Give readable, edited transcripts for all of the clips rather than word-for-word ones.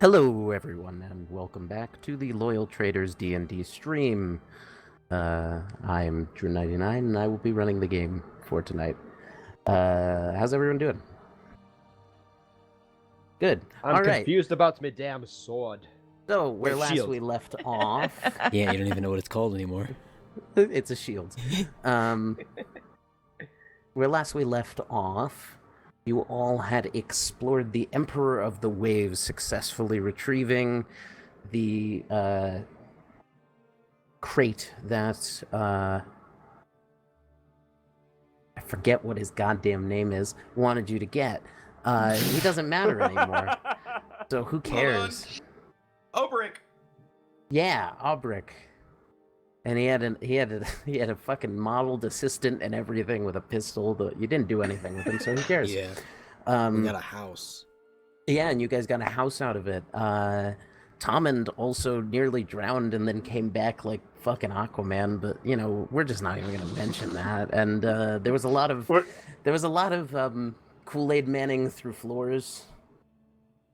Hello, everyone, and welcome back to the Loyal Traitors D&D stream. I'm Drew99, and I will be running the game for tonight. How's everyone doing? Good. I'm All right. confused about my damn sword. So, where Wait, last shield. we left off... Yeah, you don't even know what it's called anymore. It's a shield. Where last we left off, you all had explored the Emperor of the Waves, successfully retrieving the crate that I forget what his goddamn name is, wanted you to get. He doesn't matter anymore. So who cares? Obrick. Yeah, Aubric. And he had a fucking modeled assistant and everything with a pistol. You didn't do anything with him, so who cares? Yeah, we got a house. Yeah, and you guys got a house out of it. Tomand also nearly drowned and then came back like fucking Aquaman, but you know, we're just not even gonna mention that. And there was a lot of Kool-Aid manning through floors.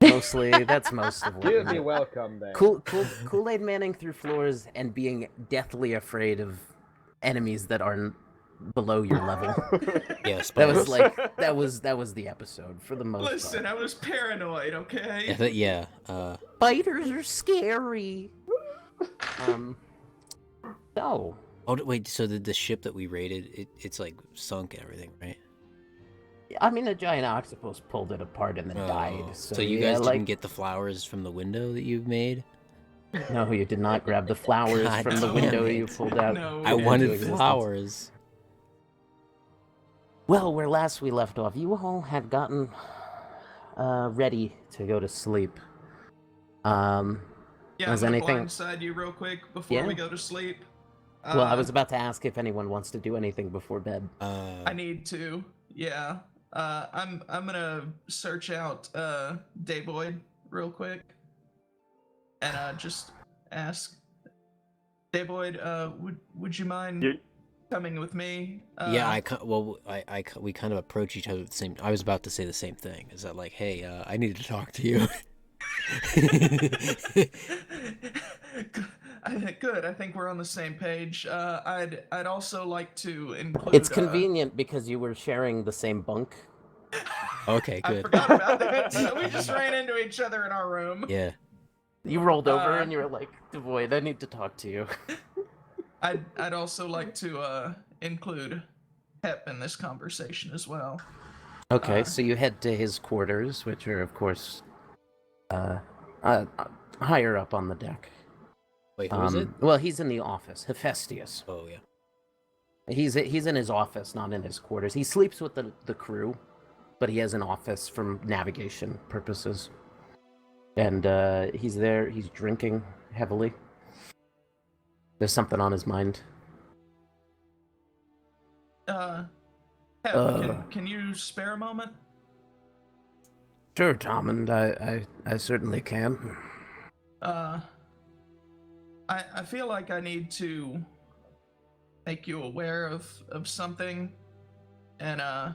Mostly, that's most of what You'll we be did. welcome there. Kool-Aid manning through floors and being deathly afraid of enemies that are below your level. Yeah, That was spiders. that was the episode for the most Listen, part. I was paranoid, okay? Yeah. Spiders are scary. So Oh wait, so the ship that we raided, it's like sunk and everything, right? I mean, a giant octopus pulled it apart and then Oh, died. So you guys didn't get the flowers from the window that you've made? No, you did not grab the flowers God from the damn window it. you pulled out. No, I into wanted existence. flowers. Well, where last we left off, you all had gotten ready to go to sleep. Yeah, Was I'm gonna anything- blindside you real quick before Yeah. we go to sleep. Well, I was about to ask if anyone wants to do anything before bed. I need to. Yeah. I'm gonna search out Dayboy real quick, and just ask Dayboy, would you mind coming with me? Yeah, we kind of approach each other at the same. I was about to say the same thing. Is that like, hey, I need to talk to you. Good. I think we're on the same page. I'd also like to include. It's convenient because you were sharing the same bunk. Okay, I good. forgot about that. So we just ran into each other in our room. Yeah. You rolled over and you were like, "Devoid, I need to talk to you." I'd also like to include Hep in this conversation as well. Okay, so you head to his quarters, which are, of course, higher up on the deck. Wait, who is it? Well, he's in the office. Hephaestus. Oh yeah. He's in his office, not in his quarters. He sleeps with the crew, but he has an office for navigation purposes. And he's there. He's drinking heavily. There's something on his mind. Hep, can you spare a moment? Sure, Tom, and I certainly can. I feel like I need to make you aware of something, and I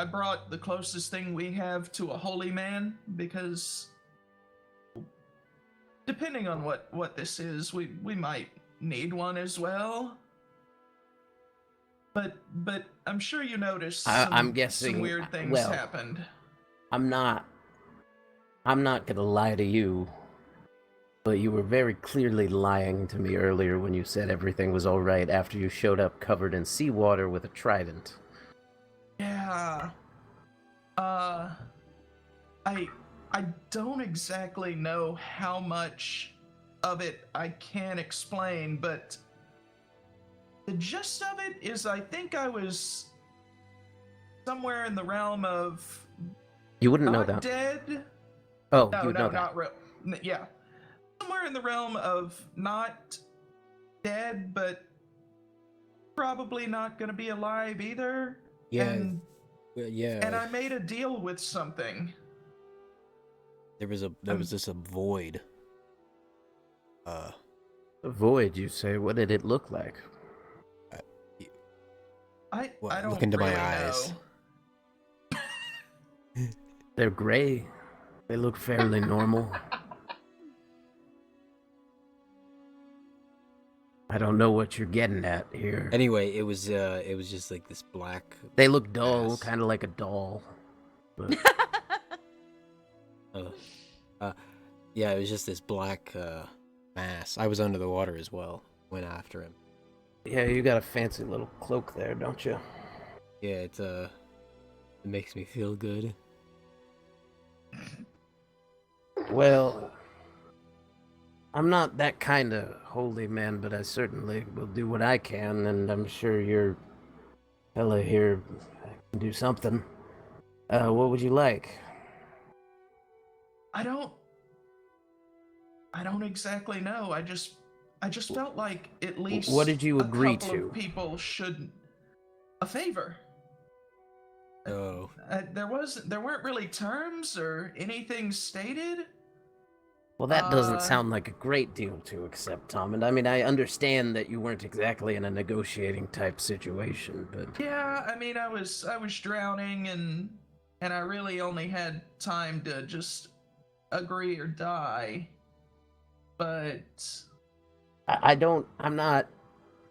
brought the closest thing we have to a holy man, because depending on what this is, we might need one as well. But I'm sure you noticed I'm guessing. some weird things well, happened. I'm not gonna lie to you, but you were very clearly lying to me earlier when you said everything was all right after you showed up covered in seawater with a trident. Yeah. I don't exactly know how much of it I can explain, but the gist of it is I think I was somewhere in the realm of You wouldn't know not that. dead. Oh, No, you would know that. not real. Yeah. Somewhere in the realm of not dead, but probably not gonna be alive either. Yeah. And Yeah. I made a deal with something. There was just a void. A void, you say? What did it look like? I don't look into my really eyes. know. They're gray. They look fairly normal. I don't know what you're getting at here. Anyway, it was just like this black. They look dull, mass. kind of like a doll. But Yeah, it was just this black mass. I was under the water as well. Went after him. yeah, you got a fancy little cloak there, don't you? Yeah, it makes me feel good. Well, I'm not that kind of holy man, but I certainly will do what I can, and I'm sure your fella here can do something. What would you like? I don't exactly know. I just felt like at least What did you agree a couple to? of people should a favor. Oh, There weren't really terms or anything stated. Well, that doesn't Uh, sound like a great deal to accept, Tom. And I mean, I understand that you weren't exactly in a negotiating type situation, but Yeah, I mean, I was drowning, and I really only had time to just agree or die. But I'm not,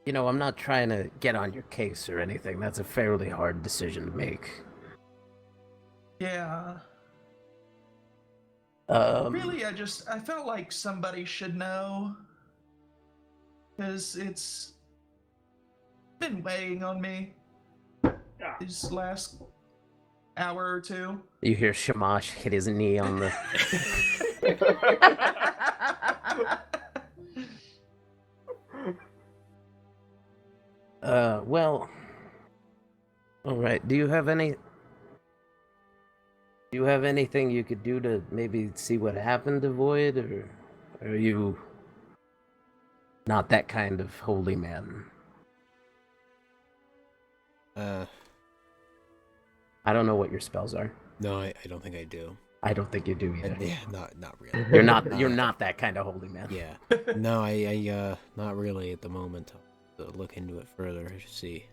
I'm not trying to get on your case or anything. That's a fairly hard decision to make. yeah, really, I felt like somebody should know, because it's been weighing on me these last hour or two. You hear Shamash hit his knee on the. Well. All right. Do you have anything you could do to maybe see what happened to Void, or are you not that kind of holy man? I don't know what your spells are. no, I don't think I do. I don't think you do either. Yeah, not really. You're not that kind of holy man. Yeah. No, I not really at the moment. I'll look into it further to see.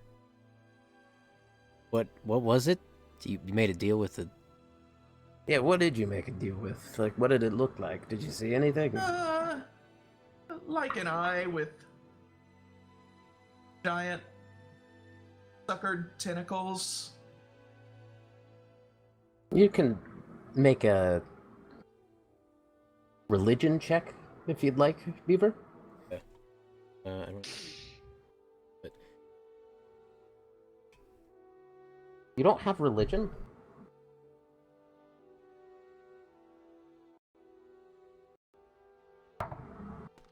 What was it? You made a deal with the. Yeah, what did you make a deal with? Like, what did it look like? Did you see anything? Like an eye with giant suckered tentacles. You can make a religion check if you'd like, Beaver. I don't. But You don't have religion?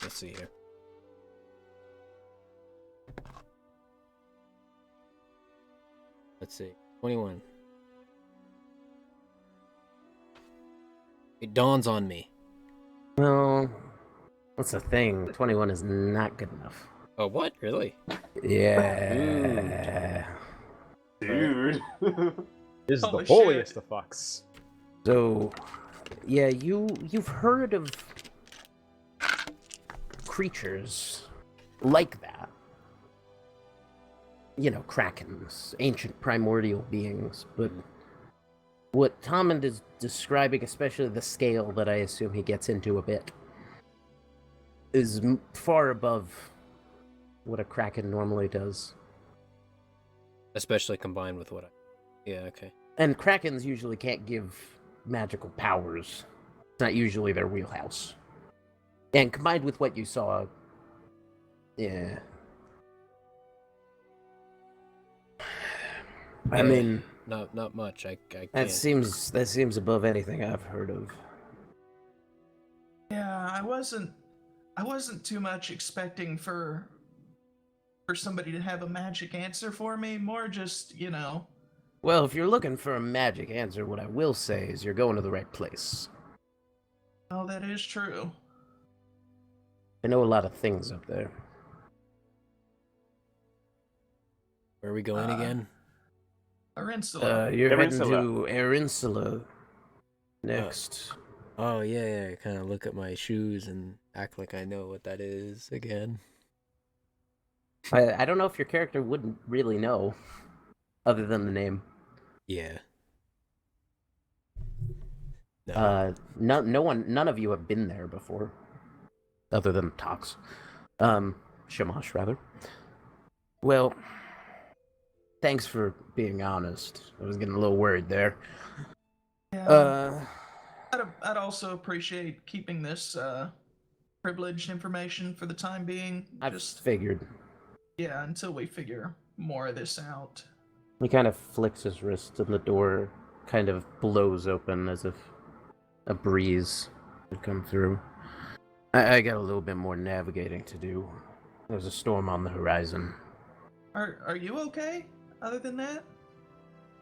let's see here. Let's see. 21. It dawns on me. Well, that's the thing. 21 is not good enough. Oh, what? Really? Yeah. Dude. This is Holy the holiest of fucks. So, yeah, you've heard of creatures like that. You know, krakens, ancient primordial beings, but what Tommen is describing, especially the scale that I assume he gets into a bit, is far above what a kraken normally does. Especially combined with what I. Yeah, okay. And krakens usually can't give magical powers. It's not usually their wheelhouse. And combined with what you saw, yeah. I mean, Not much. I can't. that seems above anything I've heard of. Yeah, I wasn't too much expecting for somebody to have a magic answer for me. More just, Well, if you're looking for a magic answer, what I will say is you're going to the right place. oh, that is true. I know a lot of things up there. Where are we going again? Aerinsula. You're heading Aerinsula. to Aerinsula next. Oh yeah. Kind of look at my shoes and act like I know what that is again. I don't know if your character wouldn't really know, other than the name. Yeah. None of you have been there before, other than Tox. Shamash, rather. Well, thanks for being honest. I was getting a little worried there. Yeah. I'd also appreciate keeping this privileged information for the time being. I just figured. Yeah, until we figure more of this out. He kind of flicks his wrist and the door kind of blows open as if a breeze would come through. I got a little bit more navigating to do. There's a storm on the horizon. Are you okay, other than that?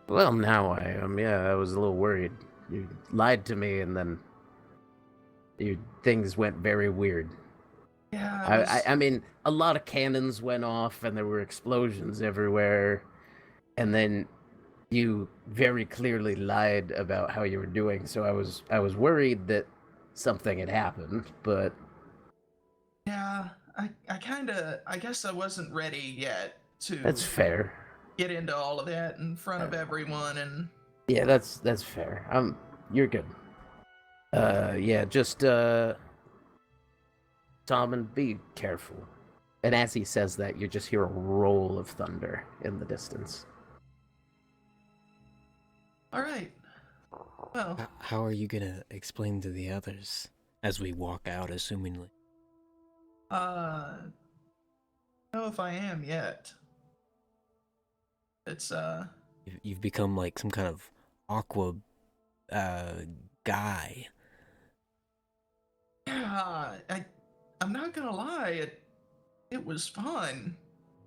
Well, now I am. Yeah, I was a little worried. You lied to me, and then things went very weird. Yeah, I mean, a lot of cannons went off, and there were explosions everywhere. And then you very clearly lied about how you were doing, so I was worried that something had happened, but yeah, I guess I wasn't ready yet to that's fair. get into all of that in front of everyone, and Yeah, that's fair. You're good. Yeah, just Tom, and be careful. And as he says that, you just hear a roll of thunder in the distance. all right. Well, How are you gonna explain to the others as we walk out, assumingly? I don't know if I am yet. It's You've become like some kind of aqua guy. yeah, I'm not gonna lie, it was fun,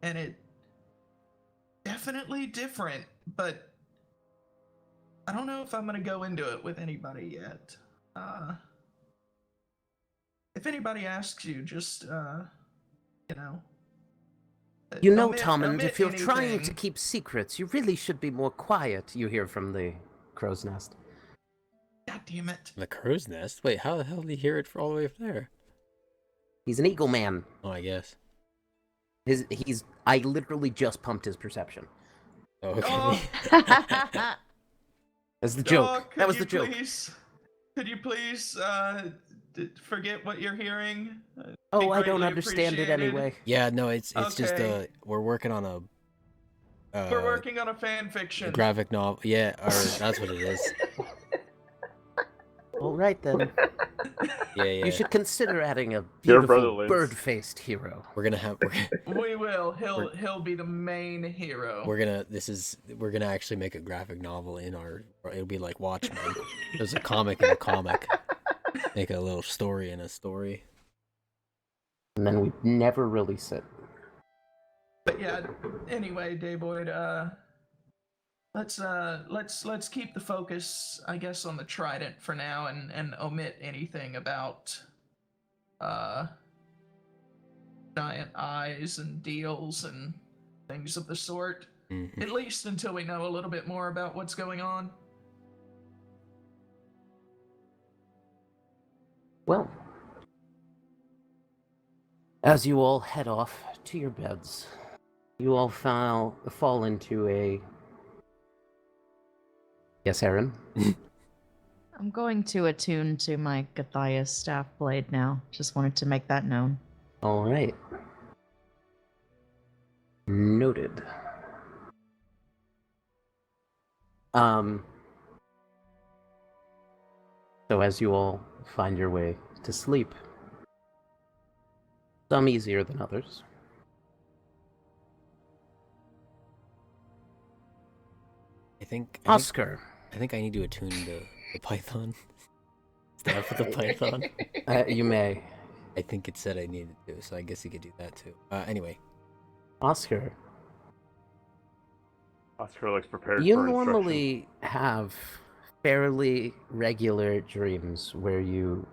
and it definitely different, but I don't know if I'm gonna go into it with anybody yet. If anybody asks you, just you know. You know, omit- Tom, if you're anything. trying to keep secrets, you really should be more quiet, you hear from the crow's nest. God damn it. The crow's nest? Wait, how the hell did he hear it all the way up there? He's an eagle man. Oh, I guess. I literally just pumped his perception. Oh, okay. Oh. That's the joke. Oh, That was the joke. Could you please forget what you're hearing? Oh, Be I don't greatly understand it appreciated. anyway. Yeah, no, it's just Okay. we're working on a We're working on a fan fiction. graphic novel. Yeah, or that's what it is. All right then. Yeah, yeah. You should consider adding a Your brother beautiful Linz. bird-faced hero. We're gonna We will. He'll be the main hero. we're gonna actually make a graphic novel in our. It'll be like Watchmen. There's a comic in a comic. Make a little story in a story. And then we never release it. But yeah. Anyway, Dayboyd. Let's keep the focus, I guess, on the trident for now, and omit anything about giant eyes and deals and things of the sort. Mhm. At least until we know a little bit more about what's going on. Well, as you all head off to your beds, you all fall into a... Yes, Aaron? I'm going to attune to my Gathias staff blade now. Just wanted to make that known. All right. Noted. So as you all find your way to sleep, some easier than others. I think Oscar, I think I need to attune the Python. Staff with the Python. you may. I think it said I needed to, so I guess you could do that too. Anyway. Oscar, Oscar looks prepared you for instruction. normally have fairly regular dreams where you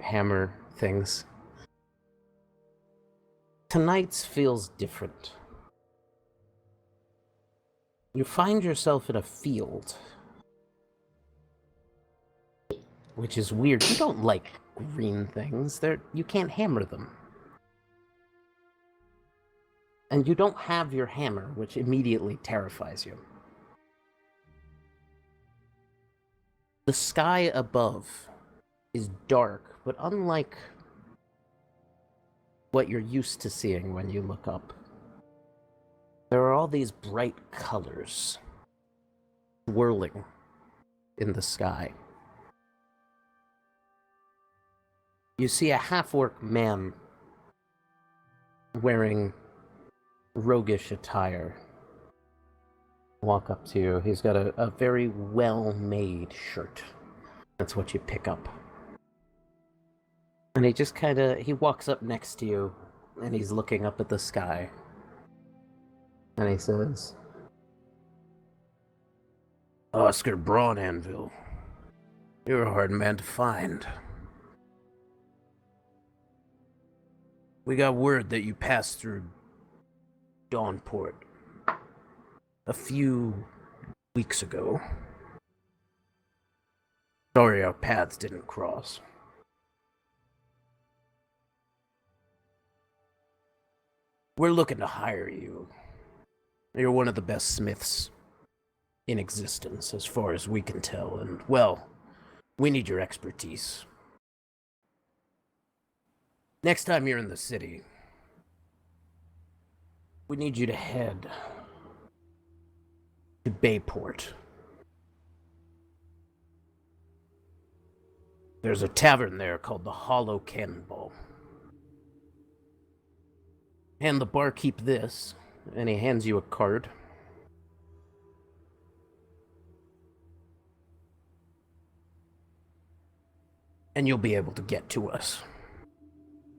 hammer things. Tonight's feels different. You find yourself in a field, which is weird. You don't like green things. You can't hammer them. And you don't have your hammer, which immediately terrifies you. The sky above is dark, but unlike what you're used to seeing when you look up, there are all these bright colors swirling in the sky. You see a half-orc man wearing roguish attire walk up to you. He's got a very well-made shirt. That's what you pick up. And he just he walks up next to you, and he's looking up at the sky. And he says, Oscar Braun Anvil, you're a hard man to find. We got word that you passed through Dawnport a few weeks ago. Sorry our paths didn't cross. We're looking to hire you. You're one of the best smiths in existence, as far as we can tell, and, well, we need your expertise. Next time you're in the city, we need you to head to Bayport. There's a tavern there called the Hollow Cannonball. Hand the barkeep this, and he hands you a card. And you'll be able to get to us.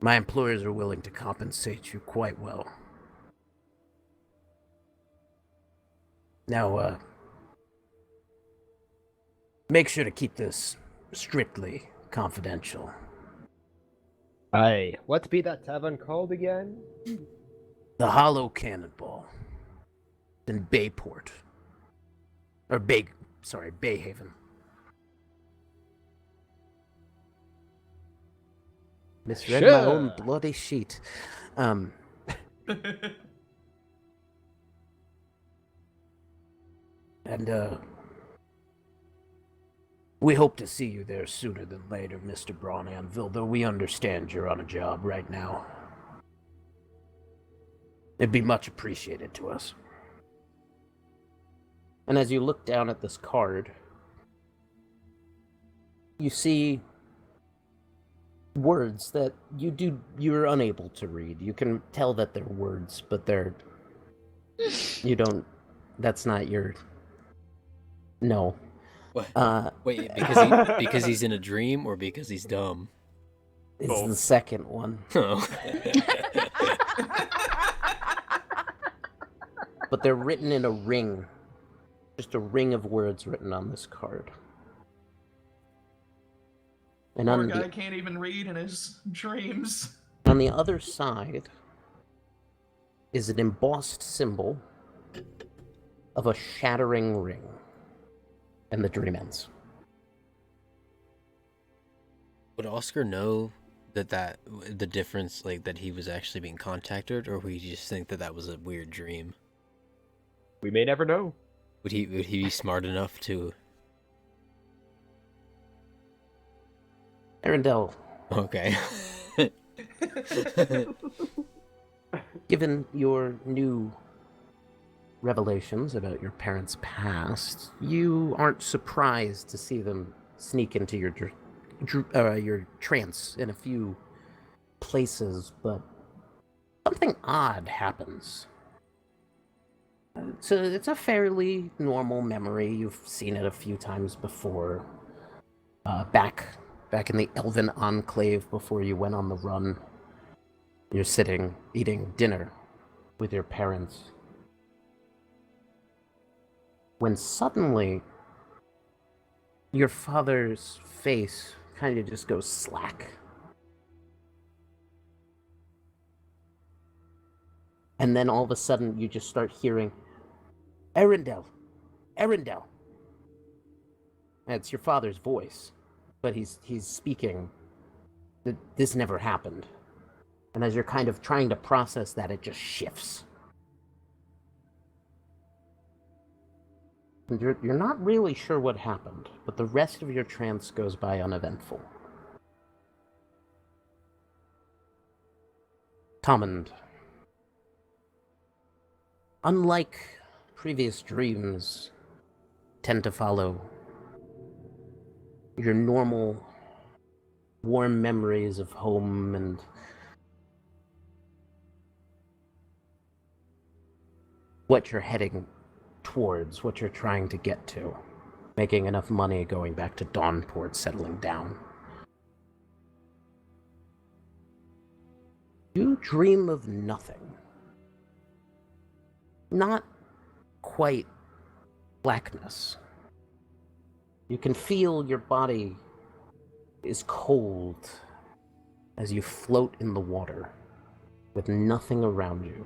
My employers are willing to compensate you quite well. Now, make sure to keep this strictly confidential. Aye. What be that tavern called again? The Hollow Cannonball. In Bayport. Or Bayhaven. Misread my own bloody sheet. We hope to see you there sooner than later, Mr. Braun Anvil, though we understand you're on a job right now. It'd be much appreciated to us. And as you look down at this card, you see words that you're unable to read. You can tell that they're words, but that's not your... No. What? Wait, because he's in a dream or because he's dumb? It's the second one. Oh. But they're written in a ring. Just a ring of words written on this card. And Poor guy can't even read in his dreams. On the other side is an embossed symbol of a shattering ring. And the dream ends. Would Oscar know that the difference, like, that he was actually being contacted, or would he just think that was a weird dream? We may never know. Would he be smart enough to? Arendelle. Okay. Given your new revelations about your parents' past, you aren't surprised to see them sneak into your trance in a few places, but something odd happens. So it's a fairly normal memory. You've seen it a few times before. Back in the Elven Enclave before you went on the run. You're sitting, eating dinner with your parents. When suddenly, your father's face kind of just goes slack. And then all of a sudden, you just start hearing, Arendelle! Arendelle! And it's your father's voice, but he's speaking. This never happened. And as you're kind of trying to process that, it just shifts. And you're not really sure what happened, but the rest of your trance goes by uneventful. Command. Unlike previous dreams, tend to follow your normal warm memories of home and what you're heading towards, what you're trying to get to, making enough money, going back to Dawnport, settling down. You dream of nothing. Not quite blackness. You can feel your body is cold as you float in the water with nothing around you.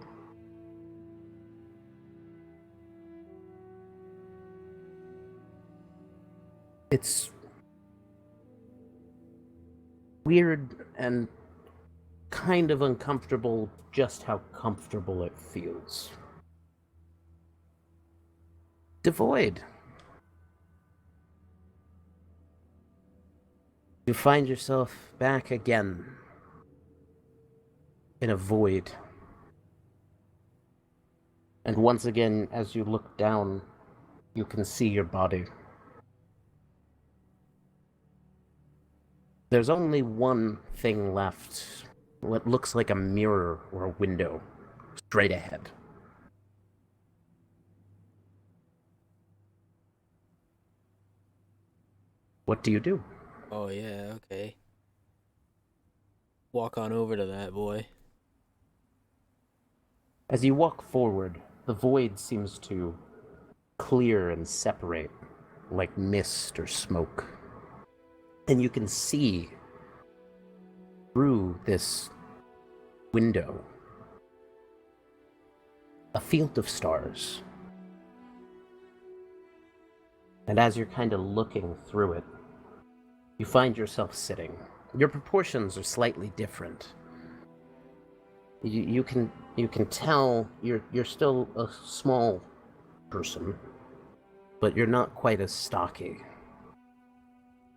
It's weird and kind of uncomfortable just how comfortable it feels. Devoid. You find yourself back again in a void. And once again, as you look down, you can see your body. There's only one thing left, what looks like a mirror or a window, straight ahead. What do you do? Oh yeah, okay. Walk on over to that boy. As you walk forward, the void seems to clear and separate like mist or smoke. And you can see through this window a field of stars. And as you're kind of looking through it, you find yourself sitting. Your proportions are slightly different. You can tell you're still a small person, but you're not quite as stocky.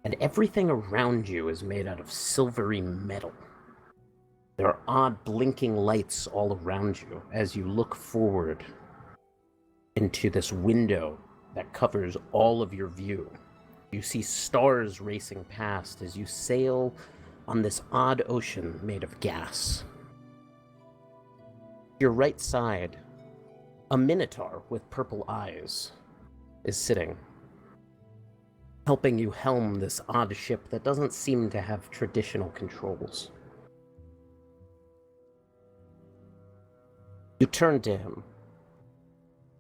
And everything around you is made out of silvery metal. There are odd blinking lights all around you as you look forward into this window that covers all of your view. You see stars racing past as you sail on this odd ocean made of gas. Your right side, a minotaur with purple eyes is sitting, helping you helm this odd ship that doesn't seem to have traditional controls. You turn to him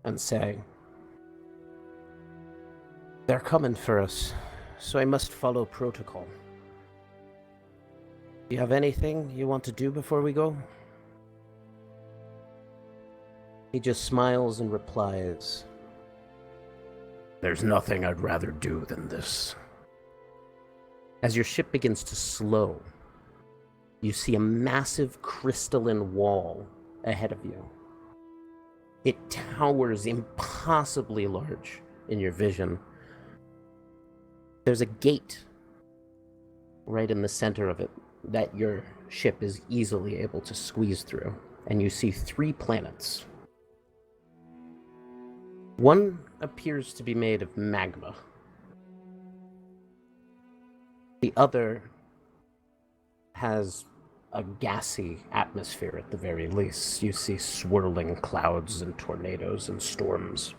and say, "They're coming for us, so I must follow protocol. Do you have anything you want to do before we go?" He just smiles and replies, "There's nothing I'd rather do than this." As your ship begins to slow, you see a massive crystalline wall ahead of you. It towers impossibly large in your vision. There's a gate right in the center of it that your ship is easily able to squeeze through, and you see 3 planets. One appears to be made of magma. The other has a gassy atmosphere at the very least. You see swirling clouds and tornadoes and storms.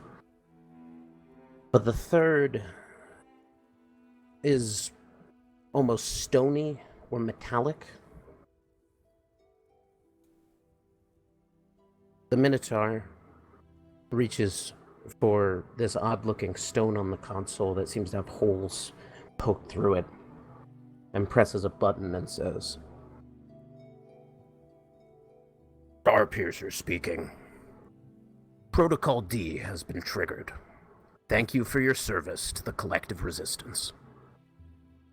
But the third is almost stony or metallic. The Minotaur reaches for this odd-looking stone on the console that seems to have holes poked through it, and presses a button and says, "Starpiercer speaking. Protocol D has been triggered. Thank you for your service to the collective resistance."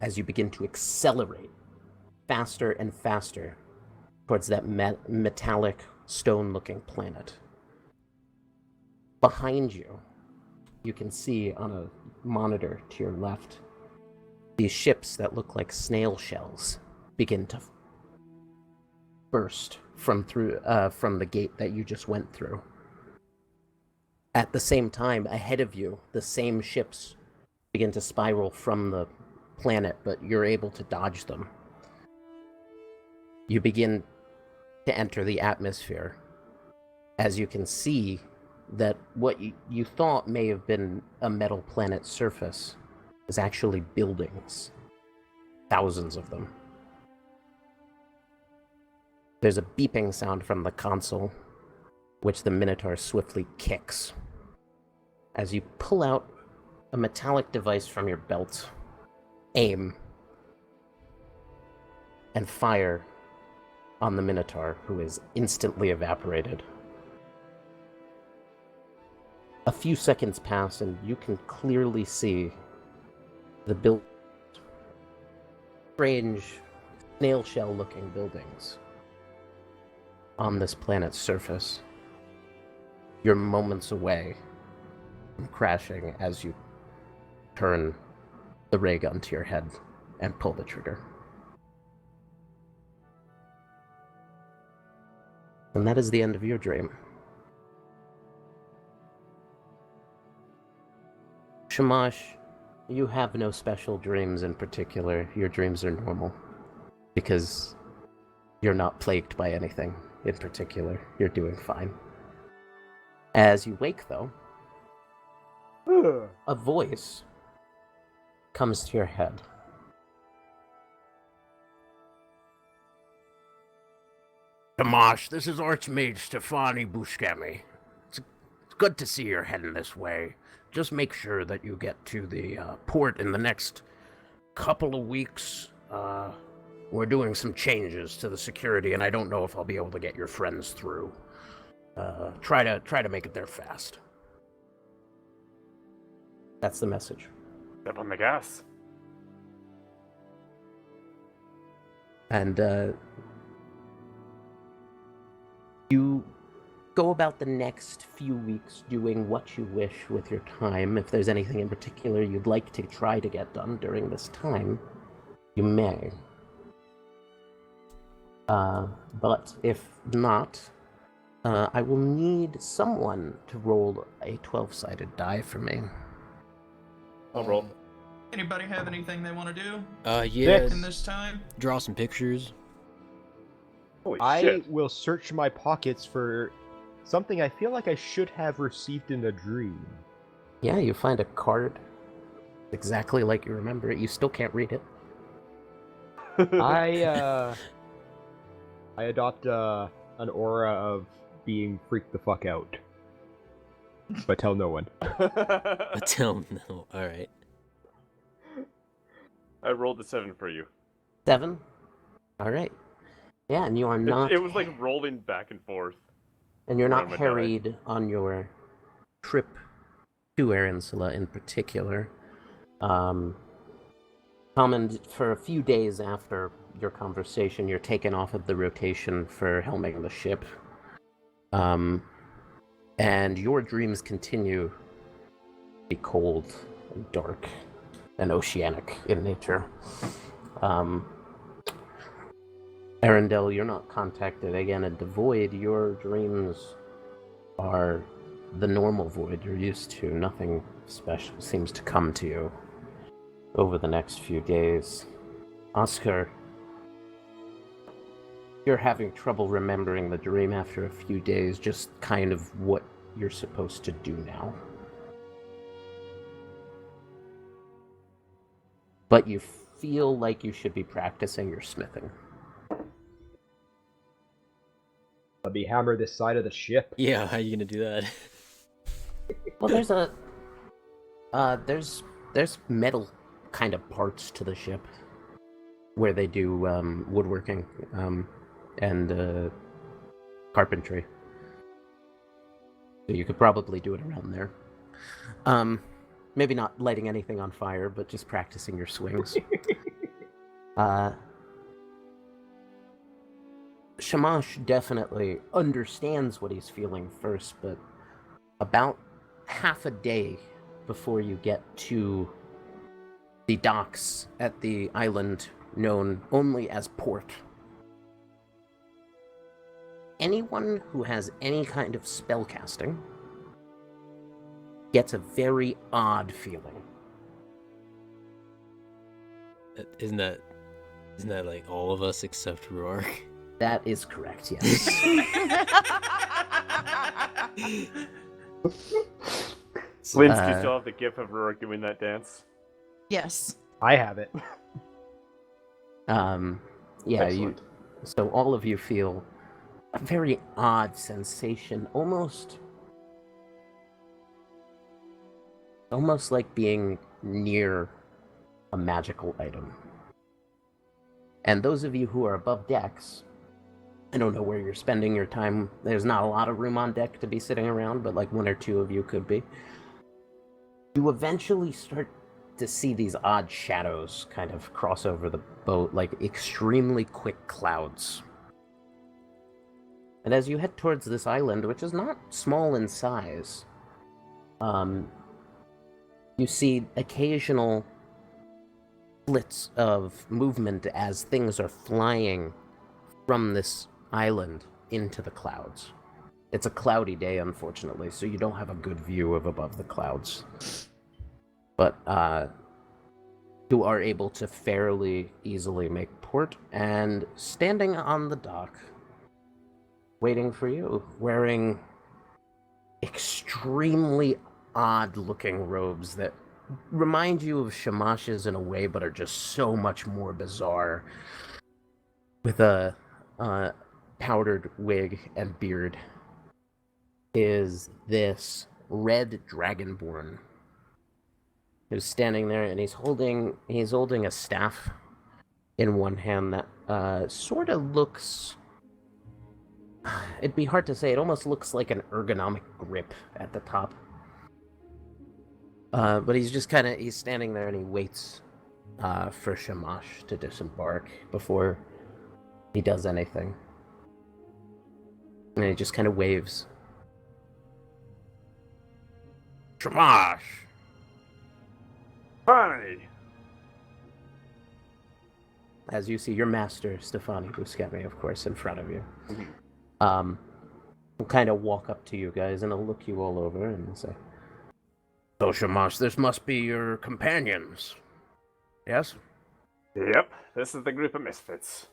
As you begin to accelerate faster and faster towards that metallic, stone-looking planet. Behind you, you can see on a monitor to your left, these ships that look like snail shells begin to burst from the gate that you just went through. At the same time, ahead of you, the same ships begin to spiral from the planet, but you're able to dodge them. You begin to enter the atmosphere, as you can see that what you thought may have been a metal planet surface is actually buildings. Thousands of them. There's a beeping sound from the console, which the Minotaur swiftly kicks. As you pull out a metallic device from your belt, aim, and fire on the Minotaur, who is instantly evaporated. A few seconds pass, and you can clearly see the strange, snail shell-looking buildings on this planet's surface. You're moments away from crashing as you turn the ray gun to your head and pull the trigger. And that is the end of your dream. Shamash, you have no special dreams in particular. Your dreams are normal. Because you're not plagued by anything in particular. You're doing fine. As you wake, though, a voice comes to your head. Shamash, this is Archmage Stefani Buscemi. It's good to see you're heading this way. Just make sure that you get to the port in the next couple of weeks. We're doing some changes to the security, and I don't know if I'll be able to get your friends through. Try to make it there fast. That's the message. Step on the gas. And you go about the next few weeks doing what you wish with your time. If there's anything in particular you'd like to try to get done during this time, you may. But if not, I will need someone to roll a 12-sided die for me. I'll roll. Anybody have anything they want to do Yeah. in this time? Draw some pictures. Holy I shit. will search my pockets for something I feel like I should have received in a dream. Yeah, you find a card exactly like you remember it. You still can't read it. I adopt an aura of being freaked the fuck out. But tell no one. Until no. Alright. I rolled a 7 for you. 7? Alright. Yeah, and you are not... It was like rolling back and forth. And you're not Where am I harried on your trip to Aerinsula in particular. Common, for a few days after your conversation, you're taken off of the rotation for helming the ship. And your dreams continue to be cold and dark and oceanic in nature. Arendelle, you're not contacted again at the Void. Your dreams are the normal Void you're used to. Nothing special seems to come to you over the next few days. Oscar, you're having trouble remembering the dream after a few days, just kind of what you're supposed to do now. But you feel like you should be practicing your smithing. Let me hammer this side of the ship. Yeah, how are you gonna do that? Well, there's metal kind of parts to the ship where they do woodworking and carpentry. So you could probably do it around there. Maybe not lighting anything on fire, but just practicing your swings. Shamash definitely understands what he's feeling first, but about half a day before you get to the docks at the island known only as Port. Anyone who has any kind of spellcasting gets a very odd feeling. Isn't that like all of us except Rourke? That is correct, yes. Linz, do you still have the gif of Rourke doing that dance? Yes. I have it. Yeah, Excellent. so all of you feel a very odd sensation, almost like being near a magical item. And those of you who are above decks, I don't know where you're spending your time. There's not a lot of room on deck to be sitting around, but like one or two of you could be. You eventually start to see these odd shadows kind of cross over the boat, like extremely quick clouds. And as you head towards this island, which is not small in size, you see occasional splits of movement as things are flying from this island into the clouds. It's a cloudy day, unfortunately, so you don't have a good view of above the clouds. But you are able to fairly easily make port, and standing on the dock, waiting for you, wearing extremely odd-looking robes that remind you of Shamash's in a way, but are just so much more bizarre, with a powdered wig and beard, is this red dragonborn who's standing there, and he's holding a staff in one hand that sort of looks, it'd be hard to say, it almost looks like an ergonomic grip at the top. But he's just he's standing there and he waits for Shamash to disembark before he does anything. And he just kind of waves. Shamash! Hi! As you see your master, Stefani Buscemi, of course, in front of you. He'll kind of walk up to you guys and he'll look you all over and say, "So, Shamash, this must be your companions, yes? Yep, this is the group of misfits.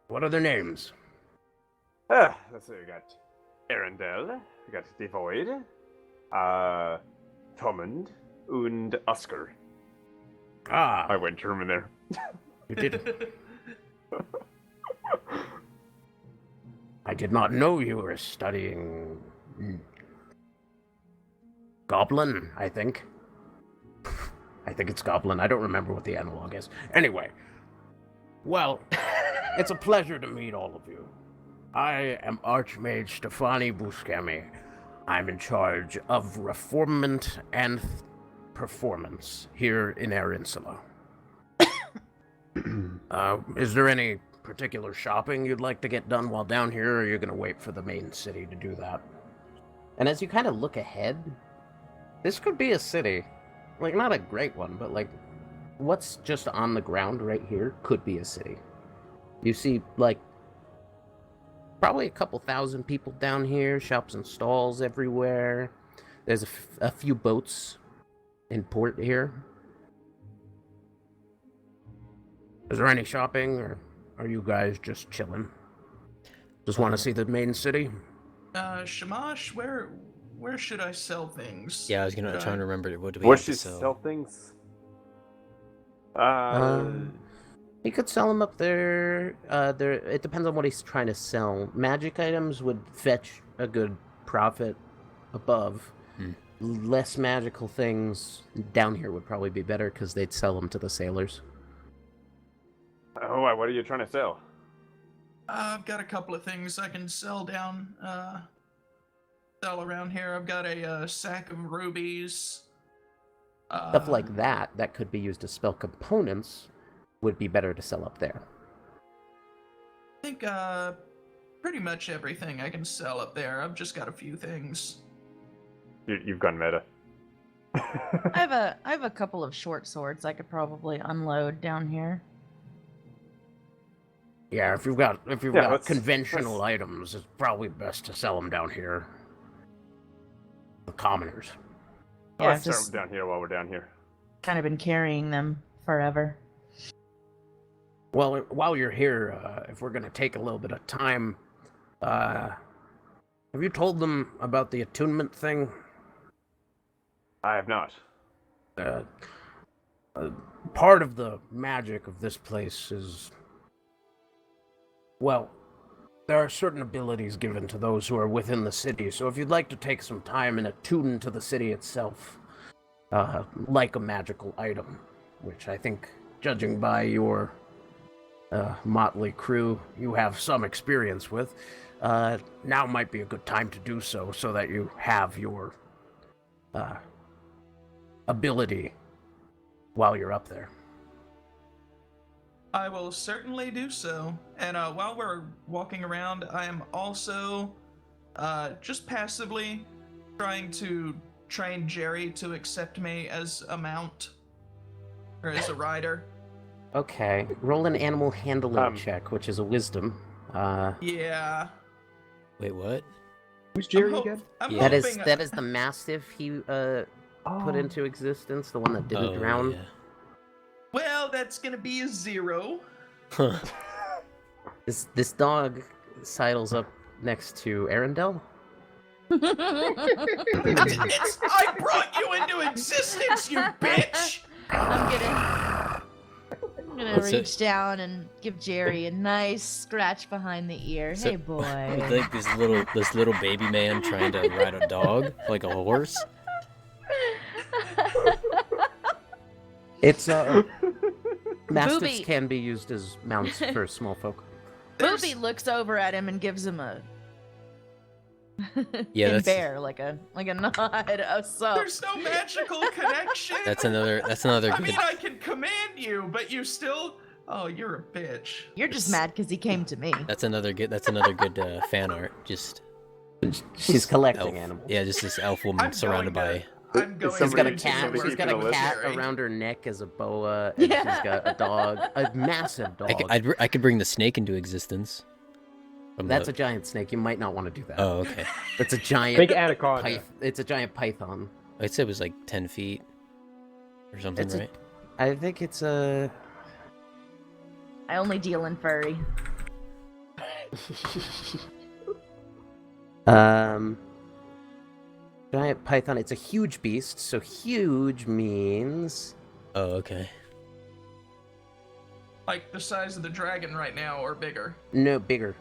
What are their names?" Let's see, we got Arendelle, we got Devoid, Tomund, and Oscar. Ah, I went German there. you didn't. I did not know you were studying Goblin, I think. I think it's Goblin. I don't remember what the analog is. Anyway, well, it's a pleasure to meet all of you. I am Archmage Stefani Buscemi. I'm in charge of reformment and performance here in Aerinsula. Is there any particular shopping you'd like to get done while down here, or are you going to wait for the main city to do that? And as you kind of look ahead, this could be a city. Like, not a great one, but like, what's just on the ground right here could be a city. You see, like, probably a couple thousand people down here, shops and stalls everywhere. There's a few boats in port here. Is there any shopping, or are you guys just chilling? Just want to see the main city? Shamash, where should I sell things? Yeah, I was Should trying to remember what do we What have to she sell. sell things? He could sell them up there. It depends on what he's trying to sell. Magic items would fetch a good profit above. Less magical things down here would probably be better because they'd sell them to the sailors. Oh, what are you trying to sell? I've got a couple of things I can sell around here. I've got a sack of rubies. Stuff like that could be used as spell components would be better to sell up there. I think pretty much everything I can sell up there. I've just got a few things. You've gone meta. I have a couple of short swords I could probably unload down here. Yeah, if you've got let's- conventional let's- items, it's probably best to sell them down here. The commoners. Yeah, Let's I've start just down here while we're down here. kind of been carrying them forever. Well, while you're here, if we're gonna take a little bit of time, have you told them about the attunement thing? I have not. Part of the magic of this place is, well, there are certain abilities given to those who are within the city. So if you'd like to take some time and attune to the city itself, like a magical item, which I think, judging by your motley crew, you have some experience with, now might be a good time to do so, so that you have your ability while you're up there. I will certainly do so. And while we're walking around, I am also just passively trying to train Jerry to accept me as a mount or as a rider. Okay, roll an animal handling Um, check, which is a wisdom. Yeah. Wait, what? Who's Jerry I'm again? I'm Yeah. hoping, that is the mastiff he put into existence, the one that didn't drown. Yeah. Well, that's gonna be a 0. Huh. This dog sidles up next to Arendelle. I brought you into existence, you bitch! I'm gonna What's it? reach down and give Jerry a nice scratch behind the ear. So- Hey, boy. Like this little baby man trying to ride a dog like a horse. It's mastiffs Booby. can be used as mounts for small folk. Booby looks over at him and gives him a Yeah, in that's- bear, like a nod of some. There's no magical connection. That's another I good. mean, I can command you, but you still. Oh, you're a bitch. You're just mad because he came to me. That's another good fan art. Just She's collecting elf. animals. Yeah, just this elf woman I'm surrounded going by. I'm going She's got a to cat. somebody She's got keeping a a cat Jerry. around her neck as a boa, and Yeah. she's got a dog, a massive dog. I could bring the snake into existence. From That's the- a giant snake. You might not want to do that. Oh, okay. It's a giant. Big anaconda. It's a giant python. I'd say it was like 10 feet or something, It's a- right? I think it's a. I only deal in furry. Giant python. It's a huge beast. So huge means Oh, okay. Like the size of the dragon right now, or bigger. no bigger.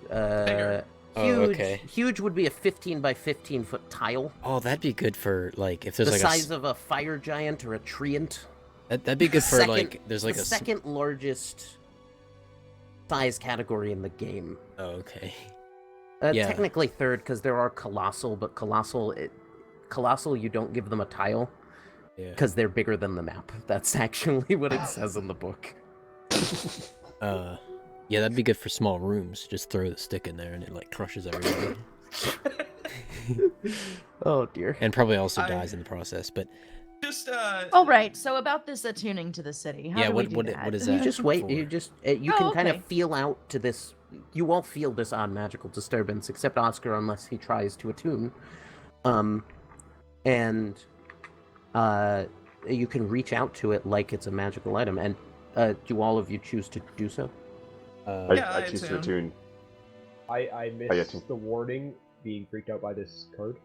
Bigger. Oh, Huge. okay. Huge would be a 15 by 15 foot tile. Oh, that'd be good for like if there's The like size of a fire giant or a treant. that'd be good for Second- like there's like the a s- second largest size category in the game. Oh, okay. Yeah. Technically third because there are colossal, but colossal you don't give them a tile Yeah. because they're bigger than the map. That's actually what it says in the book. Yeah, that'd be good for small rooms. Just throw the stick in there and it like crushes everything. Oh dear. And probably also I- dies in the process. But Just All right. So about this attuning to the city. How yeah, do what we do what that? what is You that? just wait. for? You just you Oh, can kind of okay. feel out to this. You won't feel this odd magical disturbance, except Oscar, unless he tries to attune. And you can reach out to it like it's a magical item. And do all of you choose to do so? Yeah, I I choose to attune. attune. I yeah, missed too. the warning being freaked out by this card.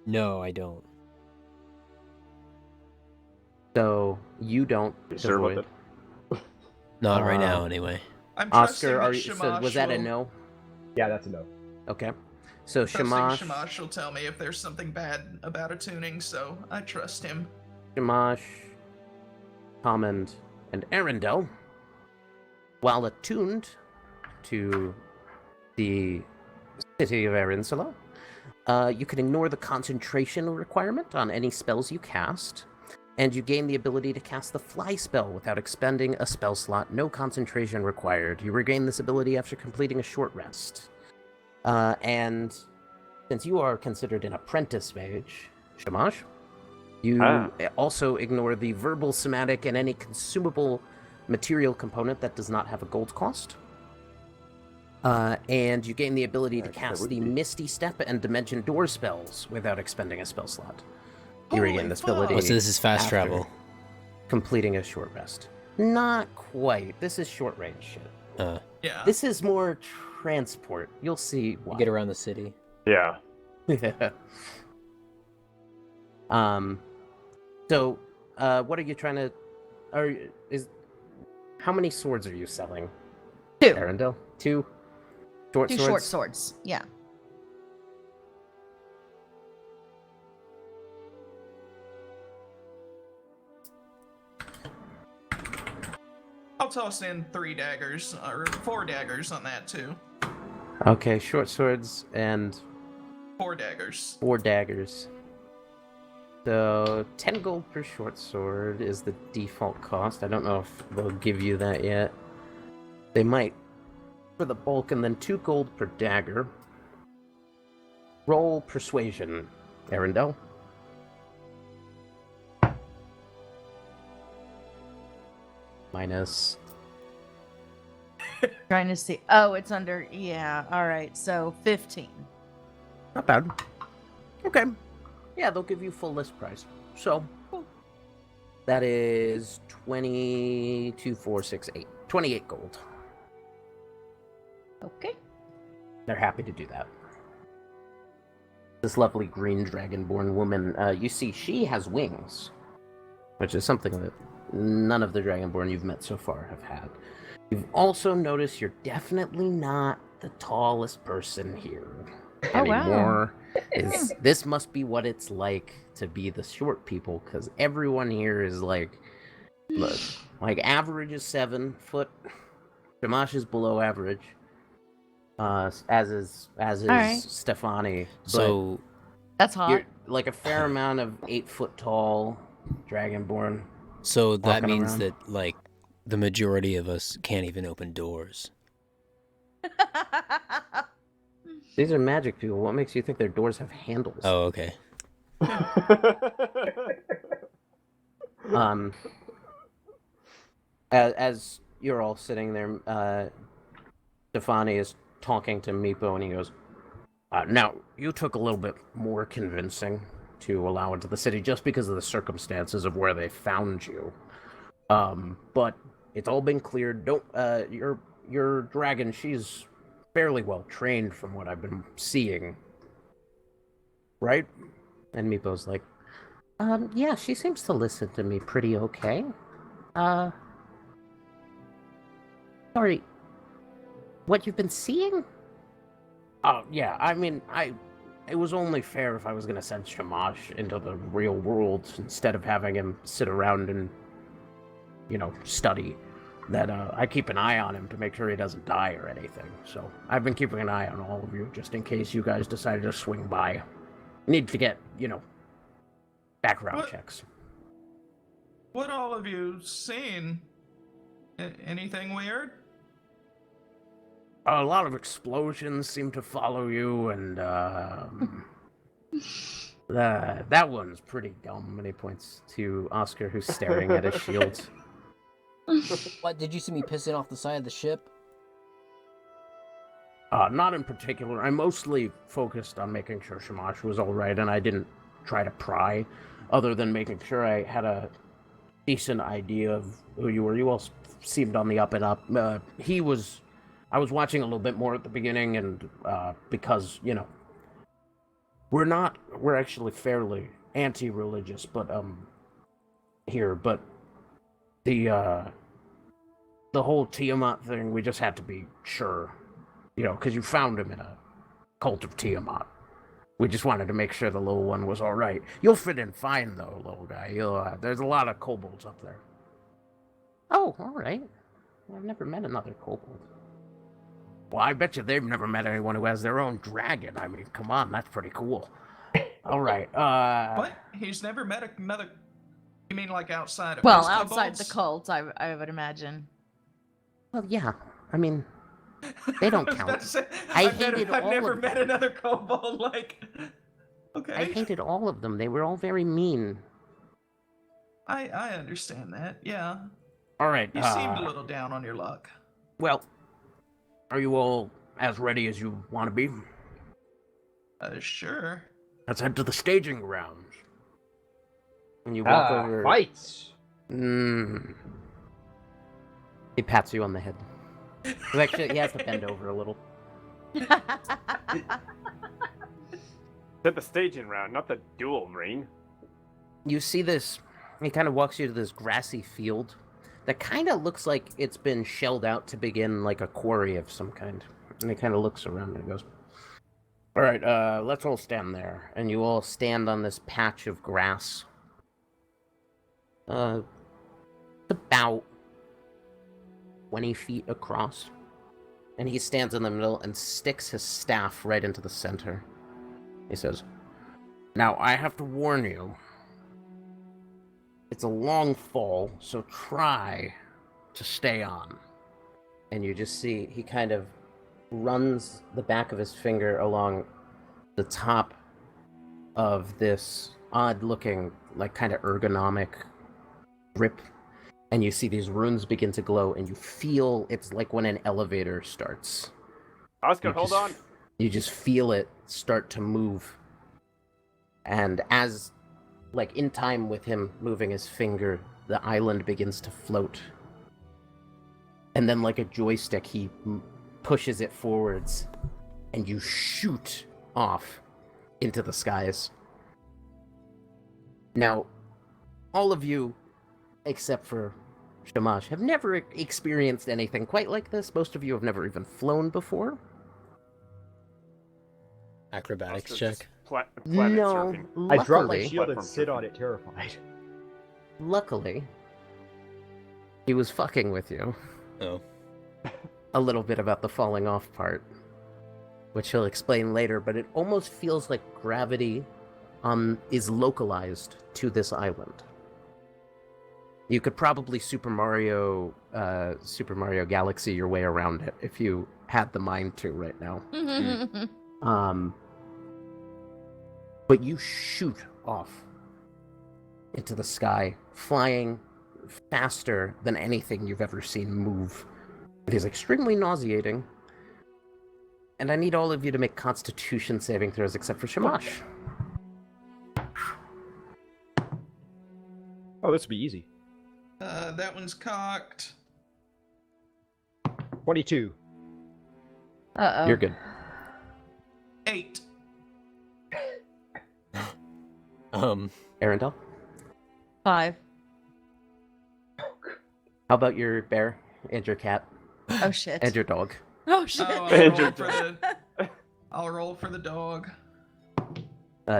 No, I don't. So you don't. You sure about Devoid. that? Not right Uh, now, anyway. I'm trusting Oscar, that are you? So Shamash was that a will- no? Yeah, that's a no. Okay. So Trusting Shamash, Shamash will tell me if there's something bad about attuning, so I trust him. Shamash, Hammond, and Arendelle, while attuned to the city of Aerinsula, you can ignore the concentration requirement on any spells you cast, and you gain the ability to cast the fly spell without expending a spell slot. No concentration required. You regain this ability after completing a short rest. And since you are considered an apprentice mage, Shamash, You also ignore the verbal, somatic, and any consumable material component that does not have a gold cost. And you gain the ability to cast the Misty Step and Dimension Door spells without expending a spell slot. You regain this ability. Oh, so this is fast after travel. Completing a short rest. Not quite. This is short range shit. Yeah. This is more transport. You'll see why. You get around the city. Yeah. So, what are you trying to? How many swords are you selling? 2. Arendelle? 2 short 2 swords. short swords. Yeah. I'll toss in 3 daggers, or 4 daggers on that too. Okay, short swords and 4 daggers. 4 daggers. So 10 gold per short sword is the default cost. I don't know if they'll give you that yet. They might for the bulk, and then 2 gold per dagger. Roll persuasion, Arendelle. Minus. Trying to see. Oh, it's under. Yeah. All right. So 15. Not bad. Okay. Yeah, they'll give you full list price. So that is 22, 4, 6, 8. 28 gold. Okay. They're happy to do that. This lovely green dragonborn woman, you see, she has wings, which is something that none of the dragonborn you've met so far have had. You've also noticed you're definitely not the tallest person here anymore. This must be what it's like to be the short people, because everyone here is like, look, like average is 7 foot. Shamash is below average. As is right. Stefani. So That's hot. You're like a fair amount of 8 foot tall dragonborn. So that walking means around. that, like, the majority of us can't even open doors. These are magic people. What makes you think their doors have handles? Oh, okay. As you're all sitting there, Stefani is talking to Meepo, and he goes, now, you took a little bit more convincing to allow into the city just because of the circumstances of where they found you. But it's all been cleared. Don't, your dragon, she's fairly well trained from what I've been seeing. Right? And Meepo's like, yeah, she seems to listen to me pretty okay. Sorry, what you've been seeing? Oh, yeah, I mean, it was only fair if I was going to send Shamash into the real world instead of having him sit around and, study. That I keep an eye on him to make sure he doesn't die or anything. So I've been keeping an eye on all of you just in case you guys decided to swing by. Need to get, background checks. What all of you seen? Anything weird? A lot of explosions seem to follow you, and that one's pretty dumb. And he points to Oscar, who's staring at his shield. What, did you see me pissing off the side of the ship? Not in particular. I mostly focused on making sure Shamash was all right, and I didn't try to pry, other than making sure I had a decent idea of who you were. You all seemed on the up and up. I was watching a little bit more at the beginning, and because, we're actually fairly anti-religious, but here, but the whole Tiamat thing, we just had to be sure, because you found him in a cult of Tiamat. We just wanted to make sure the little one was all right. You'll fit in fine, though, little guy. There's a lot of kobolds up there. Oh, all right. I've never met another kobold. Well, I bet you they've never met anyone who has their own dragon. I mean, come on, that's pretty cool. All right. What? He's never met another. You mean like outside of? Well, his outside kobolds? the cult, I would imagine. Well, yeah. I mean, they don't I was about count. to say, I've hated I've all never of met them. another kobold. Like, okay. I hated all of them. They were all very mean. I understand that. Yeah. All right. You seemed a little down on your luck. Well, are you all as ready as you want to be? Sure. Let's head to the staging grounds. And you walk over. Fights! He pats you on the head. Actually, he has to bend over a little. At the staging round, not the duel ring. You see this. He kind of walks you to this grassy field that kind of looks like it's been shelled out to begin like a quarry of some kind. And he kind of looks around and goes, all right, let's all stand there. And you all stand on this patch of grass. About 20 feet across. And he stands in the middle and sticks his staff right into the center. He says, now I have to warn you. It's a long fall, so try to stay on. And you just see he kind of runs the back of his finger along the top of this odd-looking, like kind of ergonomic grip. And you see these runes begin to glow, and you feel it's like when an elevator starts. Oscar, hold on. You just feel it start to move. And as, like in time with him moving his finger, the island begins to float. And then like a joystick, he pushes it forwards, and you shoot off into the skies. Now, all of you, except for Shamash, have never experienced anything quite like this. Most of you have never even flown before. Acrobatics Oscar's check. planet No, surfing. I drop my luckily, shield and Platform sit on surfing. it terrified. luckily, he was fucking with you Oh. a little bit about the falling off part, which he'll explain later, but it almost feels like gravity is localized to this island. You could probably Super Mario Galaxy your way around it if you had the mind to right now. But you shoot off into the sky, flying faster than anything you've ever seen move. It is extremely nauseating. And I need all of you to make Constitution saving throws except for Shamash. Oh, this would be easy. That one's cocked. 22. Uh-oh. You're good. 8. Arendelle, 5. how about your bear and your cat Oh shit. and your dog? Oh shit. Oh, I'll roll for the dog.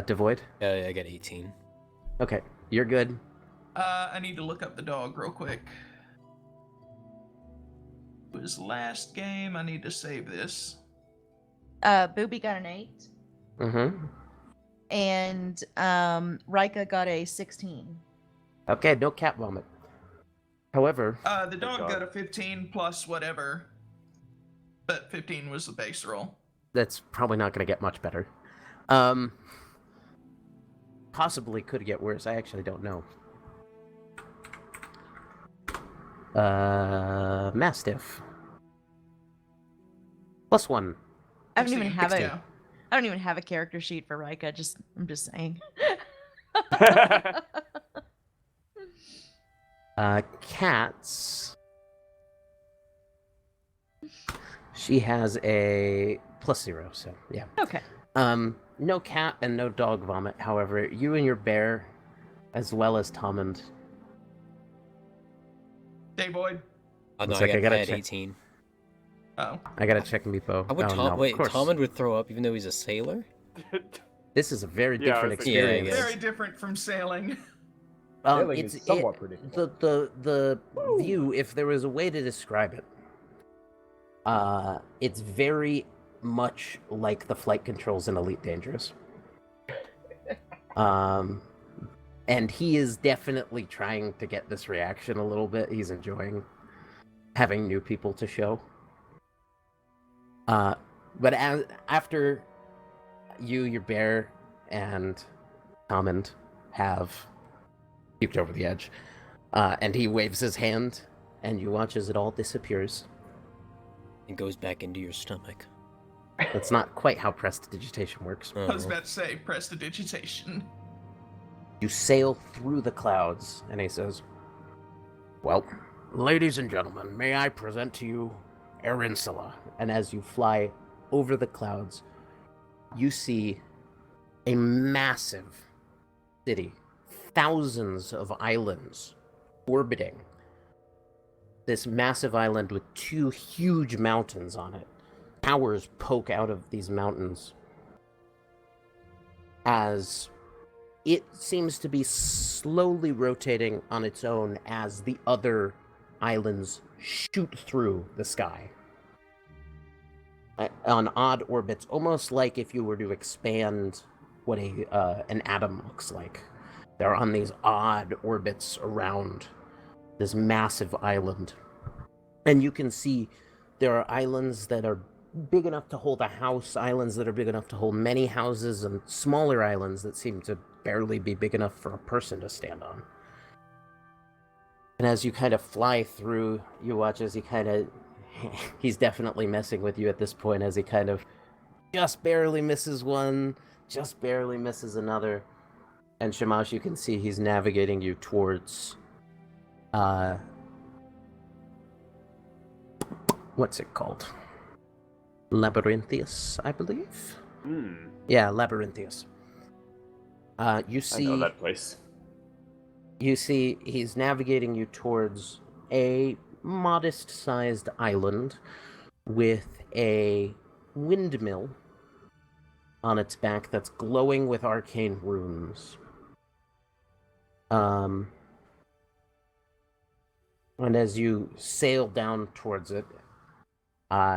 Devoid? Yeah, I got 18. Okay, you're good. I need to look up the dog real quick. It was last game. I need to save this. Booby got an 8. Mm-hmm. And Rika got a 16. Okay, no cat vomit. However, The dog got a 15 plus whatever. But 15 was the base roll. that's probably not going to get much better. Possibly could get worse. I actually don't know. Mastiff. +1. I don't even 16, have a 16. I don't even have a character sheet for Rika. I'm just saying. Cats. She has a +0, so yeah. Okay. No cat and no dog vomit. However, you and your bear, as well as Tomand. Day Boyd. Oh, no, Looks like I I gotta had check. 18. Oh. I gotta check Meepo. How would Oh, no, of wait, course. Tommen would throw up even though he's a sailor? This is a very Yeah, I different was thinking- Yeah, I experience. guess. Very different from sailing. Sailing is somewhat predictable. The view, if there was a way to describe it, it's very much like the flight controls in Elite Dangerous. And he is definitely trying to get this reaction a little bit. He's enjoying having new people to show. But after you, your bear, and Tomand have puked over the edge. And he waves his hand, and you watch as it all disappears. It goes back into your stomach. That's not quite how prestidigitation works. Oh, I was about to say prestidigitation. You sail through the clouds, and he says, "Well, ladies and gentlemen, may I present to you Aerinsula." And as you fly over the clouds, you see a massive city, thousands of islands orbiting this massive island with two huge mountains on it. Towers poke out of these mountains as it seems to be slowly rotating on its own as the other islands shoot through the sky on odd orbits, almost like if you were to expand what an atom looks like. They're on these odd orbits around this massive island. And you can see there are islands that are big enough to hold a house, islands that are big enough to hold many houses, and smaller islands that seem to barely be big enough for a person to stand on. And as you kind of fly through, you watch as he kind of... He's definitely messing with you at this point, as he kind of just barely misses one, just barely misses another. And Shamash, you can see he's navigating you towards... what's it called? Labyrinthius, I believe? Yeah, Labyrinthius. You see... I know that place. You see he's navigating you towards a modest-sized island with a windmill on its back that's glowing with arcane runes. And as you sail down towards it,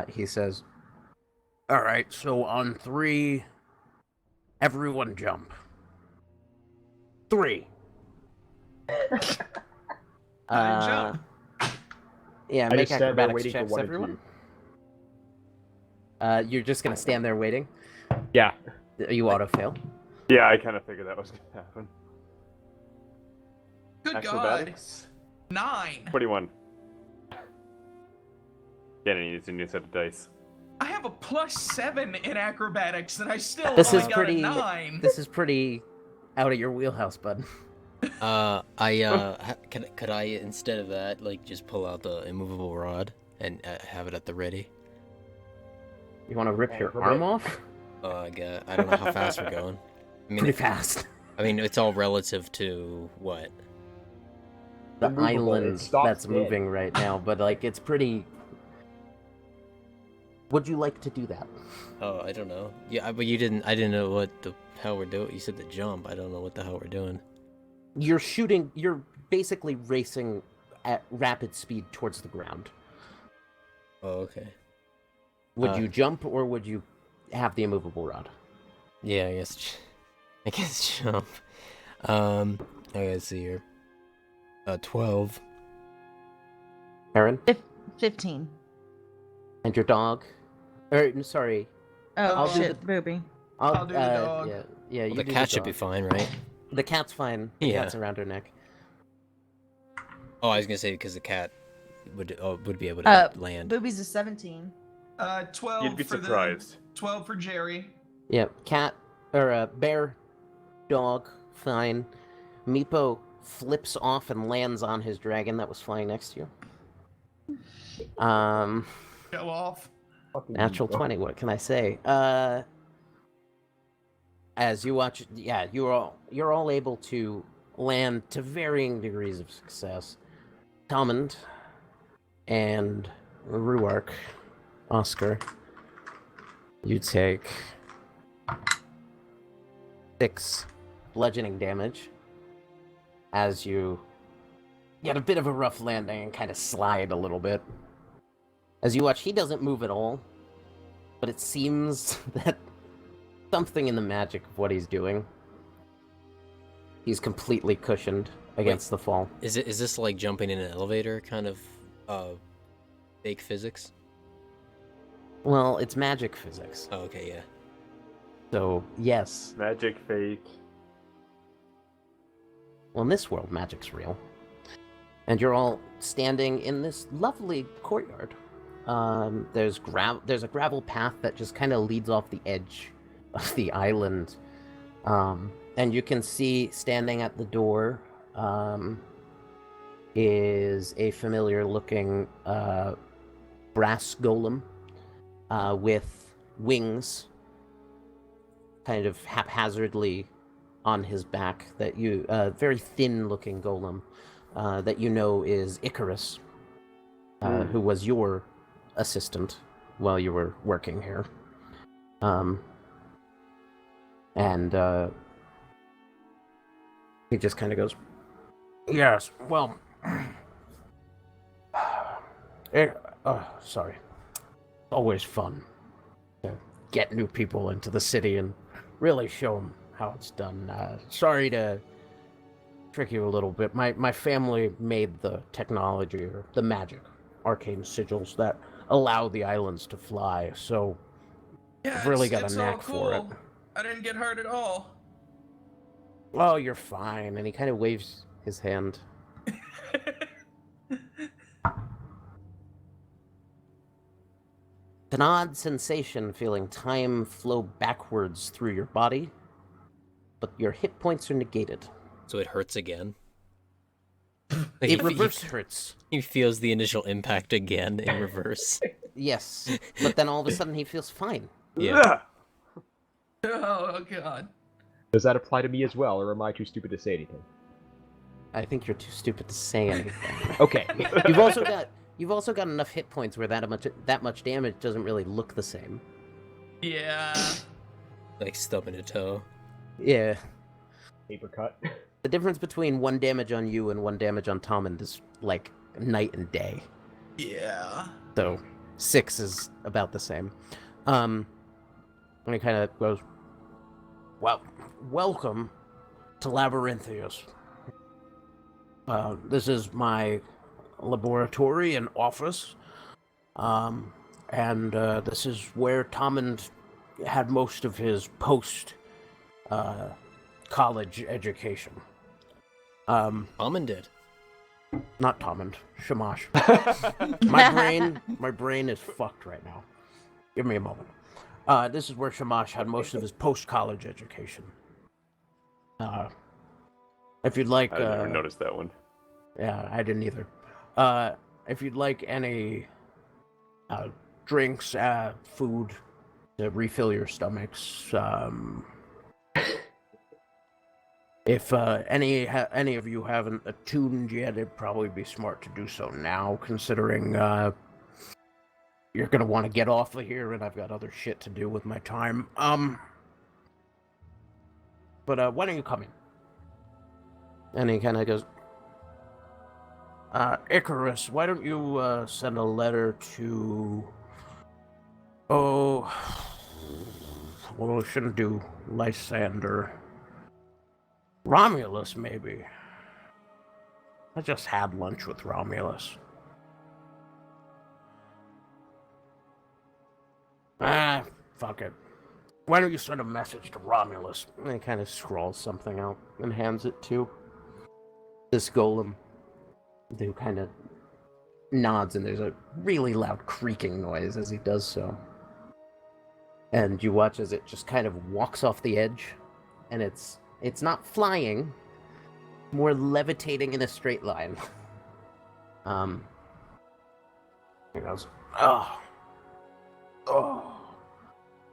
he says, "All right, so on 3, everyone jump. 3. Jump. Yeah, I make just stand there acrobatics waiting for checks, one of everyone. you. You're just gonna stand there waiting? Yeah. You auto-fail. Yeah, I kind of figured that was gonna happen. Good God. Acrobatics? 9. 21. Danny needs a new set of dice. I have a +7 in acrobatics, and I still This only is got pretty- a 9. This is pretty out of your wheelhouse, bud. Could I instead of that like just pull out the immovable rod and have it at the ready? You want to rip your arm off? I don't know how fast we're going. I mean, Pretty fast. I mean, it's all relative to what? The Immovable, it island stops that's dead. moving right now, but like it's pretty... Would you like to do that? Oh, I don't know. Yeah, but you didn't. I didn't know what the hell we're doing. You said the jump. I don't know what the hell we're doing. You're shooting... You're basically racing at rapid speed towards the ground. Oh, okay. Would you jump, or would you have the immovable rod? Yeah, I guess. I guess jump. I gotta see here. 12. Aaron? 15. And your dog? Or, sorry. Oh, I'll do shit, Booby. I'll do the dog. Yeah, you The do cat should dog. be fine, right? The cat's fine. The Yeah. cat's around her neck. Oh, I was gonna say because the cat would be able to land. Booby's a 17. 12 You'd be for surprised. 12 for Jerry. Yeah, cat, or bear, dog, fine. Meepo flips off and lands on his dragon that was flying next to you. Go off. Fucking Natural Meepo. 20, what can I say? As you watch, yeah, you're all able to land to varying degrees of success. Talmond and Ruark, Oscar, you take 6 bludgeoning damage as you get a bit of a rough landing and kind of slide a little bit. As you watch, he doesn't move at all, but it seems that something in the magic of what he's doing, he's completely cushioned against the fall. Is this like jumping in an elevator kind of fake physics? Well, it's magic physics, Oh, okay, yeah. so yes. Magic fake. Well, in this world, magic's real. And you're all standing in this lovely courtyard. There's a gravel path that just kind of leads off the edge of the island. And you can see standing at the door is a familiar-looking brass golem with wings kind of haphazardly on his back. That you, very thin-looking golem that you know is Icarus, who was your assistant while you were working here. And he just kind of goes, "Yes, well, sorry. Always fun to get new people into the city and really show them how it's done. Sorry to trick you a little bit. My family made the technology, or the magic, arcane sigils that allow the islands to fly, so I've really got it's a knack all for it. cool. I didn't get hurt at all. Oh, you're fine." And he kind of waves his hand. An odd sensation feeling time flow backwards through your body, but your hit points are negated. So it hurts again. It reverse hurts. He feels the initial impact again in reverse. Yes, but then all of a sudden he feels fine. Yeah. Oh god. Does that apply to me as well, or am I too stupid to say anything? I think you're too stupid to say anything. Okay. You've also got enough hit points where that much damage doesn't really look the same. Yeah. Like stubbing a toe. Yeah. Paper cut. The difference between 1 damage on you and 1 damage on Tommen is like night and day. Yeah. So 6 is about the same. And he kind of goes, "Well, welcome to Labyrinthius. This is my laboratory and office. And this is where Tommen had most of his post-college education. Tommen did. Not Tommen, Shamash. My brain is fucked right now. Give me a moment. This is where Shamash had most of his post-college education. If you'd like... I didn't even notice that one. Yeah, I didn't either. If you'd like any drinks, food to refill your stomachs, if any of you haven't attuned yet, it'd probably be smart to do so now, considering you're gonna want to get off of here, and I've got other shit to do with my time. But why don't you come in?" And he kind of goes, "Icarus, why don't you send a letter to... Oh, well, we shouldn't do Lysander. Romulus, maybe. I just had lunch with Romulus. Fuck it. Why don't you send a message to Romulus?" And he kind of scrawls something out and hands it to this golem, who kind of nods, and there's a really loud creaking noise as he does so. And you watch as it just kind of walks off the edge, and it's not flying, more levitating in a straight line. He goes,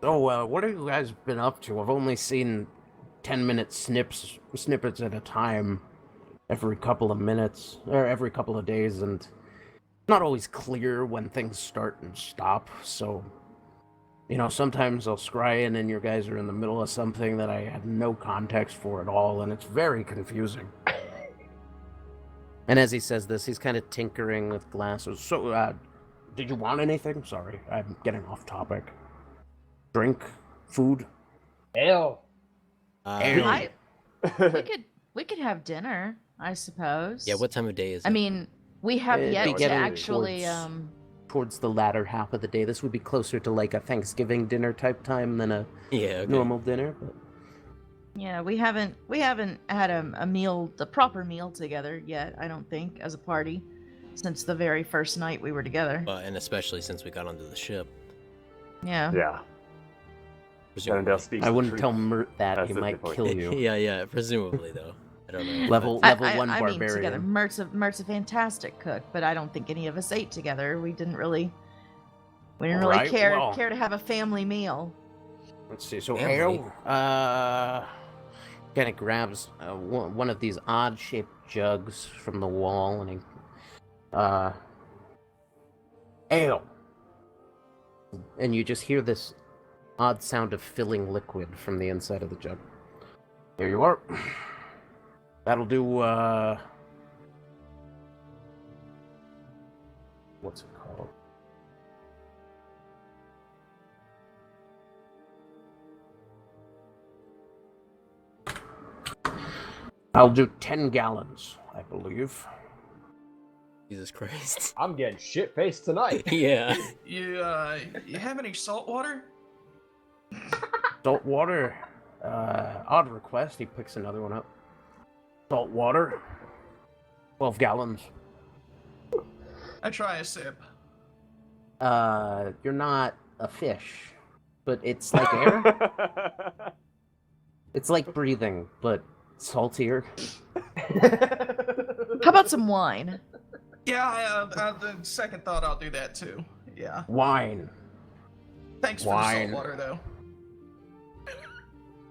what have you guys been up to? I've only seen 10-minute snippets at a time, every couple of minutes, or every couple of days, and it's not always clear when things start and stop, so, sometimes I'll scry in and your guys are in the middle of something that I had no context for at all, and it's very confusing." And as he says this, he's kind of tinkering with glasses. "So, did you want anything? Sorry, I'm getting off topic. Drink? Food?" Ale. Ale. We could have dinner, I suppose. Yeah, what time of day is it? I mean, we have It'd be yet to getting actually towards the latter half of the day. This would be closer to like a Thanksgiving dinner type time than a yeah, okay. normal dinner. But Yeah, we haven't had a meal, the proper meal together yet. I don't think as a party since the very first night we were together. And especially since we got onto the ship. Yeah. Yeah. Presumably. Arendelle speaks I the wouldn't truth. tell Mert that. That's He the might point. kill you. Yeah, presumably though. I don't know. Level I 1 I mean, together. barbarian. Mert's a fantastic cook, but I don't think any of us ate together. We didn't really Alright, well. care to have a family meal. Let's see. So Family. Ale, kind of grabs one of these odd-shaped jugs from the wall, and he, ale. And you just hear this odd sound of filling liquid from the inside of the jug. Here you are. That'll do, what's it called? I'll do 10 gallons, I believe. Jesus Christ. I'm getting shit faced tonight. Yeah. You have any salt water? Salt water. Odd request. He picks another one up. Salt water. 12 gallons. I try a sip. You're not a fish, but it's like air. It's like breathing, but saltier. How about some wine? Yeah, the second thought, I'll do that too. Yeah. Wine. Thanks for the Wine. salt water,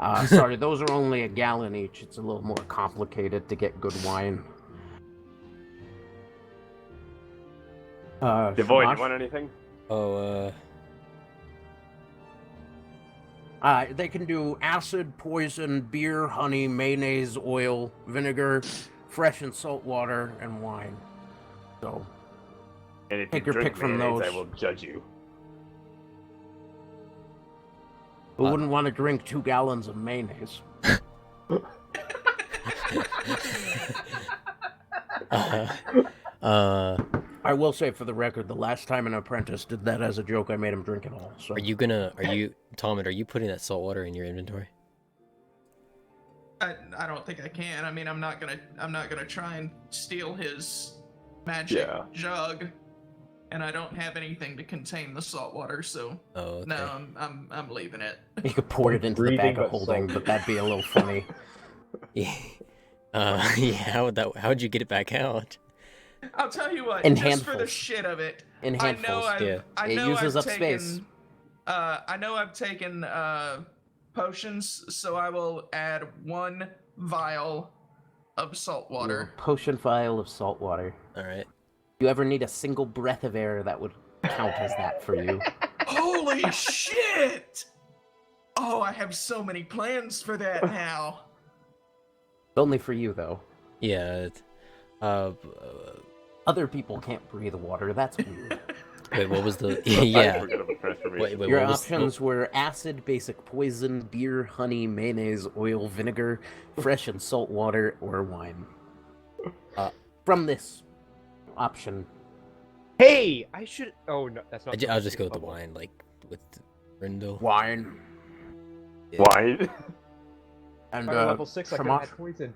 though. Sorry, those are only a gallon each. It's a little more complicated to get good wine. Devoid, Shamash? you want anything? Oh, They can do acid, poison, beer, honey, mayonnaise, oil, vinegar, fresh and salt water, and wine. So, And if Take you your drink pick from mayonnaise, I those. will judge you. who wouldn't want to drink 2 gallons of mayonnaise? I will say for the record, the last time an apprentice did that as a joke, I made him drink it all. So Tommen, are you putting that salt water in your inventory? I don't think I can. I mean, I'm not gonna try and steal his magic Yeah. jug, and I don't have anything to contain the salt water, so Oh, okay. no, I'm leaving it. you could pour it into the Breathing bag of but holding, salty. but that'd be a little funny. Yeah. How'd you get it back out? I'll tell you what, In just for the handfuls. shit of it, In I handfuls. know I've, yeah. I It know uses I've up taken, space. I know I've taken potions, so I will add 1 vial of salt water. A potion vial of salt water. All right. You ever need a single breath of air that would count as that for you? Holy shit! Oh, I have so many plans for that now. Only for you, though. Yeah. Other people can't breathe water. That's weird. Wait, what was the? I Yeah. forget about transformation. Wait, Your what was- options were acid, basic poison, beer, honey, mayonnaise, oil, vinegar, fresh and salt water, or wine. From this option, Hey, I should. Oh no, that's not. I'll just go with the Oh, wine, like with Rindle. wine, Wine? and By level 6, I can Shamash. add poison.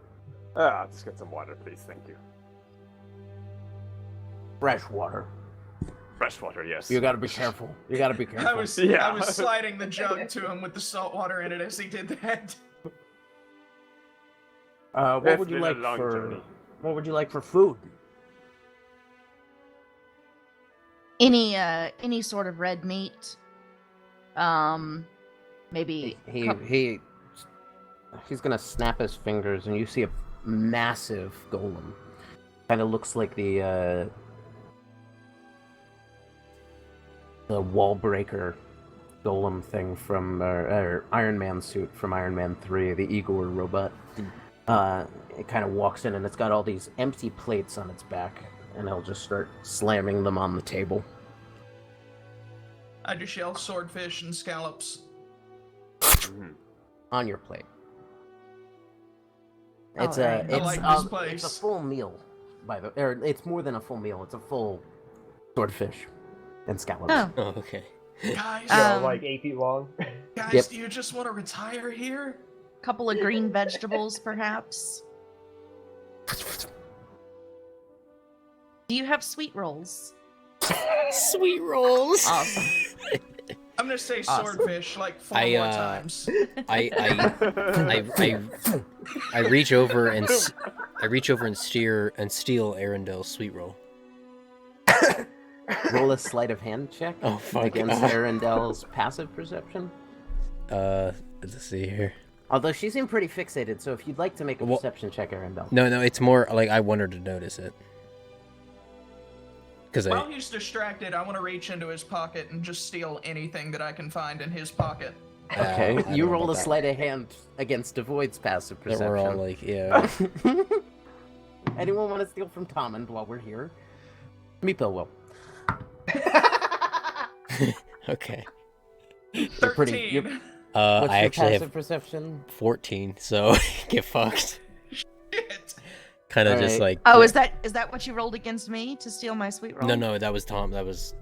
Let's get some water, please. Thank you. fresh water. Fresh water, yes. You gotta be careful. You gotta be careful. I was Yeah. sliding the jug to him with the salt water in it as he did that. What It's would you been a like long for? journey. What would you like for food? Any sort of red meat. Maybe He's gonna snap his fingers, and you see a massive golem. Kind of looks like the wall breaker golem thing from Iron Man suit from Iron Man 3, the Igor robot. It kind of walks in, and it's got all these empty plates on its back, and it'll just start slamming them on the table. I just yell swordfish and scallops. Mhm. On your plate. Oh, It's right. a I like it's this place. a full meal, or it's more than a full meal. It's a full swordfish and scallops. Oh, Oh, okay. Guys, You know, Um, like 8 feet long. guys, Yep. do you just want to retire here? Couple of green vegetables, perhaps. Do you have sweet rolls? Sweet rolls. Awesome. I'm gonna say Awesome. swordfish like 4 I, more uh, times. I reach over and steal Arendel's sweet roll. Roll a sleight of hand check Oh fuck! against Arendel's passive perception. Let's see here. Although she seemed pretty fixated, so if you'd like to make a Well- perception check, Arendelle. No, it's more like I want her to notice it. Because While he's distracted, I want to reach into his pocket and just steal anything that I can find in his pocket. Okay, I don't you know roll a about that. sleight of hand against Devoid's passive That perception. we're all like, yeah. Anyone want to steal from Tommen while we're here? Meepo will. Okay. You're pretty. 13. You're, what's I your actually passive have perception? 14, so get fucked. Shit. Kind of just Alright. like. Oh, is that what you rolled against me to steal my sweet roll? No, that was Tom. That was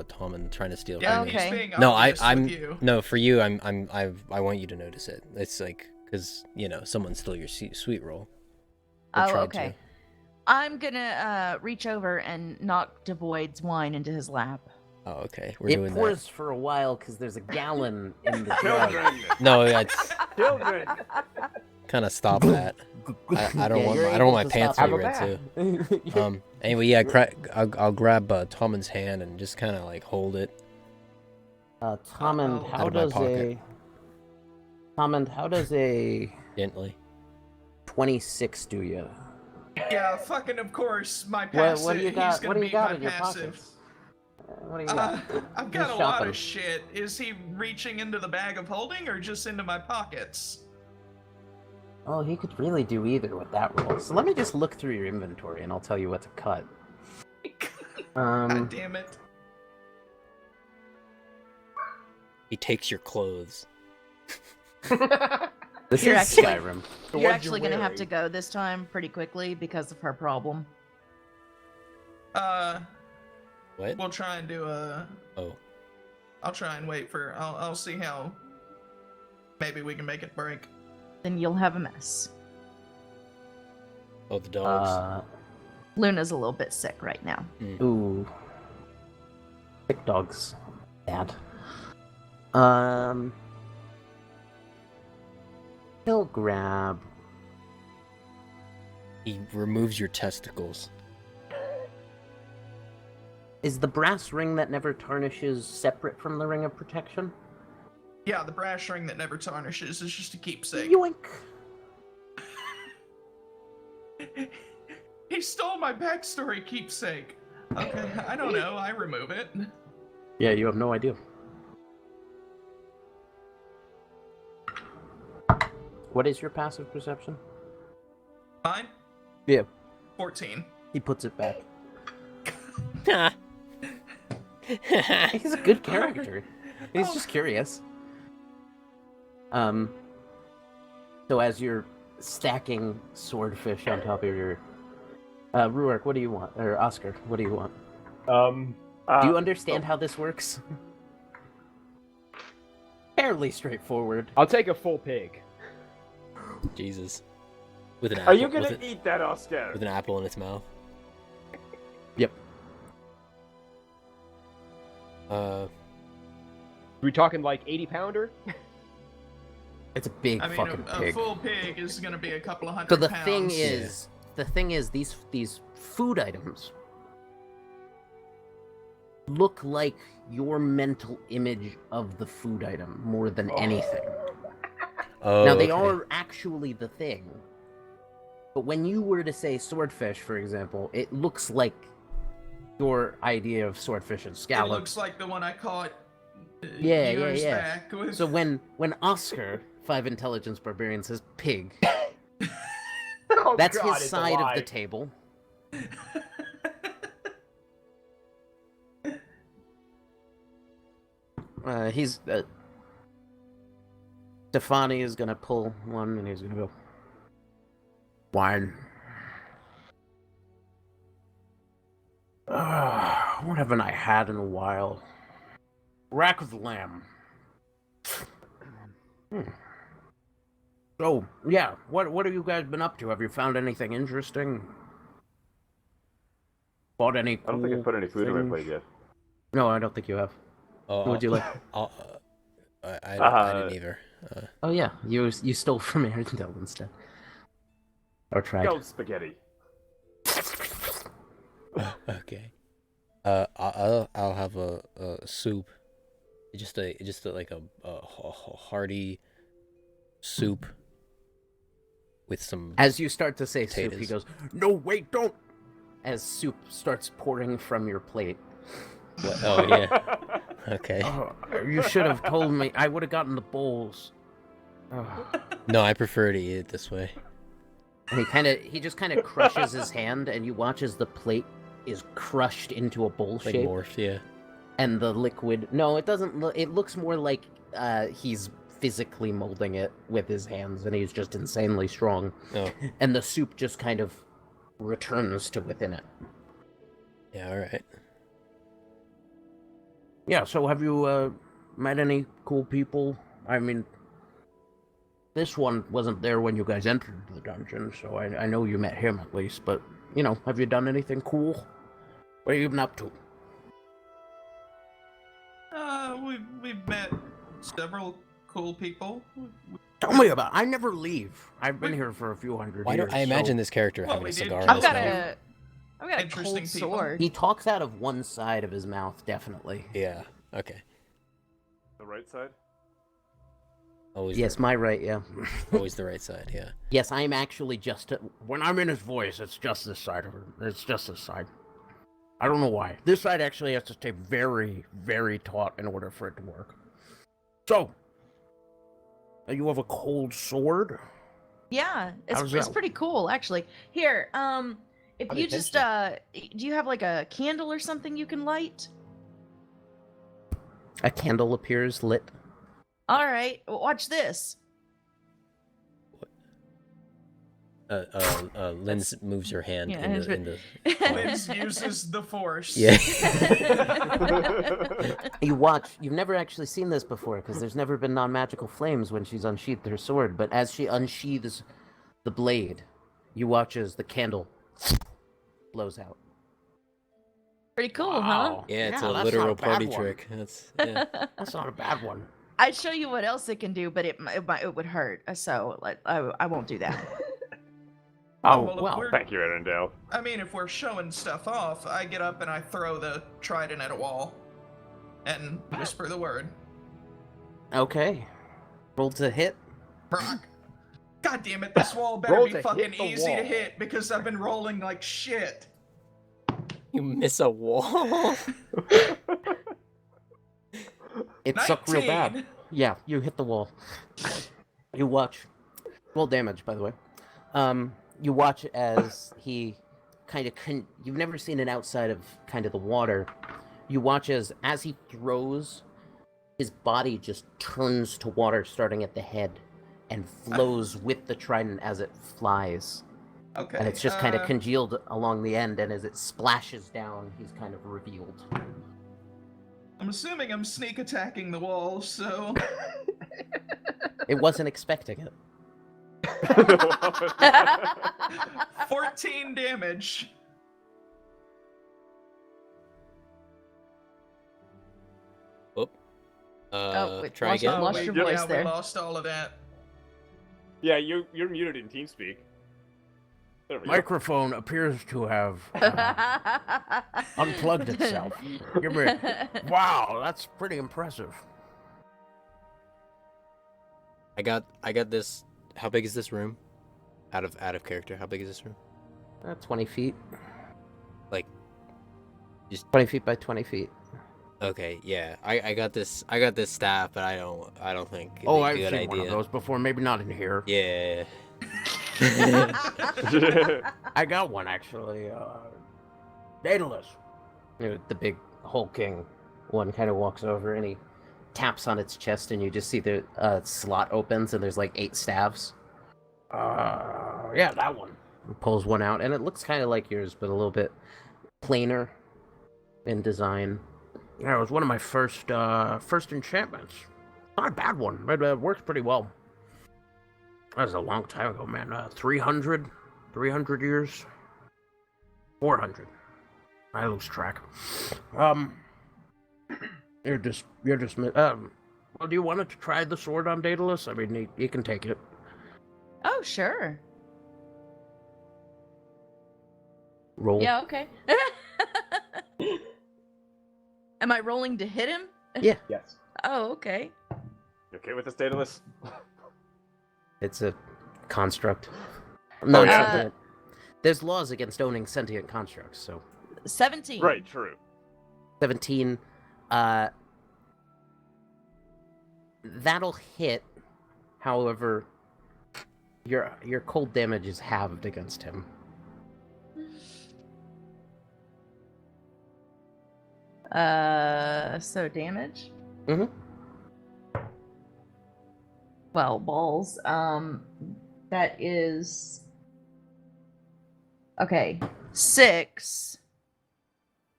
Tom and trying to steal Yeah, from me. he's Okay. being No, obvious I'm with you. no for you. I want you to notice it. It's like because someone stole your sweet roll. Or Oh, tried okay. to. I'm gonna reach over and knock Devoid's wine into his lap. Oh, okay. We're It doing pours for a while because there's a gallon in the jug. Children! that. No, that's Children! kind of stop that. I don't Yeah, want you're I don't want able my pants to stop be it. red too. Anyway, yeah. I'll grab Tommen's hand and just kind of like hold it. Tommen, Out how of my does pocket. how does a Gently. 26 do you? Yeah, fucking of course, my passive. What do you got? He's gonna What do you beat got my in your passive. pockets? What do you got? I've got Who's a lot shopping? of shit. Is he reaching into the bag of holding or just into my pockets? Oh, he could really do either with that roll. So let me just look through your inventory and I'll tell you what to cut. God damn it. He takes your clothes. This You're is actually- Skyrim. The You're ones actually gonna have to wearing. go this time pretty quickly because of her problem. What? We'll try and do a. Oh. I'll try and wait for. I'll see how. Maybe we can make it break. Then you'll have a mess. Oh, the dogs. Luna's a little bit sick right now. Ooh. Sick dogs. Bad. He'll grab. He removes your testicles. Is the brass ring that never tarnishes separate from the ring of protection? Yeah, the brass ring that never tarnishes is just a keepsake. Yoink! He stole my backstory keepsake. Okay, I don't know. I remove it. Yeah, you have no idea. What is your passive perception? Mine? Yeah. 14. He puts it back. He's a good character. He's just curious. So as you're stacking swordfish on top of your Ruark, what do you want? Or Oscar, what do you want? Do you understand how this works? Fairly straightforward. I'll take a full pig. Jesus. With an Are apple. you gonna with, eat that, Oscar? with an apple in its mouth. Yep. We talking like 80-pounder? It's a big I mean, fucking a pig. full pig is gonna be a couple of hundred So the pounds. thing is, these food items look like your mental image of the food item more than anything. Oh. Now they okay. are actually the thing, but when you were to say swordfish, for example, it looks like your idea of swordfish and It scallops. looks like the one I caught Yeah, years yeah. back. With... So when Oscar, 5 Intelligence Barbarian, says pig, Oh, that's God, his it's side of the alive. table. He's Stefani is gonna pull one and he's gonna go wine. What haven't I had in a while? Rack of lamb. So, yeah, what have you guys been up to? Have you found anything interesting? Bought any I don't think I cool put any food in my things? plate yet. No, I don't think you have. Oh, What would you like? I didn't either. Oh yeah, you stole from Aerinsula instead. Or tried. Go spaghetti. Okay. I'll have a soup. Just like a hearty soup with some. As you start to say soup, he potatoes. goes, "No, wait, don't!" As soup starts pouring from your plate. What? Oh yeah. Okay. Oh, you should have told me. I would have gotten the bowls. Oh. No, I prefer to eat it this way. And he just kind of crushes his hand, and you watch as the plate is crushed into a bowl Like shape. morphed, yeah. And the liquid, no, it doesn't look, it looks more like he's physically molding it with his hands, and he's just insanely strong. Oh. And the soup just kind of returns to within it. Yeah. All right. Yeah, so have you met any cool people? I mean, this one wasn't there when you guys entered the dungeon, so I know you met him at least, but, you know, have you done anything cool? What have you been up to? We've met several cool people. Tell me about it. I never leave. I've been here for a few hundred Why years. don't I imagine this character Well, having we a did cigar? just in I've his got mouth? a Interesting cold people. sword. He talks out of one side of his mouth, definitely. Yeah. Okay. The right side? Always. Yes, my right, yeah. Always the right side. Yeah. Yes, I'm actually just... When I'm in his voice, it's just this side of it. It's just this side. I don't know why. This side actually has to stay very, very taut in order for it to work. So, you have a cold sword? Yeah, How's it's that? pretty cool actually. Here, if How you did just this do you have like a candle or something you can light? A candle appears lit. All right, watch this. Linz moves her hand Yeah, into. Liz uses the force. Yeah. You watch. You've never actually seen this before, because there's never been non-magical flames when she's unsheathed her sword. But as she unsheathes the blade, you watch as the candle blows out. Pretty cool, huh? Wow. Yeah, it's Yeah, a that's literal not a bad party one. trick. That's yeah. That's not a bad one. I'd show you what else it can do, but it would hurt. So like, I won't do that. Oh, well, if well. we're- Thank you, Arendelle. I mean, if we're showing stuff off, I get up and I throw the trident at a wall and whisper the word. Okay. Roll to hit. Brock. God damn it, this wall better Roll be to fucking hit the easy to wall. hit because I've been rolling like shit. You miss a wall. It sucked real 19. bad. Yeah, you hit the wall. You watch. Roll damage, by the way. You watch as he kind of... You've never seen it outside of kind of the water. You watch as he throws, his body just turns to water starting at the head and flows with the trident as it flies. Okay. And it's just kind of congealed along the end, and as it splashes down, he's kind of revealed. I'm assuming I'm sneak attacking the wall, so... It wasn't expecting it. 14 damage. Whoop. Wait, Try lost- again. lost your voice yeah, there. we lost all of that. Yeah, you're muted in TeamSpeak. There we go. Microphone appears to have unplugged itself. Give me... Wow, that's pretty impressive. I got this. How big is this room? Out of character. How big is this room? 20 feet. Like, just 20 feet by 20 feet. okay. Yeah, I got this. I got this staff, but I don't think. It'd Oh, be a I've good seen idea. one of those before. Maybe not in here. Yeah. I got one, actually. Daedalus. The big hulking one kind of walks over and he taps on its chest, and you just see the slot opens, and there's like 8 staves. Yeah, that one. He pulls one out, and it looks kind of like yours, but a little bit plainer in design. Yeah, it was one of my first enchantments. Not a bad one. It works pretty well. That was a long time ago, man. 300 years? 400. I lose track. You're just, well, do you want to try the sword on Daedalus? I mean, you can take it. Oh, sure. Roll. Yeah, okay. Am I rolling to hit him? Yeah. Yes. Oh, okay. You okay with this, Daedalus? It's a construct. No, yeah. there's laws against owning sentient constructs, so. 17. Right, true. 17. That'll hit. However, your cold damage is halved against him. So damage? Mm-hmm. Well, balls. That is... Okay, 6.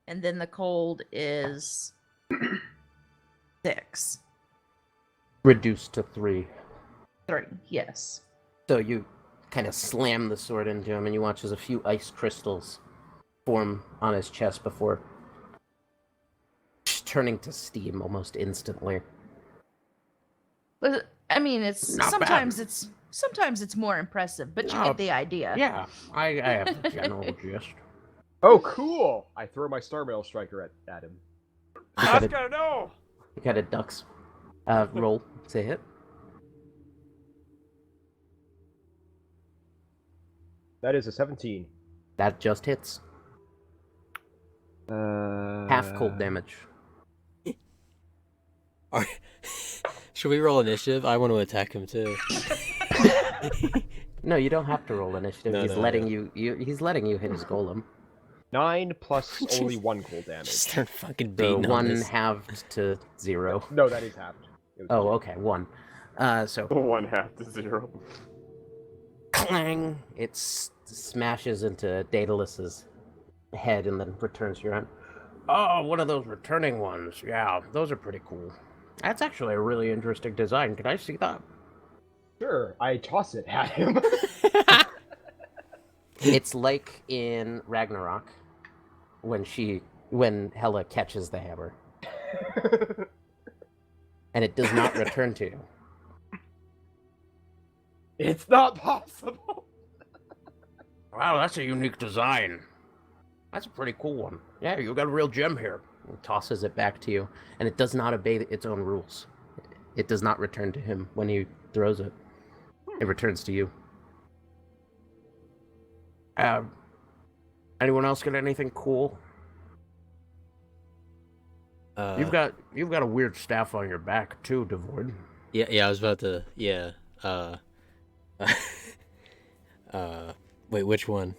And then the cold is 6. Reduced to 3. 3, yes. So you kind of slam the sword into him, and you watch as a few ice crystals form on his chest before turning to steam almost instantly. But, I mean, it's Not sometimes bad. it's more impressive, but you No. get the idea. Yeah, I have the general gist. Oh, cool! I throw my Star Mail Striker at him. got it. Oscar, no! He kind of ducks. Roll to hit. That is a 17. That just hits. Half cold damage. Should we roll initiative? I want to attack him too. No, you don't have to roll initiative. No, He's no, letting no. he's letting you hit his golem. 9 plus only 1 cold damage. Start fucking So beating on 1 this. halved to 0. No, that is halved. It was Oh, 2. okay, 1. So 1 half to 0. clang! It smashes into Daedalus's head and then returns your own. Oh, one of those returning ones. Yeah, those are pretty cool. That's actually a really interesting design. Can I see that? Sure, I toss it at him. It's like in Ragnarok when Hela catches the hammer, and it does not return to you. It's not possible. Wow, that's a unique design. That's a pretty cool one. Yeah, you got a real gem here. He tosses it back to you, and it does not obey its own rules. It does not return to him when he throws it. It returns to you. Anyone else got anything cool? You've got a weird staff on your back too, Devoid. Yeah, I was about to. Yeah. Wait, which one?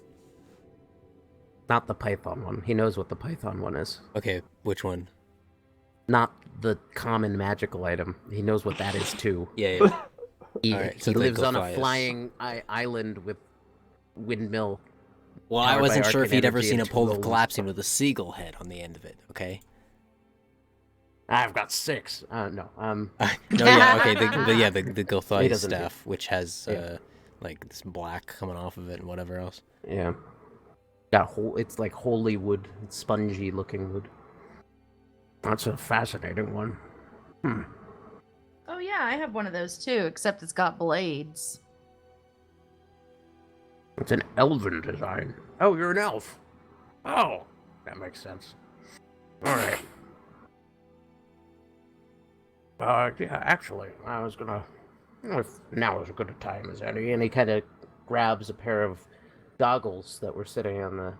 Not the Python one. He knows what the Python one is. Okay, which one? Not the common magical item. He knows what that is too. Yeah. He, Alright, so he lives on a Glyphias. flying island with windmill. Well, I Powered by wasn't sure if arcane he'd ever energy seen a and two pole golems. collapsing with a seagull head on the end of it. Okay. I've got 6. No. No, yeah, okay. The Glyphias doesn't do- staff, which has Yeah. like this black coming off of it and whatever else. Yeah. It's like holy wood. It's spongy looking wood. That's a fascinating one. Oh yeah, I have one of those too, except it's got blades. It's an elven design. Oh, you're an elf. Oh, that makes sense. All right. Yeah, actually, I was gonna. If now is as good a time as any. And he kind of grabs a pair of goggles that were sitting on the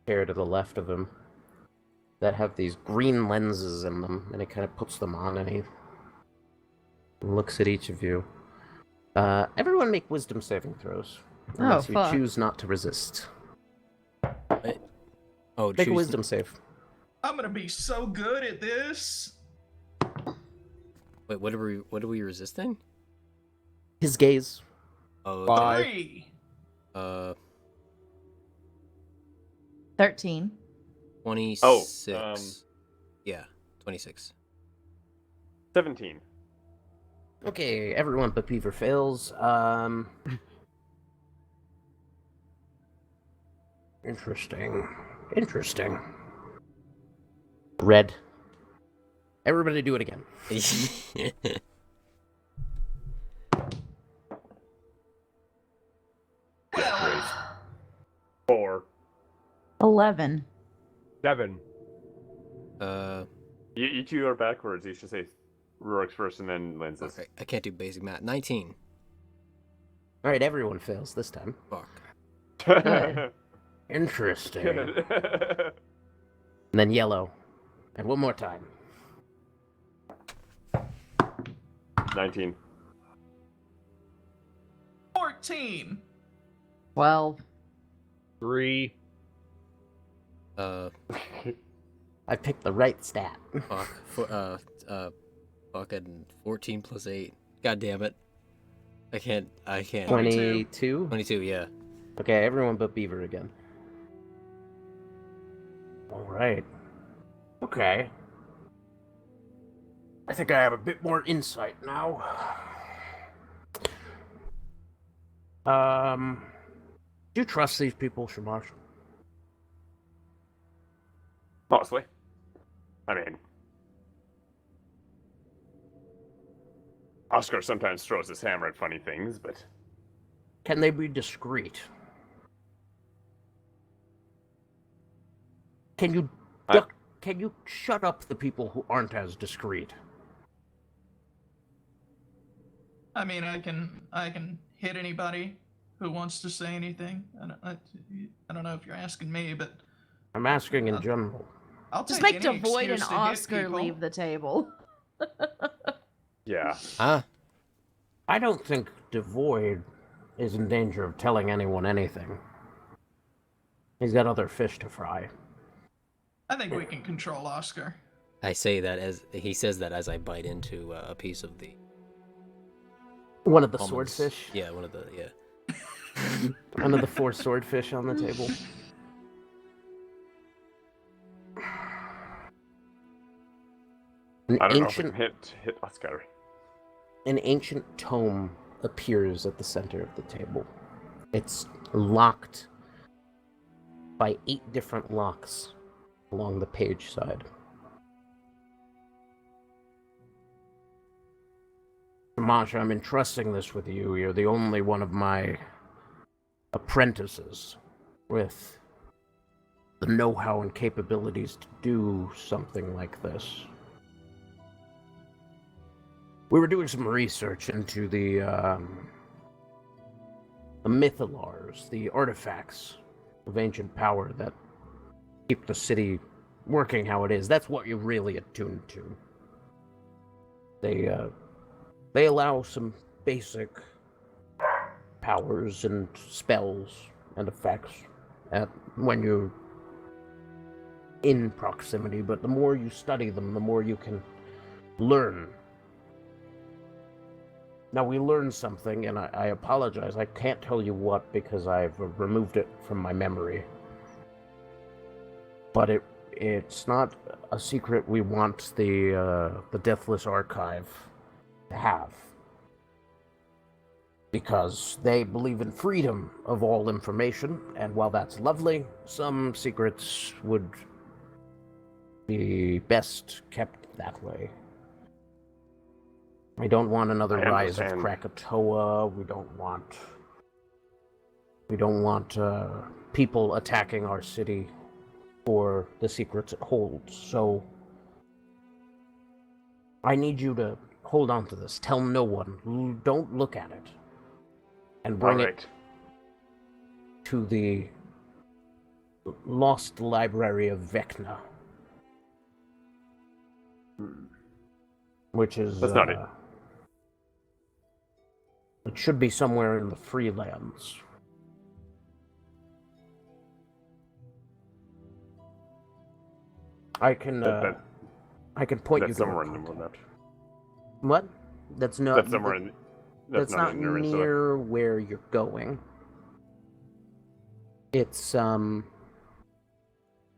chair to the left of him that have these green lenses in them, and he kind of puts them on and he looks at each of you. Everyone make wisdom saving throws. Unless you fuck. choose not to resist. Oh, Make a choose- wisdom save. I'm gonna be so good at this. Wait, what are we resisting? His gaze. Oh, 5. 3. 13. 26. Yeah, 26. 17. Okay, everyone but Beaver fails. Interesting. Interesting. Red. Everybody do it again. Great. 4. 11. 7. You two are backwards. You should say Rorik's first and then Linz's. Okay, I can't do basic math. 19. All right, everyone fails this time. Fuck. Good. Interesting. And then yellow. And one more time. 19. 14. 12. 3. I picked the right stat. Fuck. Fucking 14 plus 8. God damn it. I can't. 22? 22, yeah. Okay, everyone but Beaver again. Alright. Okay. I think I have a bit more insight now. Do you trust these people, Shamash? Mostly. I mean, Oscar sometimes throws his hammer at funny things, but Can they be discreet? Can you can you shut up the people who aren't as discreet? I mean, I can hit anybody who wants to say anything. I don't know if you're asking me, but I'm asking in general. I'll Just take make any Devoid and excuse to hit Oscar people. leave the table. yeah. Huh? I don't think Devoid is in danger of telling anyone anything. He's got other fish to fry. I think we can control Oscar. I say that as he says that as I bite into a piece of the One of the almonds. swordfish? Yeah, one of the One of the 4 swordfish on the table. An I don't ancient, know if I can hit Oscar. an ancient tome appears at the center of the table. It's locked by 8 different locks along the page side. Masha, I'm entrusting this with you. You're the only one of my apprentices with the know-how and capabilities to do something like this. We were doing some research into the mythalars, the artifacts of ancient power that keep the city working how it is. That's what you're really attuned to. They allow some basic powers and spells and effects when you're in proximity, but the more you study them, the more you can learn. Now, we learned something, and I apologize. I can't tell you what because I've removed it from my memory. But it's not a secret we want the Deathless Archive to have. Because they believe in freedom of all information, and while that's lovely, some secrets would be best kept that way. We don't want another I rise of understand. Krakatoa. We don't want people attacking our city for the secrets it holds. So I need you to hold on to this. Tell no one. Don't look at it. And bring it to the lost library of Vecna. Which is... That's not it. It should be somewhere in the Freelands. I can point you That's there. somewhere in the map. What? That's not. That's somewhere in. That's not in Aerinsula. near where you're going. It's the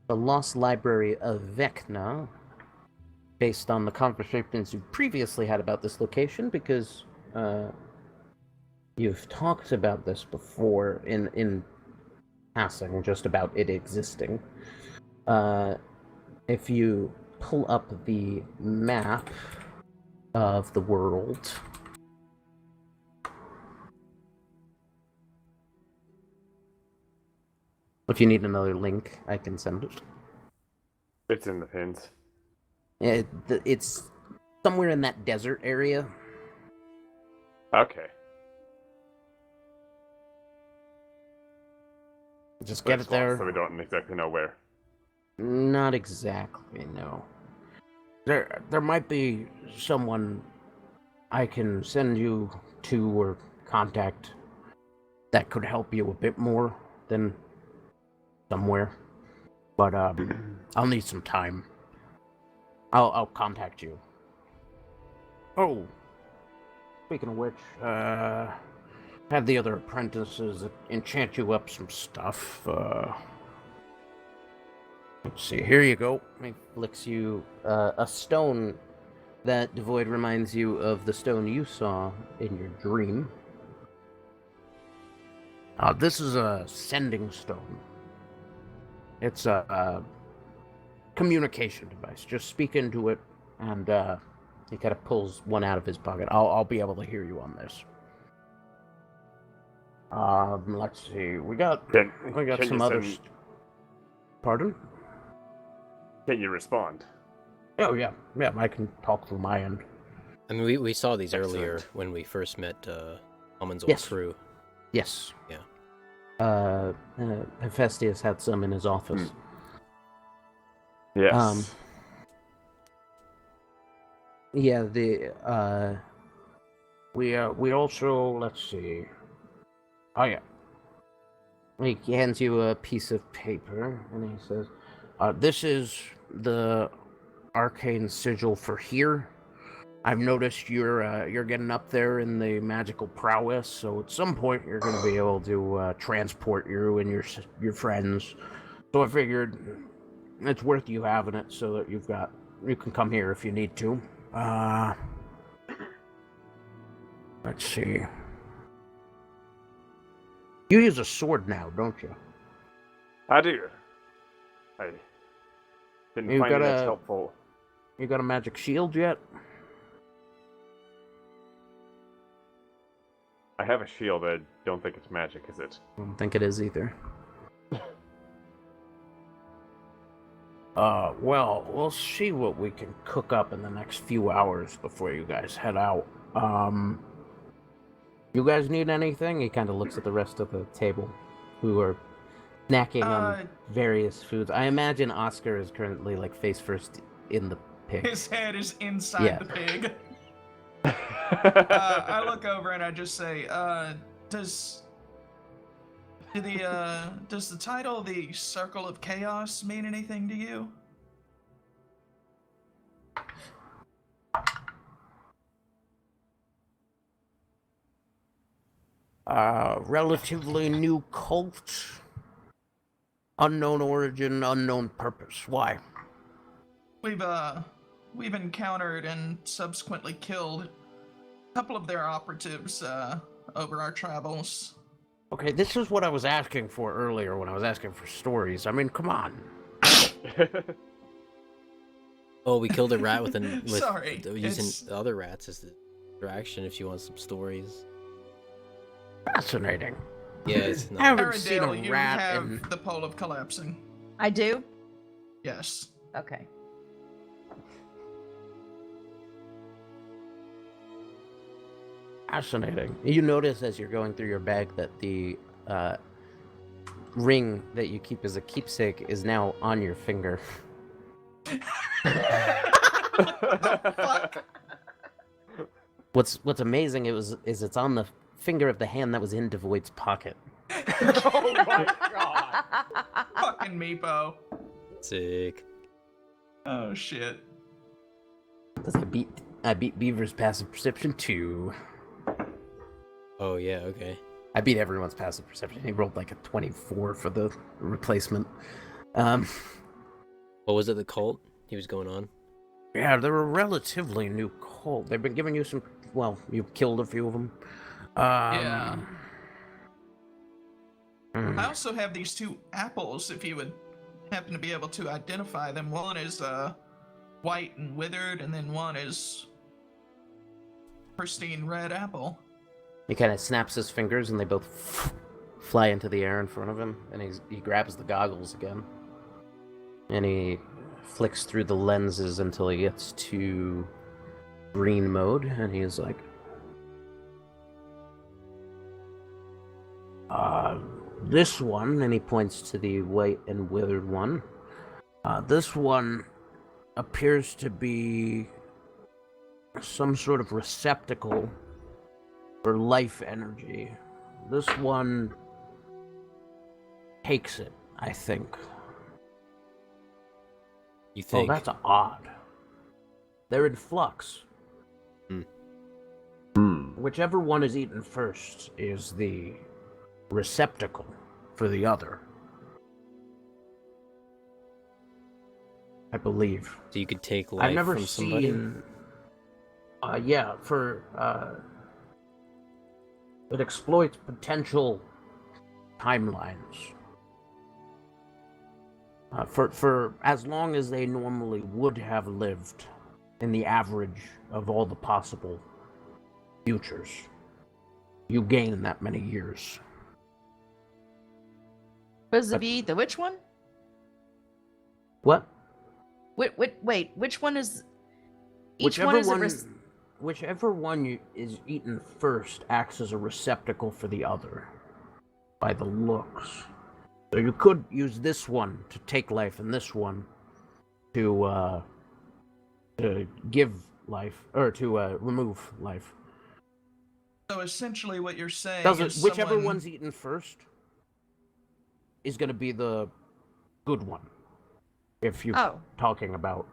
Lost Library of Vecna based on the conversations you previously had about this location, because you've talked about this before in passing, just about it existing. If you pull up the map of the world, if you need another link, I can send it. It's in the pins. It's somewhere in that desert area. Okay. Just But get it's it there. lost, so we don't exactly know where. Not exactly, no. There might be someone I can send you to or contact that could help you a bit more than somewhere. But I'll need some time. I'll contact you. Oh, speaking of which, have the other apprentices enchant you up some stuff. Let's see, here you go. He flicks you a stone that Devoid reminds you of the stone you saw in your dream. This is a sending stone. It's a communication device. Just speak into it, and he kind of pulls one out of his pocket. I'll be able to hear you on this. Let's see. We got some other. Pardon? Can you respond? Oh yeah. I can talk through my end. I mean, we saw these Excellent. earlier when we first met Almond's old Yes. crew. Yes. Yeah. Hephaestus had some in his office. Yes. Yeah, we also, let's see. Oh yeah. He hands you a piece of paper and he says, this is the arcane sigil for here. I've noticed you're getting up there in the magical prowess, so at some point you're going to be able to transport you and your friends. So I figured it's worth you having it so that you can come here if you need to. Let's see. You use a sword now, don't you? I do. I didn't You find got it as a- helpful. You got a magic shield yet? I have a shield. I don't think it's magic, is it? I don't think it is either. Well, we'll see what we can cook up in the next few hours before you guys head out. You guys need anything? He kind of looks at the rest of the table, who are snacking on various foods. I imagine Oscar is currently, like, face first in the pig. His head is inside Yeah. the pig. I look over and I just say, does the title "The Circle of Chaos" mean anything to you? Relatively new cult. Unknown origin, unknown purpose. Why? We've encountered and subsequently killed a couple of their operatives over our travels. Okay, this is what I was asking for earlier when I was asking for stories. I mean, come on. Oh, we killed a rat with Sorry, using it's- the other rats as the distraction. If you want some stories, Fascinating. yeah, it's I not. haven't seen Arendelle, a you rat have in... the pole of collapsing. I do? Yes. Okay. Fascinating. You notice as you're going through your bag that the ring that you keep as a keepsake is now on your finger. Fuck. What's amazing is it's on the finger of the hand that was in Devoid's pocket. Oh my god! Fucking Meepo. Sick. Oh shit. Because I beat Beaver's passive perception too. Oh yeah, okay. I beat everyone's passive perception. He rolled like a 24 for the replacement. What was it? The cult he was going on? Yeah, they're a relatively new cult. They've been giving you some. Well, you've killed a few of them. Yeah. hmm. I also have these two apples, if you would happen to be able to identify them. One is white and withered, and then one is pristine red apple. He kind of snaps his fingers, and they both fly into the air in front of him. And he grabs the goggles again, and he flicks through the lenses until he gets to green mode, and he's like, this one, and he points to the white and withered one. This one appears to be some sort of receptacle for life energy. This one takes it, I think. You think? Oh, that's odd. They're in flux. Whichever one is eaten first is the receptacle for the other. I believe. So you could take life I've never from somebody? seen. It exploits potential timelines. For as long as they normally would have lived in the average of all the possible futures, you gain that many years. Was the bee the which one? What? Wait, which one is? Each Whichever one is one, a whichever one is eaten first acts as a receptacle for the other, by the looks. So you could use this one to take life, and this one to give life, or to remove life. So essentially, what you're saying is Whichever someone... one's eaten first is going to be the good one. If you're talking about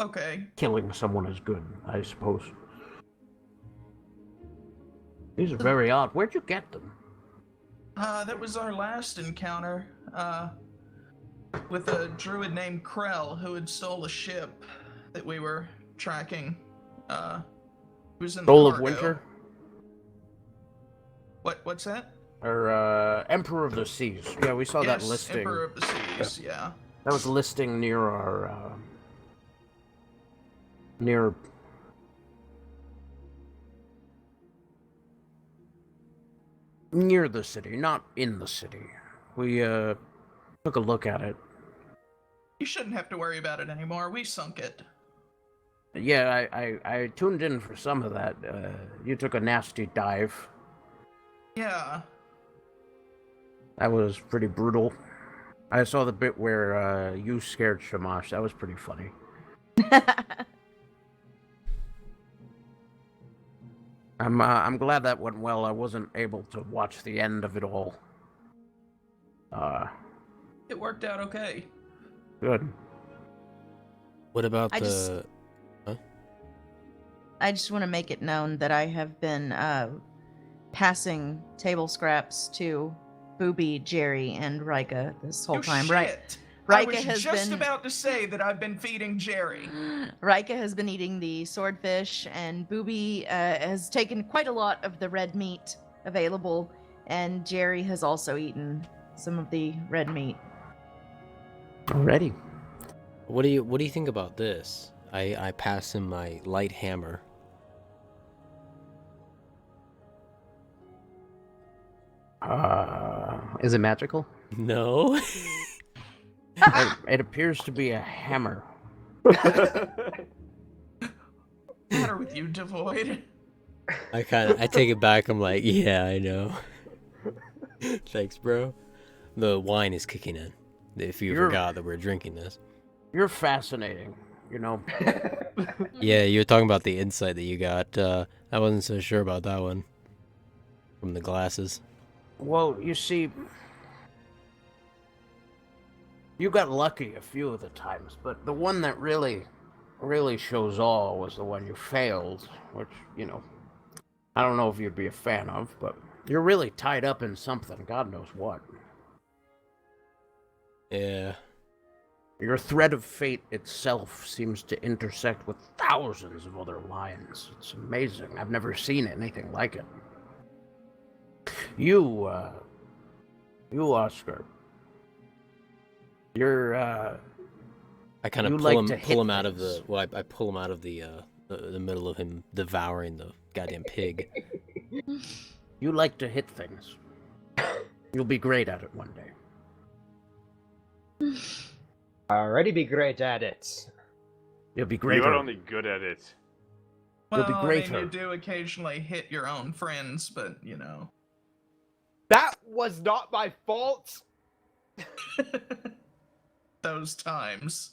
Okay. killing someone is good, I suppose. These are very odd. Where'd you get them? That was our last encounter, with a druid named Krell who had stole a ship that we were tracking. It was in the Soul of cargo. Winter? What's that? Or Emperor of the Seas. Yeah, we saw that Yes, listing. Emperor of the Seas, yeah. That was listing near our near the city, not in the city. We took a look at it. You shouldn't have to worry about it anymore. We sunk it. Yeah, I tuned in for some of that. You took a nasty dive. Yeah. That was pretty brutal. I saw the bit where you scared Shamash. That was pretty funny. I'm glad that went well. I wasn't able to watch the end of it all. It worked out okay. Good. What about I just want to make it known that I have been passing table scraps to Booby, Jerry, and Rika this whole time. Shit. Right. I Rika was has just been about to say that I've been feeding Jerry. Rika has been eating the swordfish, and Booby has taken quite a lot of the red meat available, and Jerry has also eaten some of the red meat. Already. What do you think about this? I pass him my light hammer. Is it magical? No. It appears to be a hammer. Matter with you, Devoid? I take it back. I'm like, yeah, I know. Thanks, bro. The wine is kicking in. If you forgot that we're drinking this. You're fascinating, you know. Yeah, you were talking about the insight that you got. I wasn't so sure about that one. From the glasses. Well, you see, you got lucky a few of the times, but the one that really shows all was the one you failed, which, you know, I don't know if you'd be a fan of, but you're really tied up in something, God knows what. Yeah. Your thread of fate itself seems to intersect with thousands of other lines. It's amazing. I've never seen anything like it. You, Oscar. You're, I kind you of like pull to him hit out of things. the. Well, I pull him out of the middle of him devouring the goddamn pig. You like to hit things. You'll be great at it one day. Already be great at it. You'll be great. You're only good at it. You'll be Well, I greater. mean, you do occasionally hit your own friends, but, That was not my fault. those times.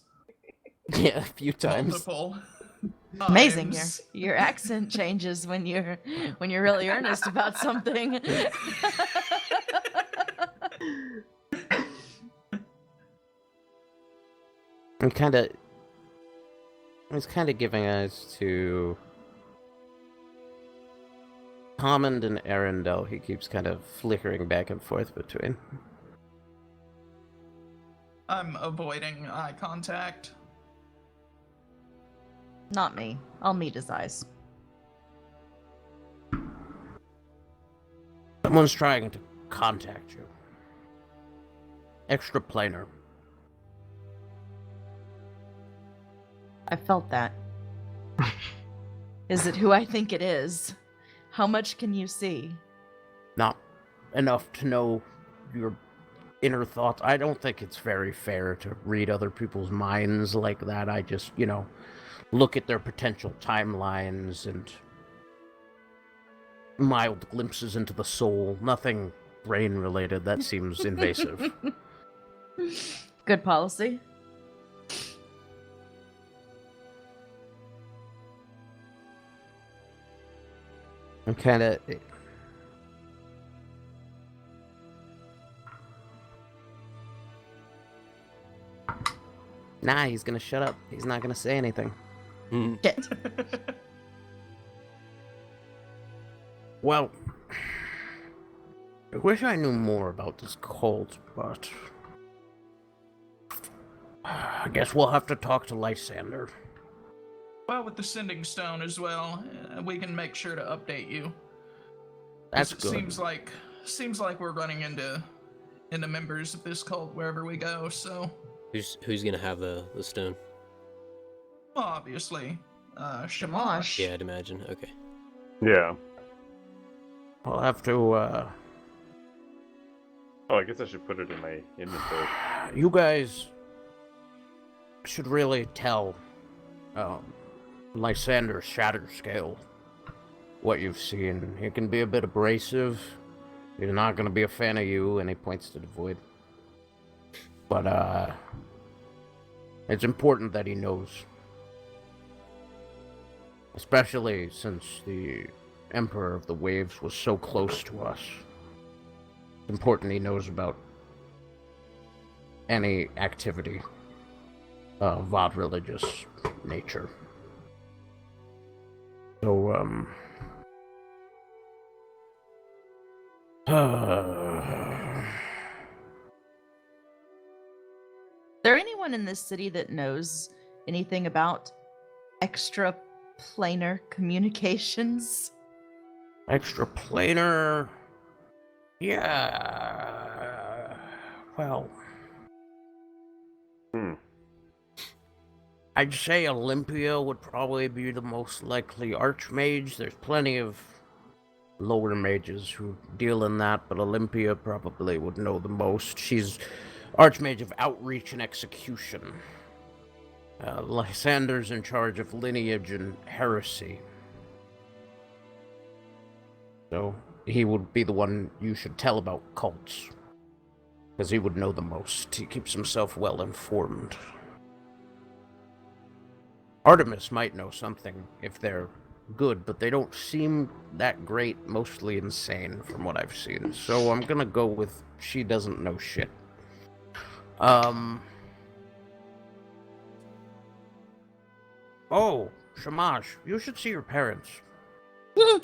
Yeah, a few times. Multiple. Amazing. times. Your accent changes when you're really earnest about something. I'm He's kind of giving eyes to Hammond and Arendelle. He keeps kind of flickering back and forth between. I'm avoiding eye contact. Not me. I'll meet his eyes. Someone's trying to contact you. Extraplanar. I felt that. Is it who I think it is? How much can you see? Not enough to know your inner thoughts. I don't think it's very fair to read other people's minds like that. I just, look at their potential timelines and mild glimpses into the soul. Nothing brain related. That seems invasive. Good policy. I'm kind of... Nah, he's gonna shut up. He's not gonna say anything. Shit. Well, I wish I knew more about this cult, but I guess we'll have to talk to Lysander. Well, with the sending stone as well, we can make sure to update you. That's It good. seems like we're running into members of this cult wherever we go. So, Who's gonna have the stone? well, obviously, Shamash. Yeah, I'd imagine. Okay. Yeah. I'll have to, Oh, I guess I should put it in my inventory. you guys should really tell Lysander's Shattered Scale what you've seen. He can be a bit abrasive. He's not going to be a fan of you, and he points to the void. But, it's important that he knows. Especially since the Emperor of the Waves was so close to us. It's important he knows about any activity of odd religious nature. So, Is there anyone in this city that knows anything about extraplanar communications? extraplanar. Yeah. Well, I'd say Olympia would probably be the most likely archmage. There's plenty of lower mages who deal in that, but Olympia probably would know the most. She's archmage of outreach and execution. Lysander's in charge of lineage and heresy. So he would be the one you should tell about cults, because he would know the most. He keeps himself well informed. Artemis might know something if they're good, but they don't seem that great, mostly insane from what I've seen. So I'm gonna go with she doesn't know shit. Oh, Shamash, you should see your parents.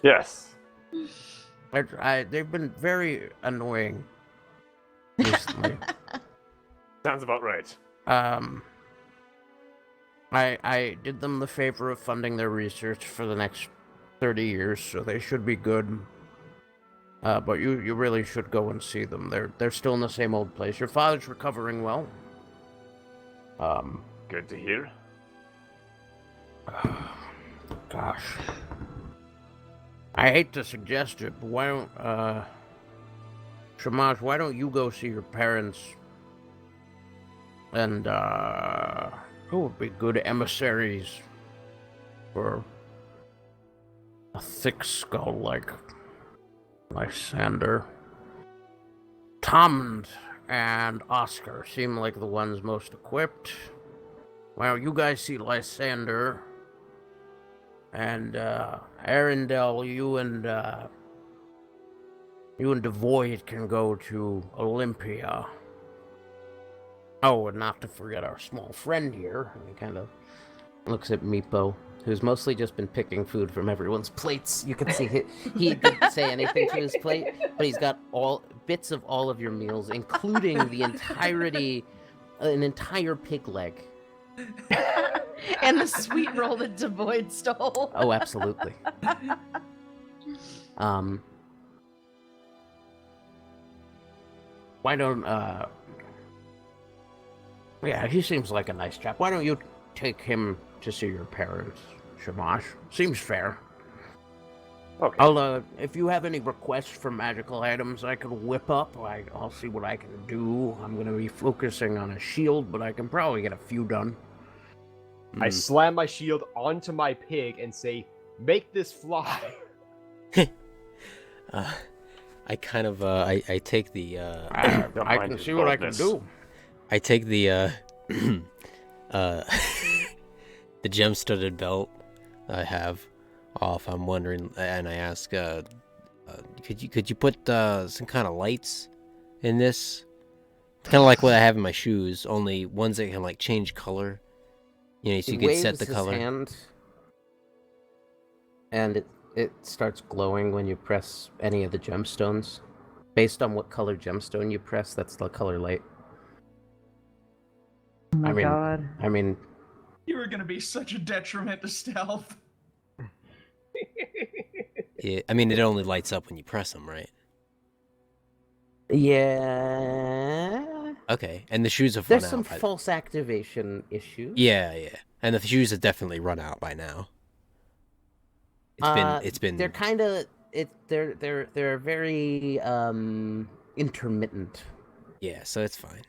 Yes. They've been very annoying recently. Sounds about right. I did them the favor of funding their research for the next 30 years, so they should be good. But you really should go and see them. They're still in the same old place. Your father's recovering well. Good to hear. Gosh. I hate to suggest it, but why don't, Shamash, why don't you go see your parents? And, who would be good emissaries for a thick skull like Lysander? Tom and Oscar seem like the ones most equipped. Well, you guys see Lysander, and Arendelle, you and Devoid can go to Olympia. Oh, and not to forget our small friend here. And he kind of looks at Meepo, who's mostly just been picking food from everyone's plates. You can see he didn't say anything to his plate, but he's got all bits of all of your meals, including an entire pig leg. And the sweet roll that Devoid stole. Oh, absolutely. Why don't, yeah, he seems like a nice chap. Why don't you take him to see your parents, Shamash? Seems fair. Okay. I'll, if you have any requests for magical items I could whip up, I'll see what I can do. I'm going to be focusing on a shield, but I can probably get a few done. I slam my shield onto my pig and say, "Make this fly." I kind of I take the I can see what I can do. I take the the gem-studded belt I have off. I'm wondering, and I ask, could you put some kind of lights in this? Kind of like what I have in my shoes, only ones that can like change color. You know, so you can set the color. His hand, and it starts glowing when you press any of the gemstones. Based on what color gemstone you press, that's the color light. Oh my god. I mean, You were gonna be such a detriment to stealth. Yeah, I mean, it only lights up when you press them, right? yeah. Okay, and the shoes have There's run some out. false activation issues. Yeah, and the shoes have definitely run out by now. It's been. They're kind of they're very intermittent. Yeah, so it's fine.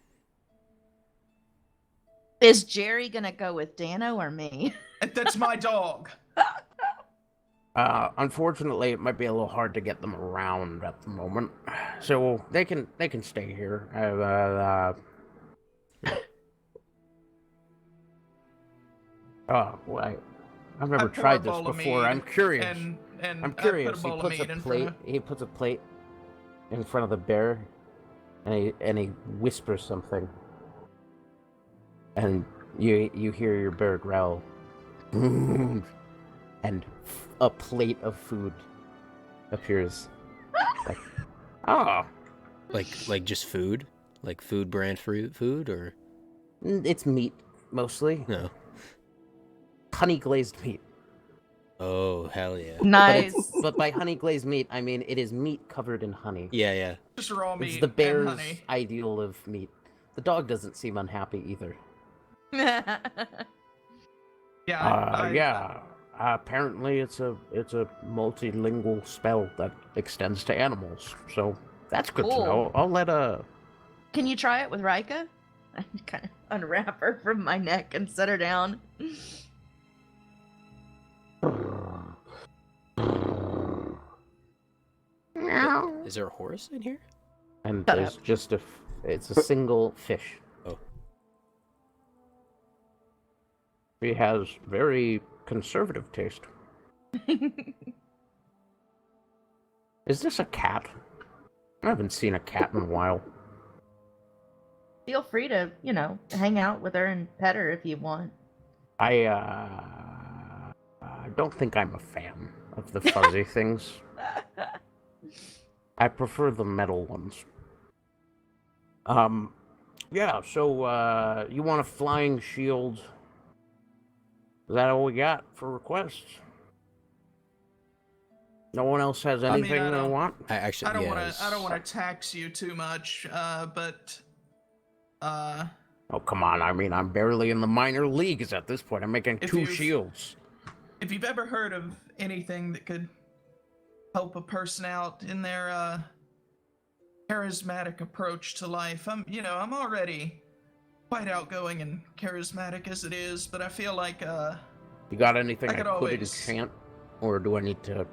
Is Jerry gonna go with Dano or me? That's my dog. Unfortunately, it might be a little hard to get them around at the moment, so they can stay here. Oh, well, I've never I pour tried a this bowl of before. mead I'm curious. And I'm I curious. put a bowl of mead in front of He puts a plate in front of the bear, and he whispers something, and you hear your bear growl, and a plate of food appears. Like, oh, Like just food, like food brand food, or it's meat mostly, no? honey glazed meat. Oh hell yeah! Nice. But by honey glazed meat, I mean it is meat covered in honey. Yeah. just raw meat It's the and bear's honey. ideal of meat. The dog doesn't seem unhappy either. Yeah. Yeah. Apparently, it's a multilingual spell that extends to animals. So that's good to Cool. know. I'll let Can you try it with Rika? I kind of unwrap her from my neck and set her down. Is there a horse in here? And Shut there's up. just it's a single fish. Oh. He has very conservative taste. Is this a cat? I haven't seen a cat in a while. Feel free to, hang out with her and pet her if you want. I don't think I'm a fan of the fuzzy things. I prefer the metal ones. Yeah, so you want a flying shield Is that all we got for requests? No one else has I mean, anything I they don't- want? I actually, I don't yeah, want it's- to. I don't want to tax you too much. But Oh, come on. I mean, I'm barely in the minor leagues at this point. I'm making If 2 you've- shields. if you've ever heard of anything that could help a person out in their charismatic approach to life, I'm already quite outgoing and charismatic as it is, but I feel like You got anything I I could could always- enchant? Or do I need to...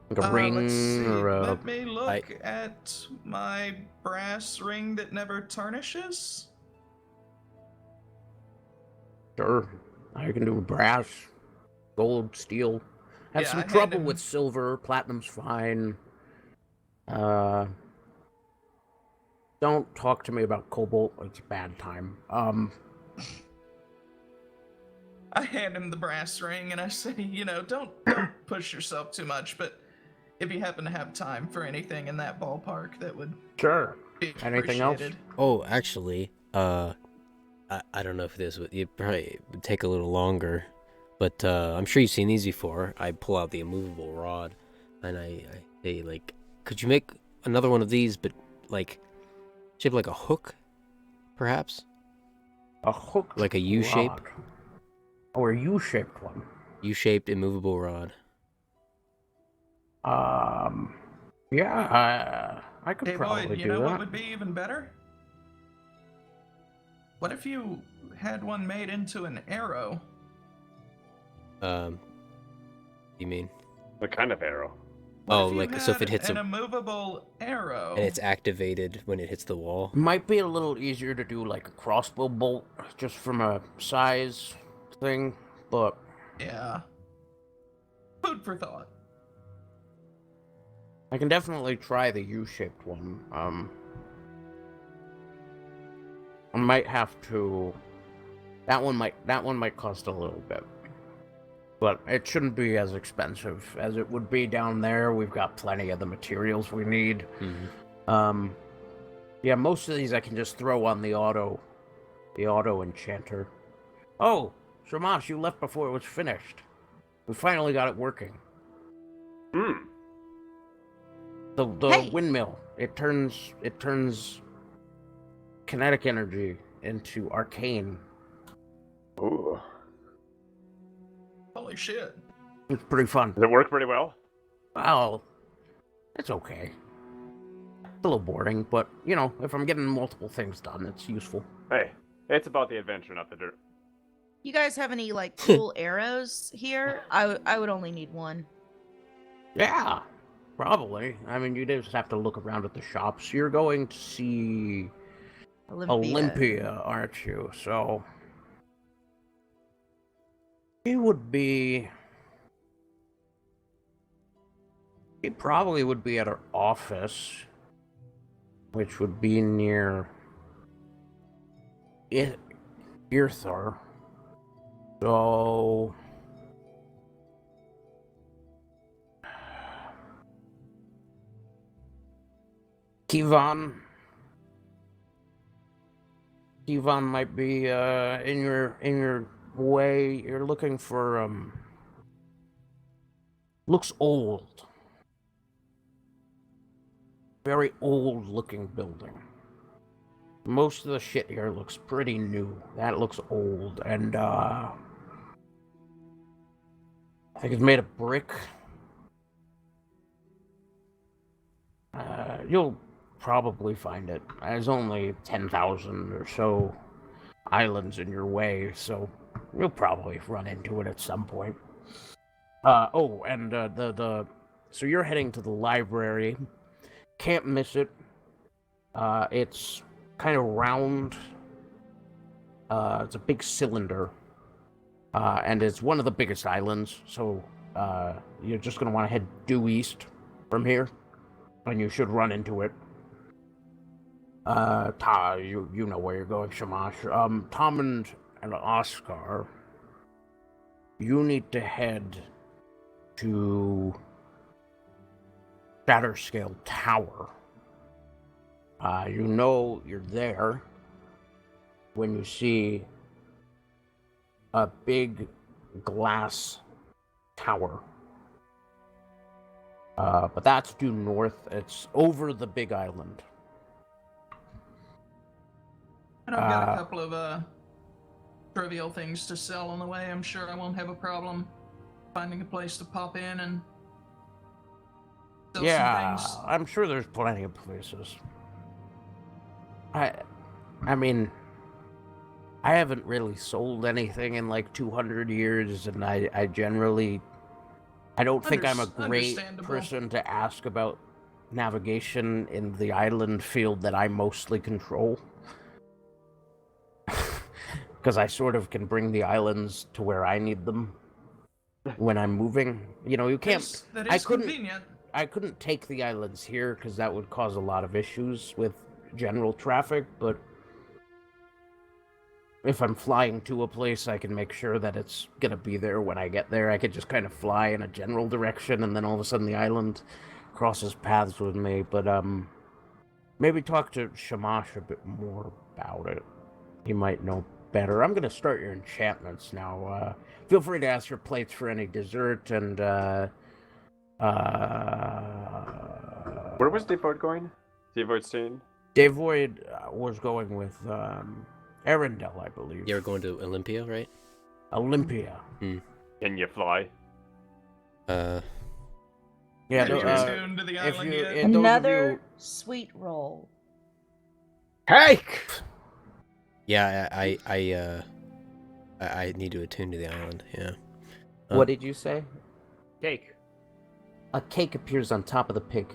Like a let's ring see. or a... Let me look at my brass ring that never tarnishes. Sure. I can do brass, gold, steel. Have Yeah, I some had trouble him- with silver. Platinum's fine. Don't talk to me about cobalt. It's a bad time. I hand him the brass ring and I say, don't push yourself too much, but if you happen to have time for anything in that ballpark, that would Sure. be Anything else? appreciated. Oh, actually, I don't know if this would, it probably would take a little longer, but I'm sure you've seen these before. I pull out the immovable rod, and I say, like, could you make another one of these, but like shaped like a hook, perhaps, A hook. like a U shape, rod. Or a U-shaped one. U-shaped immovable rod. Yeah, I could Hey probably Boyd, you do know that. what would be even better? What if you had one made into an arrow? You mean? What kind of arrow? What Oh, if you like, so if had it hits an a- immovable arrow, And it's activated when it hits the wall. Might be a little easier to do like a crossbow bolt, just from a size thing, but yeah, food for thought. I can definitely try the U-shaped one. I might have to. That one might cost a little bit, but it shouldn't be as expensive as it would be down there. We've got plenty of the materials we need. Mm-hmm. Yeah, most of these I can just throw on the auto enchanter. Oh, Shamash, you left before it was finished. We finally got it working. Hmm. The Hey. windmill. It turns kinetic energy into arcane. Ooh. Holy shit! It's pretty fun. Does it work pretty well? Well, it's okay. It's a little boring, but if I'm getting multiple things done, it's useful. Hey, it's about the adventure, not the dirt. You guys have any like cool arrows here? I would only need one. Yeah, probably. I mean, you just have to look around at the shops. You're going to see Olympia, aren't you? So he probably would be at her office, which would be near Irthar. So Kivan might be in your way. You're looking for looks old. Very old looking building. Most of the shit here looks pretty new. That looks old, and I think it's made of brick. You'll probably find it. There's only 10,000 or so islands in your way, so you'll probably run into it at some point. So you're heading to the library. Can't miss it. It's kind of round. It's a big cylinder. And it's one of the biggest islands, so you're just going to want to head due east from here, and you should run into it. You know where you're going, Shamash. Tom and Oscar, you need to head to Shatterscale Tower. You're there when you see a big glass tower. But that's due north. It's over the big island. And I've got a Uh, couple of trivial things to sell on the way. I'm sure I won't have a problem finding a place to pop in and sell Yeah, some things. I'm sure there's plenty of places. I mean, I haven't really sold anything in like 200 years, and I generally, I don't think I'm a great Understandable. person to ask about navigation in the island field that I mostly control. Because I sort of can bring the islands to where I need them when I'm moving. You know, you can't. That I is couldn't. convenient. I couldn't take the islands here because that would cause a lot of issues with general traffic. But if I'm flying to a place, I can make sure that it's gonna be there when I get there. I could just kind of fly in a general direction, and then all of a sudden the island crosses paths with me. But maybe talk to Shamash a bit more about it. He might know better. I'm gonna start your enchantments now. Feel free to ask your plates for any dessert and Where was Devoid going? Devoid staying? Devoid was going with Arendelle, I believe. You were going to Olympia, right? Olympia. Can you fly? Yeah, Have no, you returned to the if island you- yet? if those of Another you- sweet roll. Cake! Yeah, I need to attune to the island. Yeah. What did you say? Cake. A cake appears on top of the pig.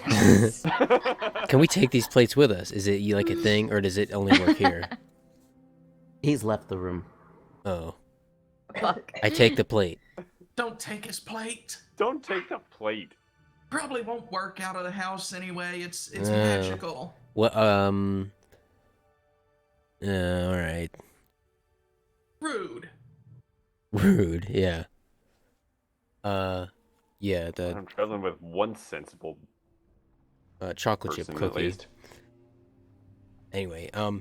Yes. Can we take these plates with us? Is it like a thing, or does it only work here? He's left the room. Oh, Fuck. I take the plate. Don't take his plate. Don't take the plate. Probably won't work out of the house anyway. It's No. magical. What? All right. Rude. Rude. Yeah. Yeah. The I'm traveling with one sensible chocolate chip person at cookie. least. Anyway, Oh,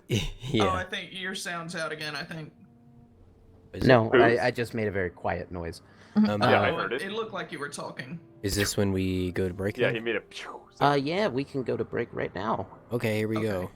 yeah. I think your sound's out again, I think. Is No, Whose? I just made a very quiet noise. It, Yeah, I Oh, heard it. It looked like you were talking. is this when we go to break? Yeah, then? he made a pew sound. Yeah, we can go to break right now. Okay, here we Okay. go.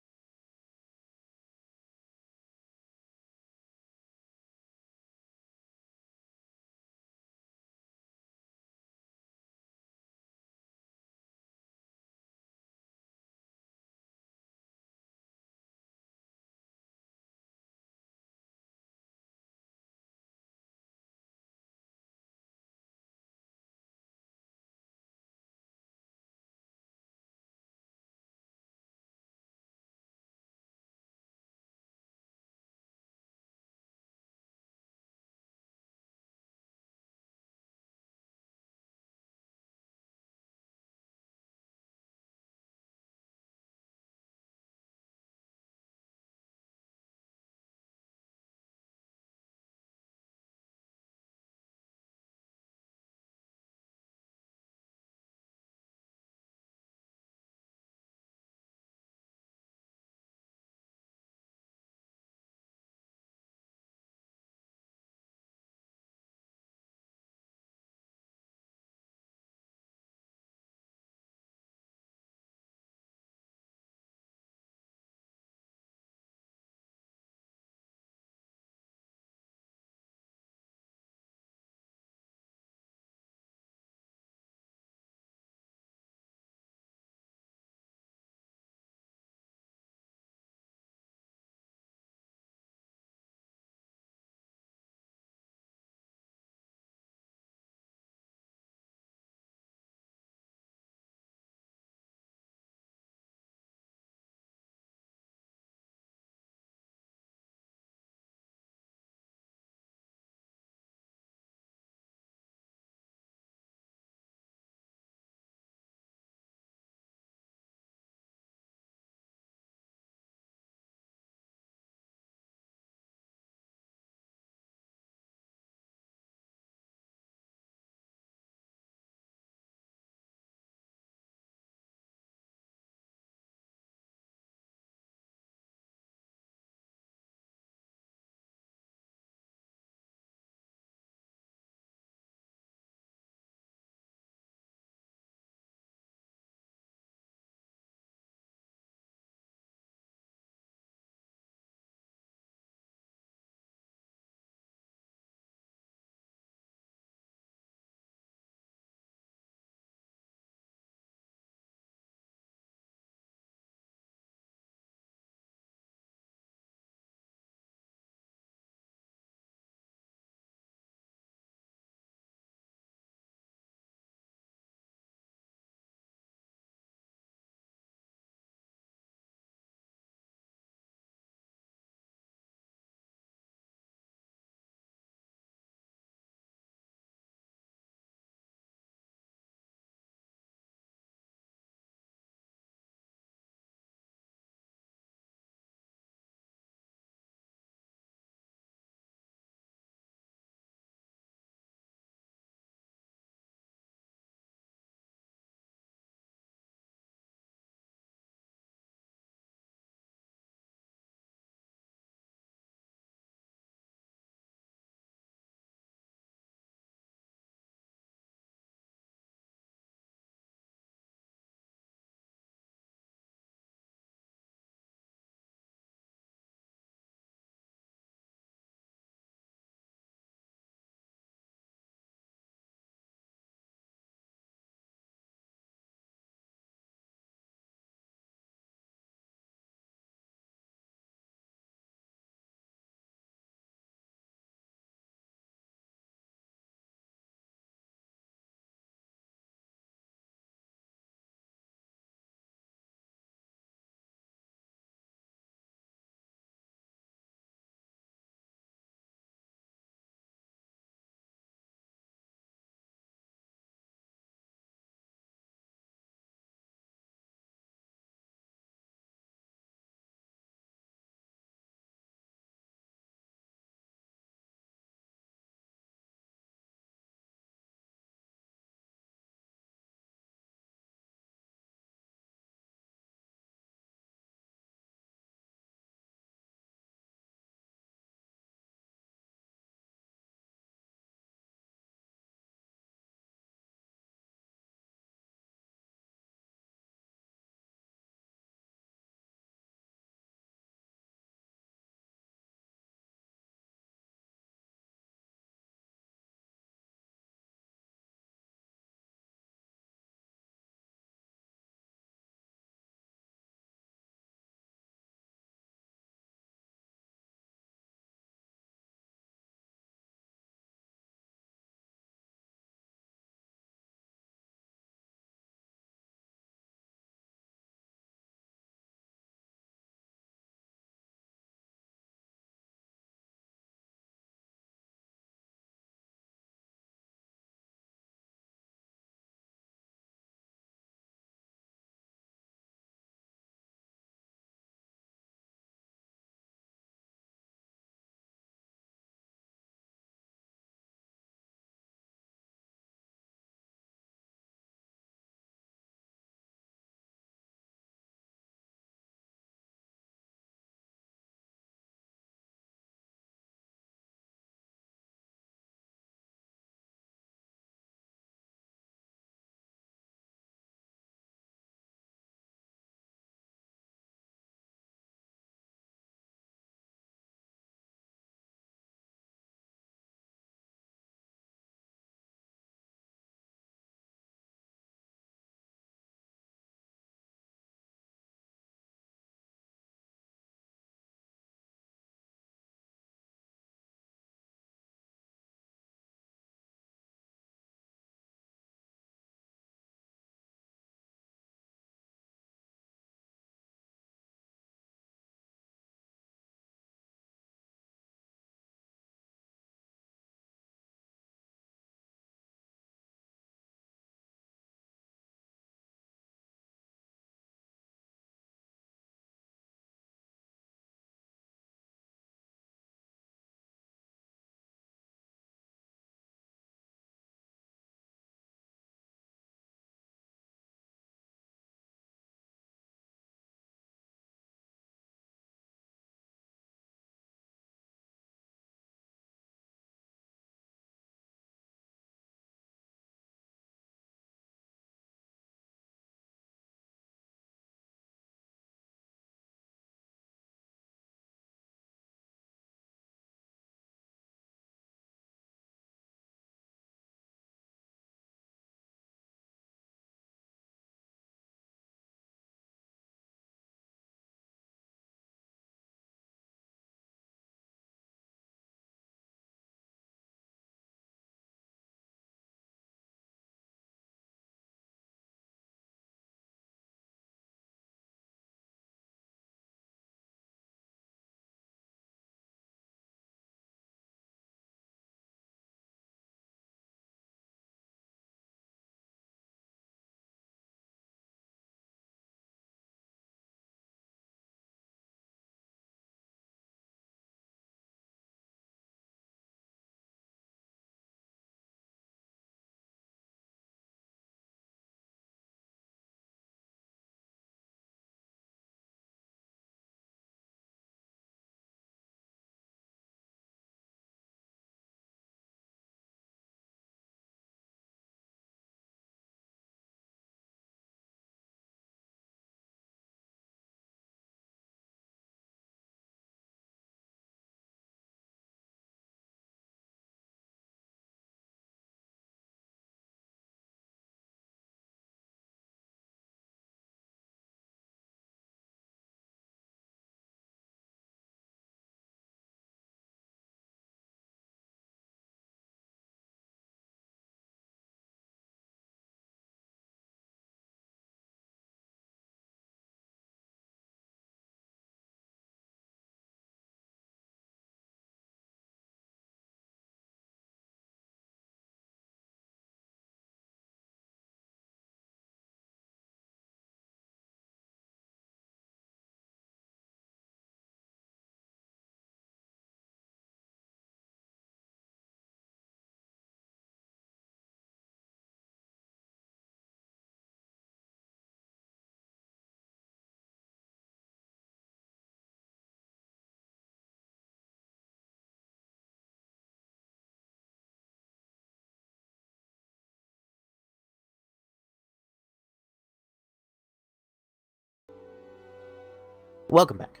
Welcome back.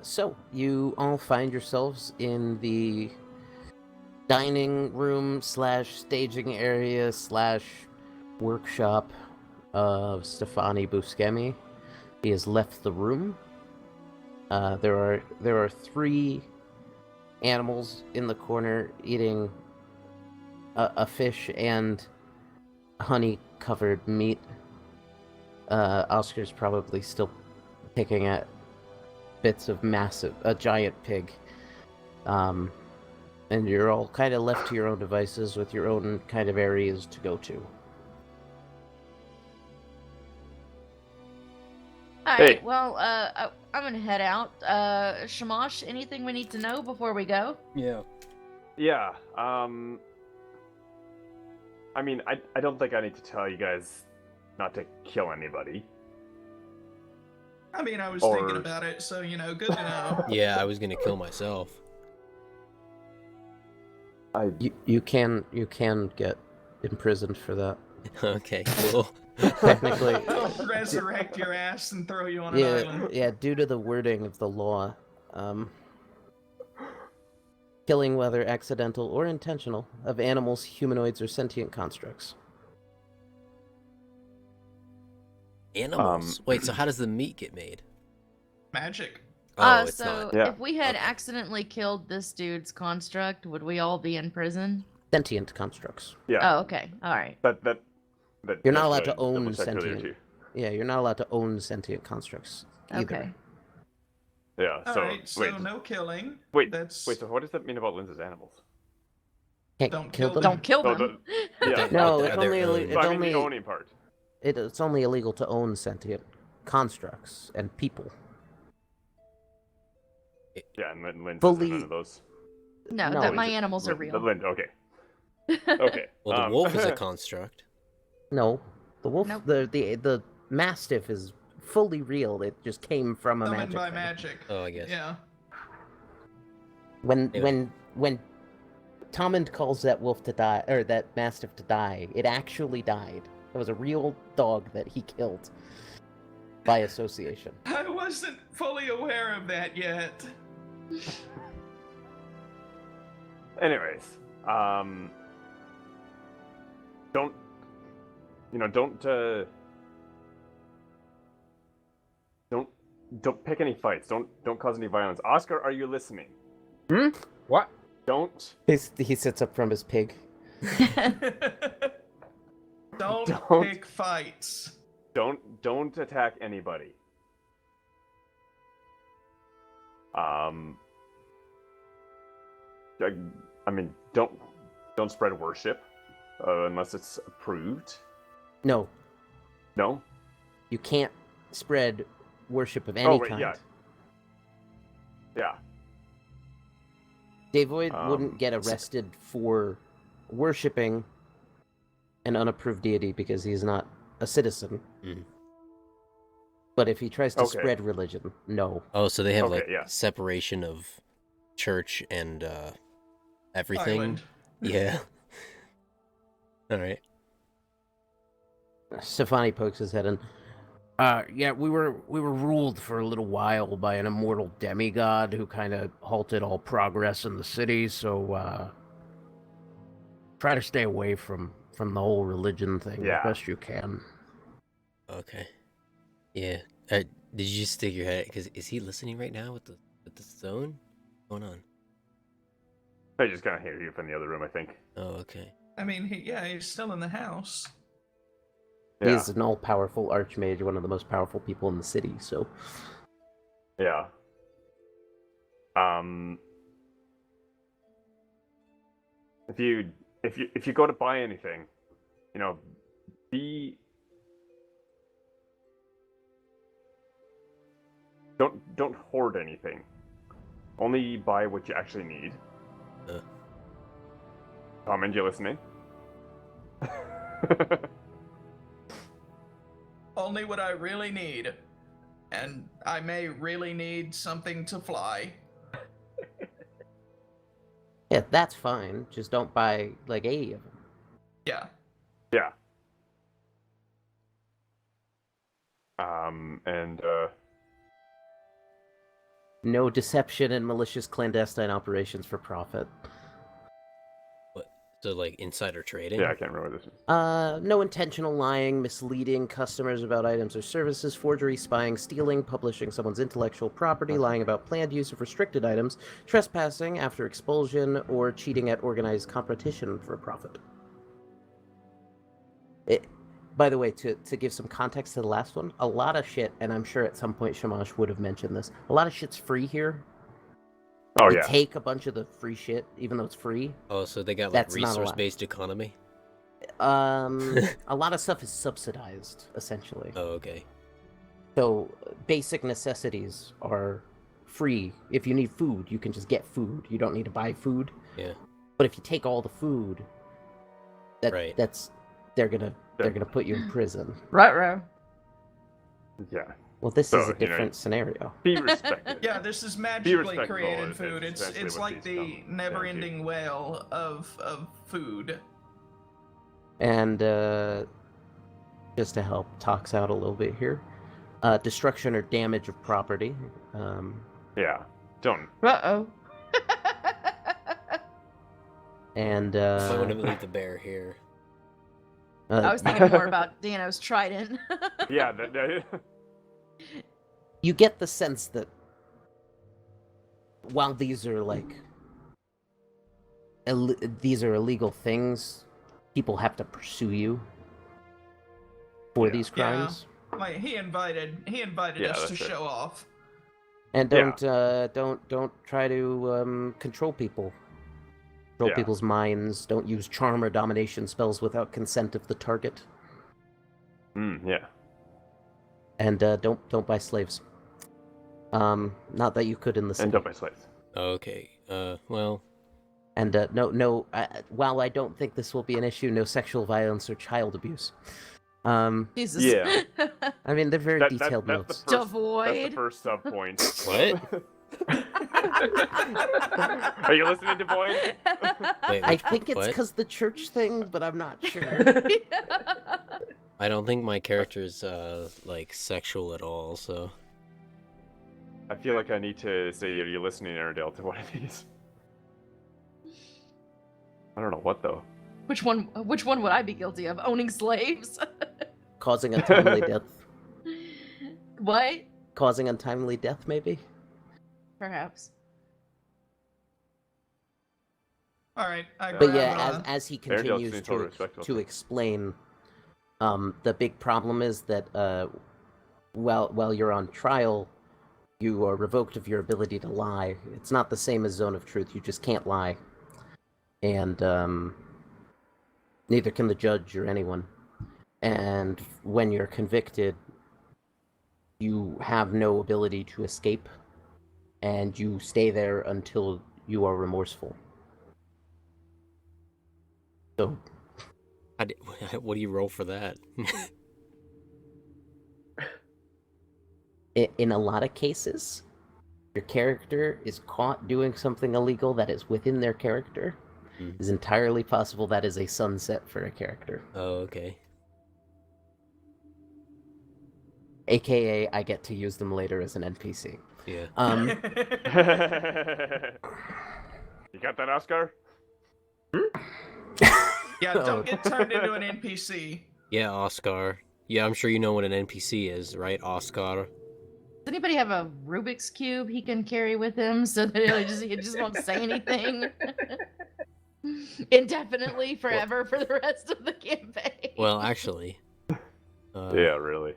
So, you all find yourselves in the dining room / staging area / workshop of Stefani Buscemi. He has left the room. There are 3 animals in the corner eating a fish and honey-covered meat. Oscar's probably still picking at bits of a giant pig. And you're all kind of left to your own devices with your own kind of areas to go to. All Hey. right. Well, I'm gonna head out. Shamash, anything we need to know before we go? Yeah. Yeah. I mean, I don't think I need to tell you guys not to kill anybody. I mean, I was Or- thinking about it, so good to know. Yeah, I was gonna kill myself. You can get imprisoned for that. Okay, cool. Technically, I'll resurrect your ass and throw you on an island. yeah. Due to the wording of the law, killing, whether accidental or intentional, of animals, humanoids, or sentient constructs. Animals. Wait, so how does the meat get made? Magic. Oh, it's so not. Yeah. if we had Okay. accidentally killed this dude's construct, would we all be in prison? Sentient constructs. Yeah. Oh, okay. All right. That You're not that's allowed what to I own double-checked earlier, sentient. too. Yeah, you're not allowed to own sentient constructs either. Okay. Yeah. All So right, so wait, no killing. wait, That's wait. So what does that mean about Lindsay's animals? Can't Don't kill kill them. Don't kill No, them. Yeah. No, Are it's they only owned? it's So I mean only the owning part. it's only illegal to own sentient constructs and people. Yeah, and Lindsay's Fully- none of those. No, No, that is my it- animals are Lin- real. Okay. Okay. Well, the wolf is a construct. No, the wolf, Nope. the mastiff is fully real. It just came from a summoned magic by thing. magic. Oh, I guess. Yeah. When Yeah. when Tommen calls that wolf to die, or that mastiff to die, it actually died. It was a real dog that he killed by association. I wasn't fully aware of that yet. Anyways, don't don't pick any fights. Don't cause any violence. Oscar, are you listening? What? Don't He sits up from his pig. Don't Don't. pick fights. don't attack anybody. I mean, don't spread worship unless it's approved. No, No. you can't spread worship of any Oh, wait, kind. yeah. Yeah. Davoid wouldn't Um, get arrested for worshipping an unapproved deity because he's not a citizen. Mhm. But if he tries to Okay. spread religion, no. Oh, so they have Okay, like yeah. separation of church and everything. Island. Yeah. All right. Stefani pokes his head in. Yeah, we were ruled for a little while by an immortal demigod who kind of halted all progress in the city. So try to stay away from the whole religion thing Yeah. as best you can. Okay. Yeah. Did you just stick your head? Because is he listening right now with the zone? What's going on? I just kind of hear you from the other room, I think. Oh, okay. I mean, he's still in the house. Yeah. He's an all-powerful archmage, one of the most powerful people in the city. So Yeah. If you go to buy anything, be don't hoard anything. Only buy what you actually need. Tom, you listening? Only what I really need. And I may really need something to fly. yeah, that's fine. Just don't buy like 80 of them. Yeah. Yeah. No deception and malicious clandestine operations for profit. What? So like insider trading? Yeah, I can't remember what this is. No intentional lying, misleading customers about items or services, forgery, spying, stealing, publishing someone's intellectual property, lying about planned use of restricted items, trespassing after expulsion, or cheating at organized competition for profit. By the way, to give some context to the last one, a lot of shit, and I'm sure at some point Shamash would have mentioned this, a lot of shit's free here. Oh They yeah. take a bunch of the free shit, even though it's free. Oh, so they got like That's not a lot. resource-based economy? A lot of stuff is subsidized, essentially. Oh, okay. So basic necessities are free. If you need food, you can just get food. You don't need to buy food. Yeah. But if you take all the food, Right. they're gonna put you in prison. Ruh-roh. Yeah. Well, this So, is a you know, different scenario. Be respected. Yeah, this is magically respectful created is food. It's essentially it's what like these the come down never-ending well of food. And just to help Tox out a little bit here, destruction or damage of property. Yeah. Don't. Uh-oh. And I want to leave the bear here. I was thinking more about Dano's trident. Yeah. you get the sense that while these are like these are illegal things, people have to pursue you for Yeah. these crimes. Like he invited Yeah, us to that's it. show off. And Yeah. don't try to control people. Control Yeah. people's minds. Don't use charm or domination spells without consent of the target. Yeah. And don't buy slaves. Not that you could in the city. And don't buy slaves. Okay. Well, And no. While I don't think this will be an issue, no sexual violence or child abuse. Jesus. Yeah. I mean they're very That's detailed the notes. first. That's Devoid. the first sub point. what? Are you listening to Boyd? Wait, I which- think it's what? because the church thing, but I'm not sure. I don't think my character's like sexual at all. So I feel like I need to say, are you listening, Airedale, to one of these? I don't know what though. Which one would I be guilty of? Owning slaves? Causing untimely death. What? Causing untimely death, maybe? Perhaps. All right. I But grab, yeah, as he Airedale continues seems totally to respectful. explain, the big problem is that while you're on trial, you are revoked of your ability to lie. It's not the same as Zone of Truth. You just can't lie. And neither can the judge or anyone. And when you're convicted, you have no ability to escape, and you stay there until you are remorseful. So, what do you roll for that? in a lot of cases, your character is caught doing something illegal that is within their character. It's entirely possible that is a sunset for a character. Oh, okay. AKA, I get to use them later as an NPC. Yeah. You got that, Oscar? yeah, don't get turned into an NPC. Yeah, Oscar. Yeah, I'm sure you know what an NPC is, right, Oscar? Does anybody have a Rubik's Cube he can carry with him so that he just won't say anything? Indefinitely, forever, for the rest of the campaign. Well, actually. Yeah, really.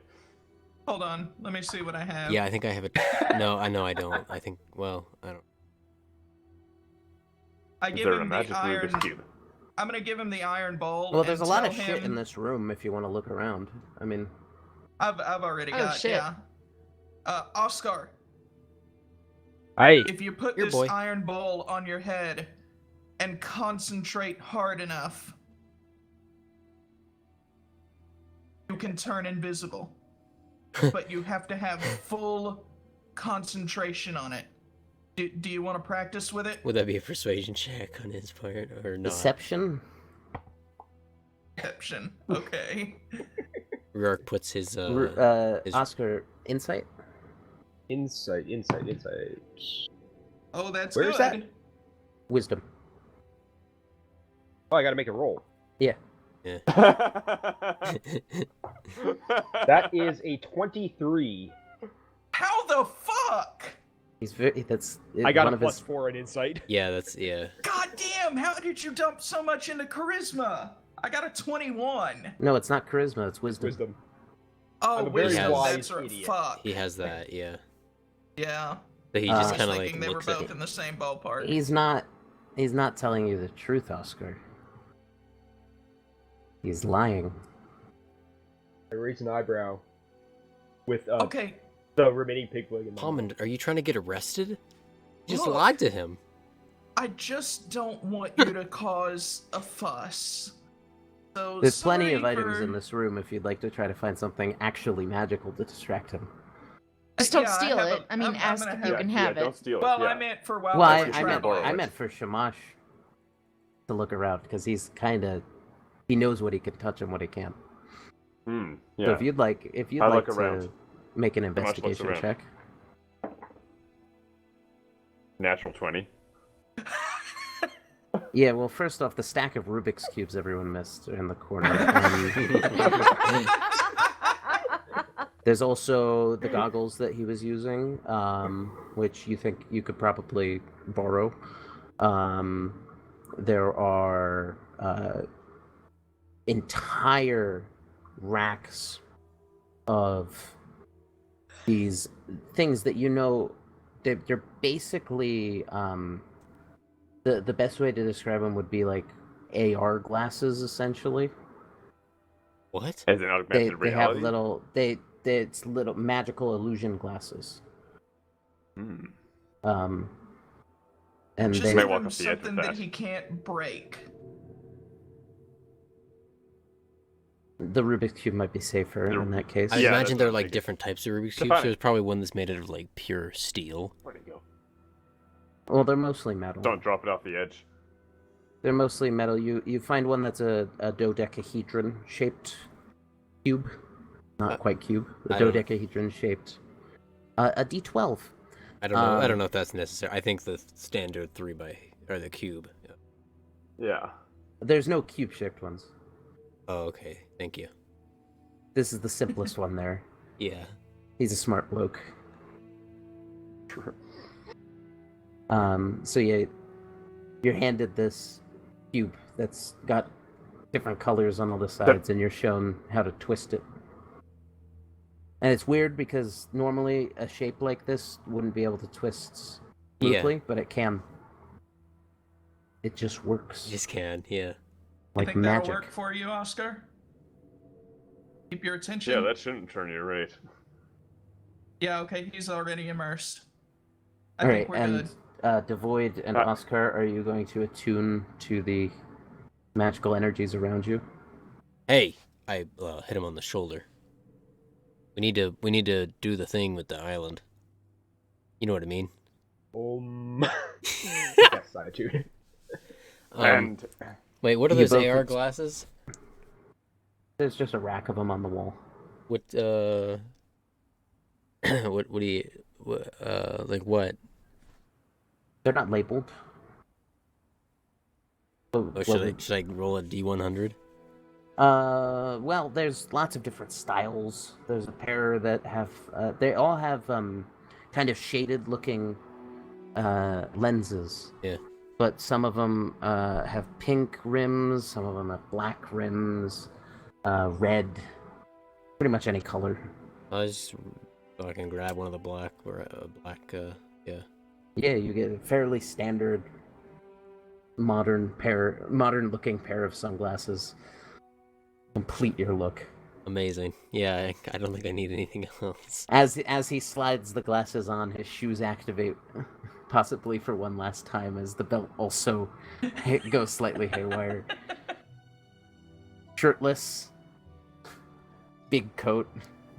Hold on, let me see what I have. Yeah, I think I have a... No, I know I don't. I think... Well, I don't... I Is give there a him the magic iron. Rubik's Cube? I'm gonna give him the iron bowl. Well, there's a and lot of tell shit him- in this room if you want to look around. I mean, I've already Oh, got shit. yeah. Oscar, Hey, if you put Here, this boy. iron bowl on your head and concentrate hard enough, you can turn invisible. But you have to have full concentration on it. Do you want to practice with it? Would that be a persuasion check on his part, or not? deception. Perception. Okay. Rourke puts his, his... Oscar, insight. Insight. Oh, that's Where good. is that? Wisdom. Oh, I gotta make a roll. Yeah. That is a 23. How the fuck? He's very. That's I got one a of his. +4 in insight. Yeah, that's yeah. God damn, how did you dump so much into charisma? I got a 21. No, it's not charisma. It's wisdom. Wisdom. Oh, I'm a very wisdom, wise that's right. idiot. Fuck. He has that, yeah. Yeah. But he I just was kind of thinking like they were looks both at in the same ballpark. He's not. He's not telling you the truth, Oscar. He's lying. I raise an eyebrow with Okay, the remaining pigwig in my mouth. Palmond, are you trying to get arrested? You just Look. lied to him. I just don't want you to cause a fuss. So There's plenty sorry of items for- in this room if you'd like to try to find something actually magical to distract him. Just don't Yeah, I steal have it. a- I mean, I'm ask gonna if you have- can have Don't it. steal it. Well, yeah. I meant for while Well, we're I meant traveling. I meant for Shamash to look around because he's kind of he knows what he can touch and what he can't. Hmm. So Yeah. if you'd like I to look around. make an Shamash looks investigation around. check. Natural 20. Yeah, well, first off, the stack of Rubik's cubes everyone missed are in the corner. There's also the goggles that he was using, which you think you could probably borrow. There are entire racks of these things that you know they're basically the best way to describe them would be like AR glasses, essentially. What? As an augmented They reality. have little it's little magical illusion glasses. Hmm. And Just they may give walk him off the edge with something that that. he can't break. the Rubik's cube might be safer The- in that case. I Yeah, imagine that's they're what I'm like thinking. different types of Rubik's So cubes. fine. There's probably one that's made out of like pure steel. Where'd it go? Well, they're mostly metal. Don't drop it off the edge. They're mostly metal. You find one that's a dodecahedron shaped cube, not quite cube. A I don't- dodecahedron shaped. A D12. I don't know. I don't Um, know if that's necessary. I think the standard 3x or the cube. Yeah. Yeah. There's no cube shaped ones. Oh, okay. Thank you. This is the simplest one there. Yeah. He's a smart bloke. So yeah, you're handed this cube that's got different colors on all the sides, and you're shown how to twist it. And it's weird because normally a shape like this wouldn't be able to twist smoothly, but it can. It just works You just can. Yeah. like you think magic. that'll work for you, Oscar? Keep your attention. Yeah, that shouldn't turn you right. Yeah, okay, he's already immersed. I All think right, we're and good. Devoid and Oscar, are you going to attune to the magical energies around you? Hey, I hit him on the shoulder. We need to do the thing with the island. You know what I mean? Yes, attitude. And Wait, what are You those both AR ex- glasses? There's just a rack of them on the wall. What what do you like what? They're not labeled. Oh, should I roll a D100? Well, there's lots of different styles. There's a pair that have, they all have kind of shaded looking lenses. Yeah. But some of them have pink rims, some of them have black rims, red, pretty much any color. I just so I can grab one of the black or yeah. Yeah, you get a fairly standard modern looking pair of sunglasses. Complete your look. Amazing. Yeah, I don't think I need anything else. As he slides the glasses on, his shoes activate, possibly for one last time, as the belt also goes slightly haywire. Shirtless, big coat,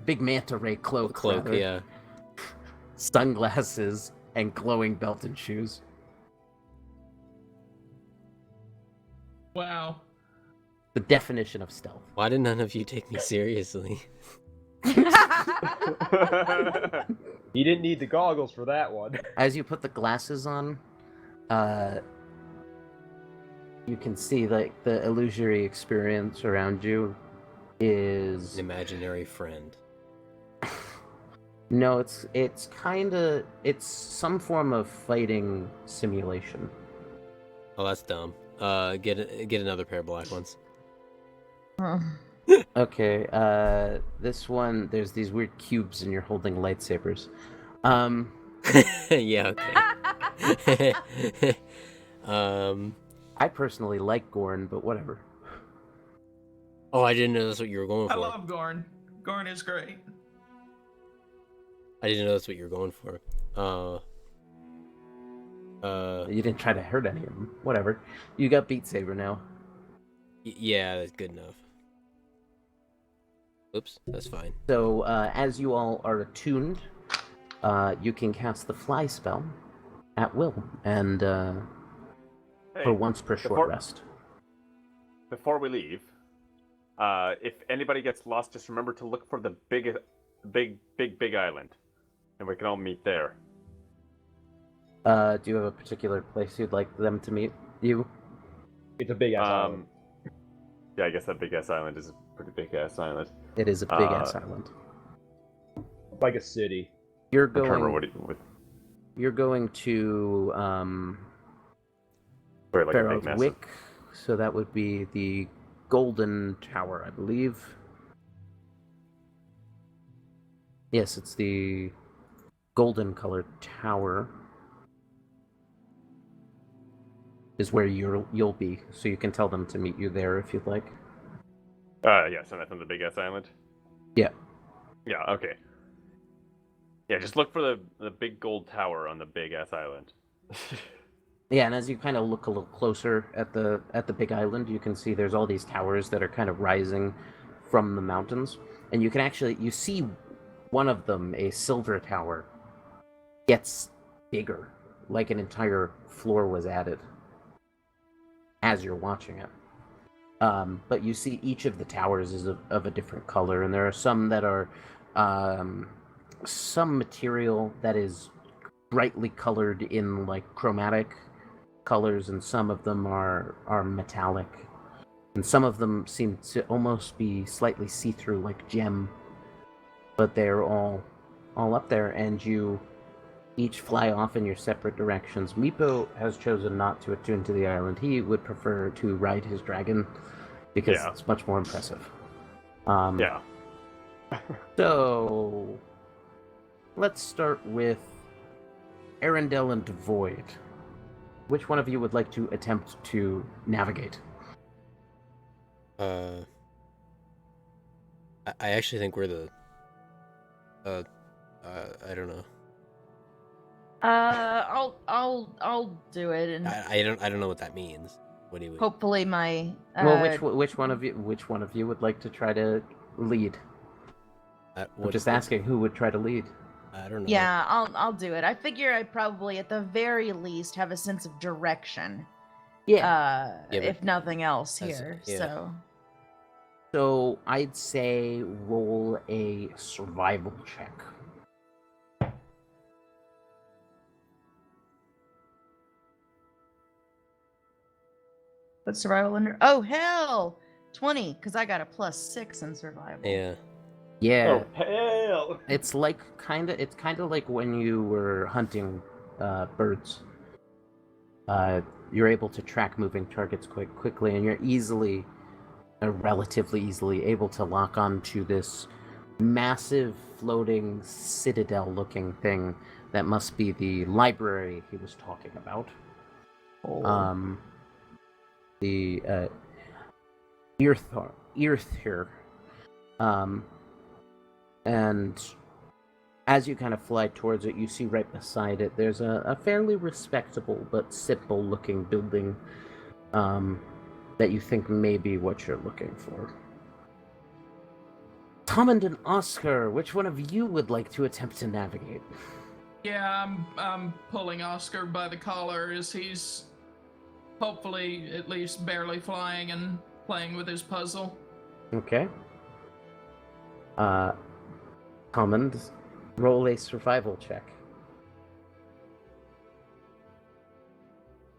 big manta ray cloak, Cloak, rather, yeah. sunglasses, and glowing belt and shoes. Wow. The definition of stealth. Why did none of you take me seriously? He didn't need the goggles for that one. As you put the glasses on, you can see like the illusory experience around you is An imaginary friend. no, it's some form of fighting simulation. Oh, that's dumb. Get another pair of black ones. Okay, this one, there's these weird cubes and you're holding lightsabers. Yeah. Okay. I personally like Gorn, but whatever. Oh, I didn't know that's what you were going for. I love Gorn. Gorn is great. I didn't know that's what you were going for. You didn't try to hurt any of them. Whatever. You got Beat Saber now. Yeah, that's good enough. Oops, that's fine. So, as you all are attuned, you can cast the fly spell at will, and for once per short rest. Before we leave, if anybody gets lost, just remember to look for the big island, and we can all meet there. Do you have a particular place you'd like them to meet you? It's a big ass island. Yeah, I guess that big ass island is a pretty big ass island. It is a big ass island. Like a city. You're I'm trying to going. remember You're going to sorry, like a big Pharaoh's massive. Wick, so that would be the Golden Tower, I believe. Yes, it's the golden colored tower. Is where you'll be, so you can tell them to meet you there if you'd like. Yeah, so that's on the big ass island. Yeah. Yeah. Okay. Yeah, just look for the big gold tower on the big ass island. Yeah, and as you kind of look a little closer at the big island, you can see there's all these towers that are kind of rising from the mountains, and you see one of them, a silver tower, gets bigger, like an entire floor was added as you're watching it. But you see each of the towers is of a different color, and there are some that are some material that is brightly colored in like chromatic colors, and some of them are metallic, and some of them seem to almost be slightly see-through like gem, but they're all up there, and you each fly off in your separate directions. Meepo has chosen not to attune to the island. He would prefer to ride his dragon because it's much more impressive. Yeah. So let's start with Arendelle and Void. Which one of you would like to attempt to navigate? I actually think we're the. I don't know. I'll do it, and I don't know what that means. What do you? hopefully my Well, which one of you would like to try to lead? I'm just asking who would try to lead. I don't know. Yeah, I'll do it. I figure I probably at the very least have a sense of direction. Yeah. If nothing else That's- here. yeah. So I'd say roll a survival check. What's survival under? Oh hell, 20, because I got a +6 in survival. Yeah. Yeah. Oh hell! It's kind of like when you were hunting birds. You're able to track moving targets quite quickly, and you're relatively easily able to lock onto this massive floating citadel-looking thing that must be the library he was talking about. The Earthir. And as you kind of fly towards it, you see right beside it, there's a fairly respectable but simple-looking building that you think may be what you're looking for. Hammond and Oscar, which one of you would like to attempt to navigate? Yeah, I'm pulling Oscar by the collar as he's hopefully at least barely flying and playing with his puzzle. Okay. Hammond, Roll a survival check.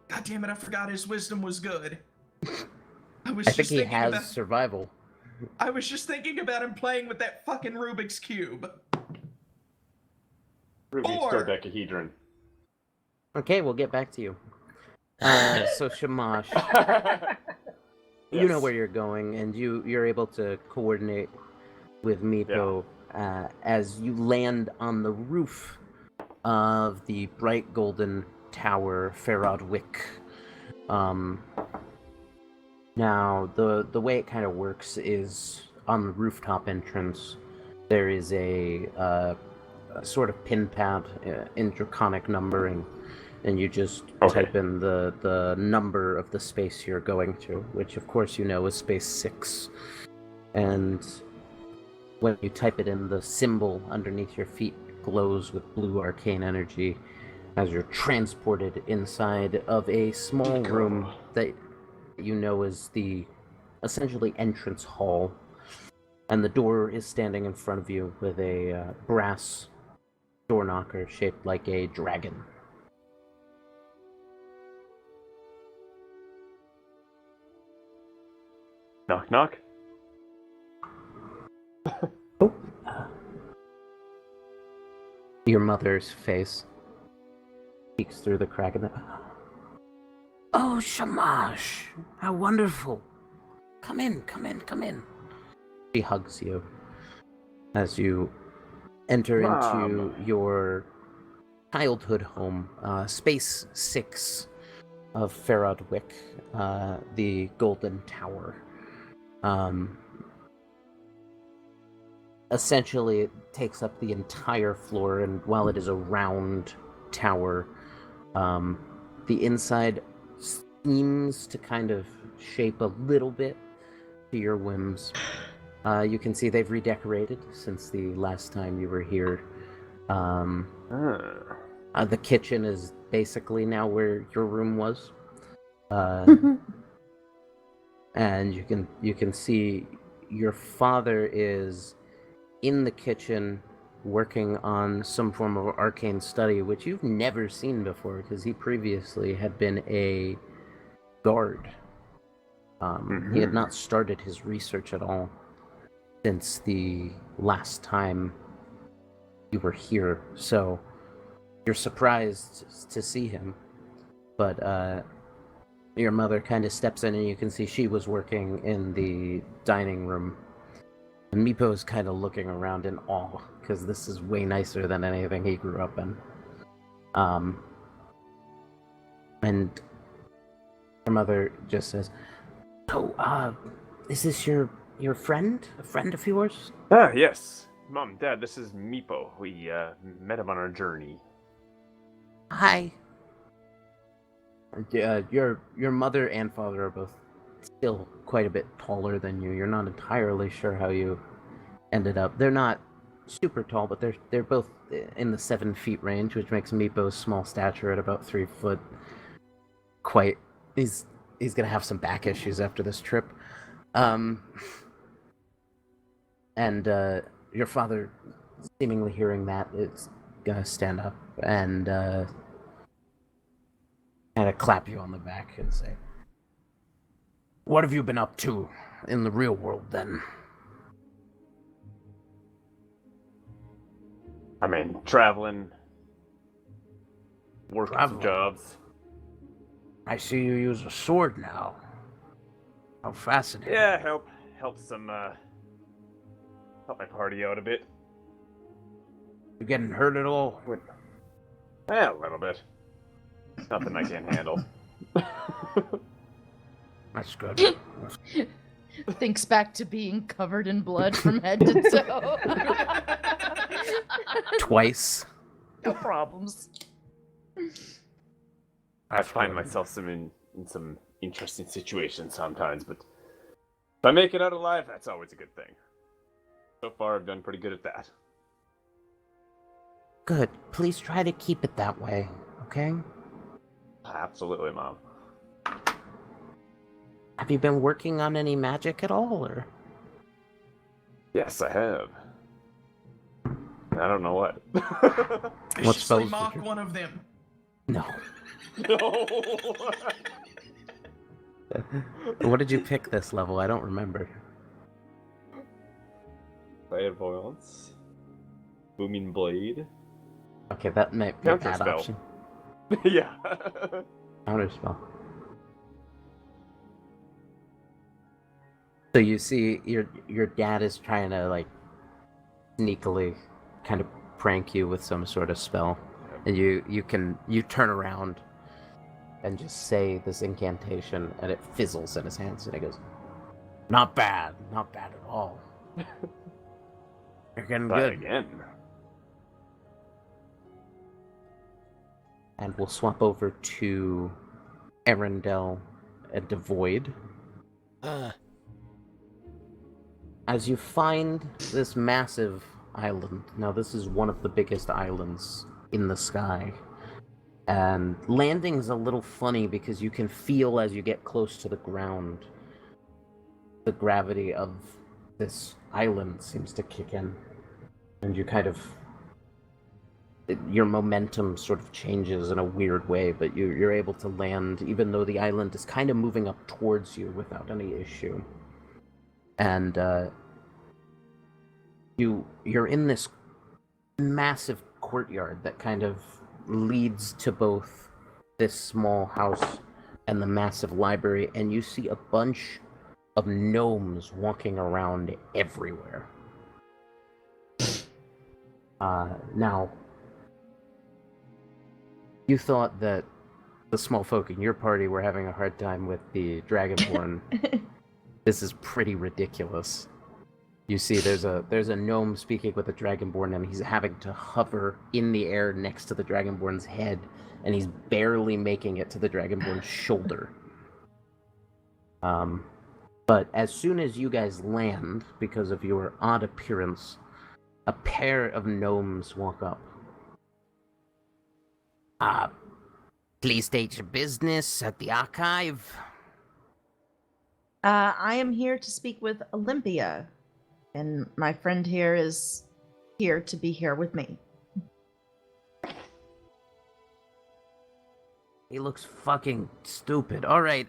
God damn it! I forgot his wisdom was good. I was I think just he thinking has about. survival. I was just thinking about him playing with that fucking Rubik's cube. Rubik's 4. dodecahedron. Okay, we'll get back to you. So Shamash, you know where you're going, and you're able to coordinate with Meepo as you land on the roof of the bright golden tower Ferodwick. Now the way it kind of works is on the rooftop entrance there is a sort of pin pad in draconic numbering, and you just type in the number of the space you're going to, which of course you know is space 6. And when you type it in, the symbol underneath your feet glows with blue arcane energy as you're transported inside of a small room that you know is the essentially entrance hall. And the door is standing in front of you with a brass door knocker shaped like a dragon. Knock, knock. Oh. Your mother's face peeks through the crack in the... Oh, Shamash! How wonderful! Come in, come in, come in. She hugs you as you enter into your childhood home, Space 6 of Ferodwick, the Golden Tower. Essentially, it takes up the entire floor, and while it is a round tower, the inside seems to kind of shape a little bit to your whims. You can see they've redecorated since the last time you were here. The kitchen is basically now where your room was. And you can see your father is in the kitchen working on some form of arcane study, which you've never seen before because he previously had been a guard. He had not started his research at all since the last time you were here, so you're surprised to see him. But your mother kind of steps in, and you can see she was working in the dining room. And Meepo's kind of looking around in awe, because this is way nicer than anything he grew up in. And your mother just says, "Oh, is this your friend? A friend of yours?" Ah, yes. Mom, Dad, this is Meepo. We met him on our journey. Hi. Your mother and father are both still quite a bit taller than you. You're not entirely sure how you ended up. They're not super tall, but they're both in the 7 feet range, which makes Meepo's small stature at about 3 foot quite. He's gonna have some back issues after this trip. And your father, seemingly hearing that, is gonna stand up and kind of clap you on the back and say, "What have you been up to in the real world, then?" I mean, traveling, working some jobs. I see you use a sword now. How fascinating. Yeah, help some, help my party out a bit. You getting hurt at all? Yeah, a little bit. Nothing I can't handle. That's good. Thinks back to being covered in blood from head to toe. Twice. No problems. I find myself in some interesting situations sometimes, but if I make it out alive, that's always a good thing. So far, I've done pretty good at that. Good. Please try to keep it that way, okay? Absolutely, Mom. Have you been working on any magic at all, or? Yes, I have. I don't know what. What Viciously spells did mock you- one of them. No. No. What did you pick this level? I don't remember. Clairvoyance. Booming blade. Okay, that might be a bad Counterspell. option. Yeah. Counterspell. So you see, your dad is trying to like sneakily kind of prank you with some sort of spell, and you turn around and just say this incantation, and it fizzles in his hands, and he goes, not bad at all. You're getting Try good. again. And we'll swap over to Arendelle and Devoid. As you find this massive island, now this is one of the biggest islands in the sky, and landing's a little funny because you can feel as you get close to the ground, the gravity of this island seems to kick in, and you kind of, your momentum sort of changes in a weird way, but you're able to land even though the island is kind of moving up towards you without any issue. And you're in this massive courtyard that kind of leads to both this small house and the massive library, and you see a bunch of gnomes walking around everywhere. Now, you thought that the small folk in your party were having a hard time with the Dragonborn. This is pretty ridiculous. You see, there's a gnome speaking with a Dragonborn, and he's having to hover in the air next to the Dragonborn's head, and he's barely making it to the Dragonborn's shoulder. But as soon as you guys land, because of your odd appearance, a pair of gnomes walk up. Please state your business at the archive. I am here to speak with Olympia, and my friend here is here to be here with me. He looks fucking stupid. All right,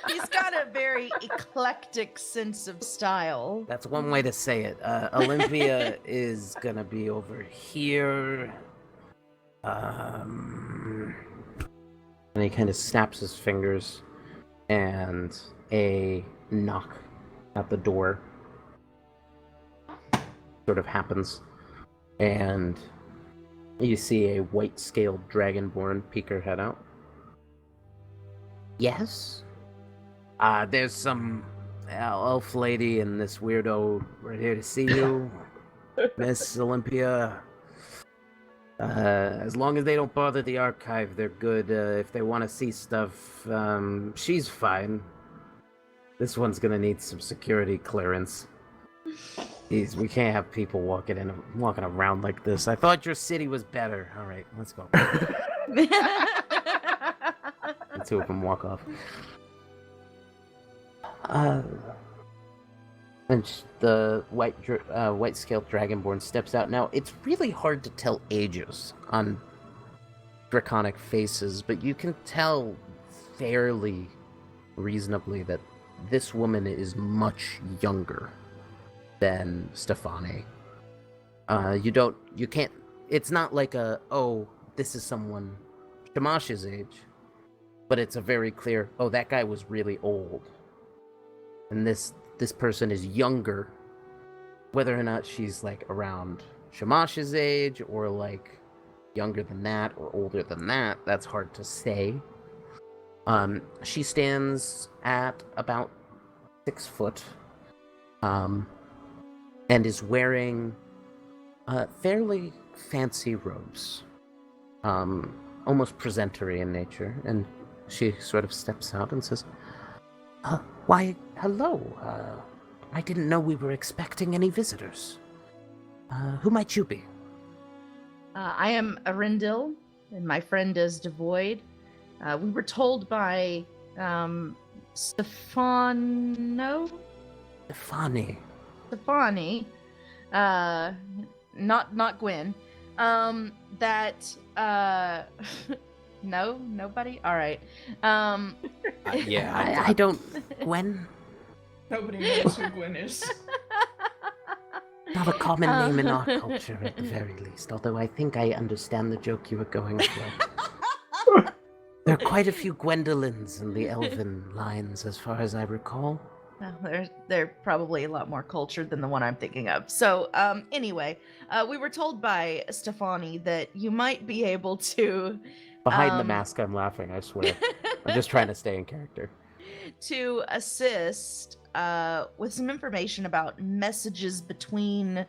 He's got a very eclectic sense of style. that's one way to say it. Olympia is gonna be over here. And he kind of snaps his fingers, and a knock at the door sort of happens, and you see a white-scaled dragonborn peek her head out. Yes? There's some elf lady and this weirdo right here to see you, Miss Olympia. As long as they don't bother the archive, they're good. If they want to see stuff, she's fine. This one's gonna need some security clearance. Jeez, we can't have people walking around like this. I thought your city was better. All right, let's go. The two of them walk off. And the white-scaled dragonborn steps out. Now, it's really hard to tell ages on draconic faces, but you can tell fairly reasonably that this woman is much younger than Stefani. You can't, it's not like this is someone Shamash's age, but it's a very clear, that guy was really old. And this person is younger. Whether or not she's like around Shamash's age or like younger than that or older than that, that's hard to say. She stands at about 6 foot, and is wearing fairly fancy robes, almost presentory in nature. And she sort of steps out and says, "Why, hello. I didn't know we were expecting any visitors. Who might you be?" I am Arendelle, and my friend is Devoid. We were told by Stefani not Gwen. That no, nobody. All right. Yeah, I don't. Gwen, Nobody knows who Gwen is. not a common name in our Um, culture at the very least. Although I think I understand the joke you were going for. There are quite a few Gwendolyns in the elven lines, as far as I recall. No, they're probably a lot more cultured than the one I'm thinking of. So, anyway, we were told by Stefani that you might be able to Behind the um, mask, I'm laughing. I swear. I'm just trying to stay in character. to assist with some information about messages between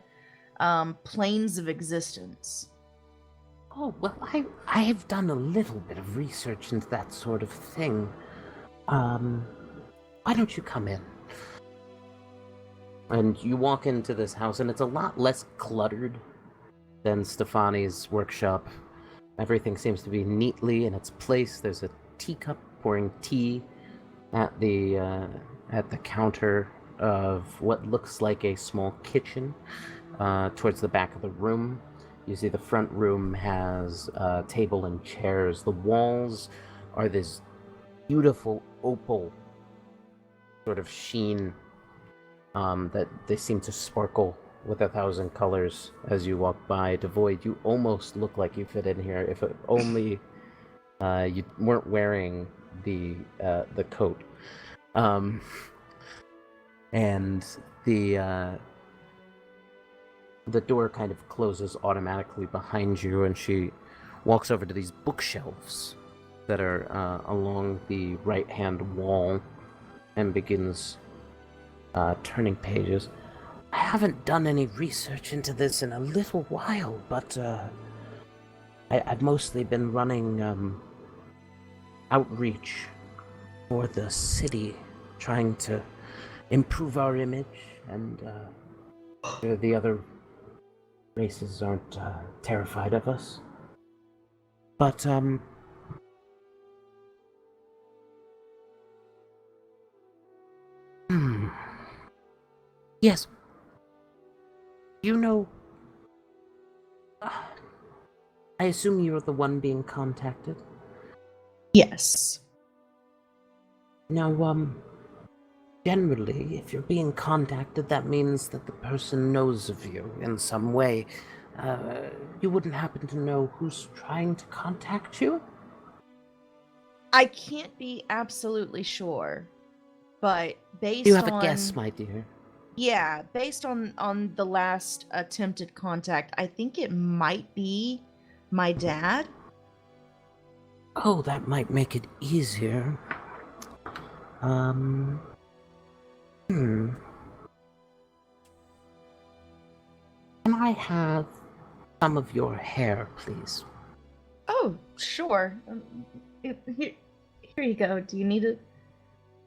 planes of existence. Oh, well, I have done a little bit of research into that sort of thing. Why don't you come in? And you walk into this house, and it's a lot less cluttered than Stefani's workshop. Everything seems to be neatly in its place. There's a teacup pouring tea at the counter of what looks like a small kitchen towards the back of the room. You see the front room has a table and chairs. The walls are this beautiful opal sort of sheen that they seem to sparkle with 1,000 colors as you walk by. Devoid, you almost look like you fit in here if only you weren't wearing the coat. And the door kind of closes automatically behind you, and she walks over to these bookshelves that are along the right-hand wall and begins turning pages. I haven't done any research into this in a little while, but I've mostly been running outreach for the city, trying to improve our image, and the other races aren't terrified of us. But yes. You know, I assume you're the one being contacted. Yes. Now, generally, if you're being contacted, that means that the person knows of you in some way. You wouldn't happen to know who's trying to contact you? I can't be absolutely sure, but based You have on a guess, my dear. yeah, based on the last attempted contact, I think it might be my dad. Oh, that might make it easier. Can I have some of your hair, please? Oh, sure. Here you go. Do you need it?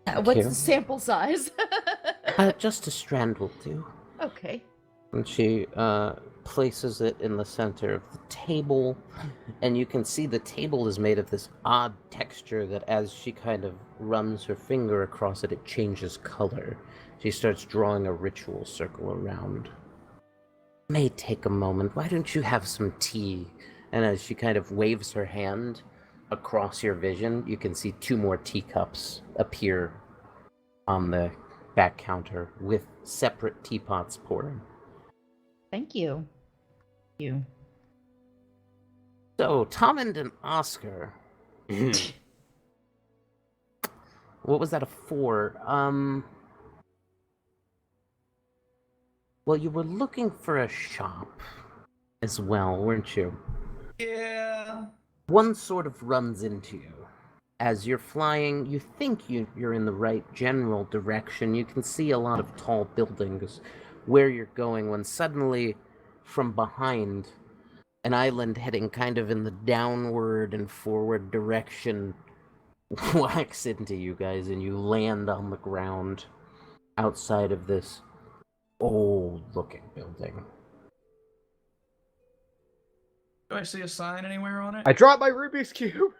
Thank What's you. the sample size? Just a strand will do. Okay. And she places it in the center of the table, and you can see the table is made of this odd texture that as she kind of runs her finger across it, it changes color. She starts drawing a ritual circle around. May take a moment. Why don't you have some tea? And as she kind of waves her hand across your vision, you can see 2 more teacups appear on the back counter with separate teapots pouring. Thank you. You. So, Tommen and Oscar. What was that a 4? Well, you were looking for a shop as well, weren't you? Yeah. One sort of runs into you. As you're flying, you think you're in the right general direction. You can see a lot of tall buildings where you're going when suddenly, from behind, an island heading kind of in the downward and forward direction whacks into you guys, and you land on the ground outside of this old-looking building. Do I see a sign anywhere on it? I dropped my Rubik's Cube!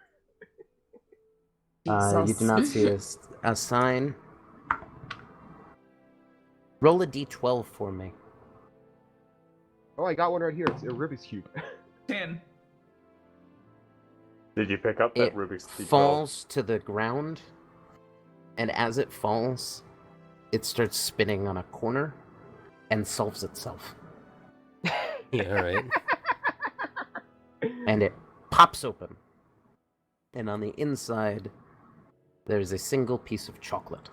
You do not see a sign. Roll a d12 for me. Oh, I got one right here. It's a Rubik's Cube. 10. Did you pick up that It Rubik's Cube? falls to the ground, and as it falls, it starts spinning on a corner and solves itself. Yeah, all right. And it pops open. And on the inside, there's a single piece of chocolate.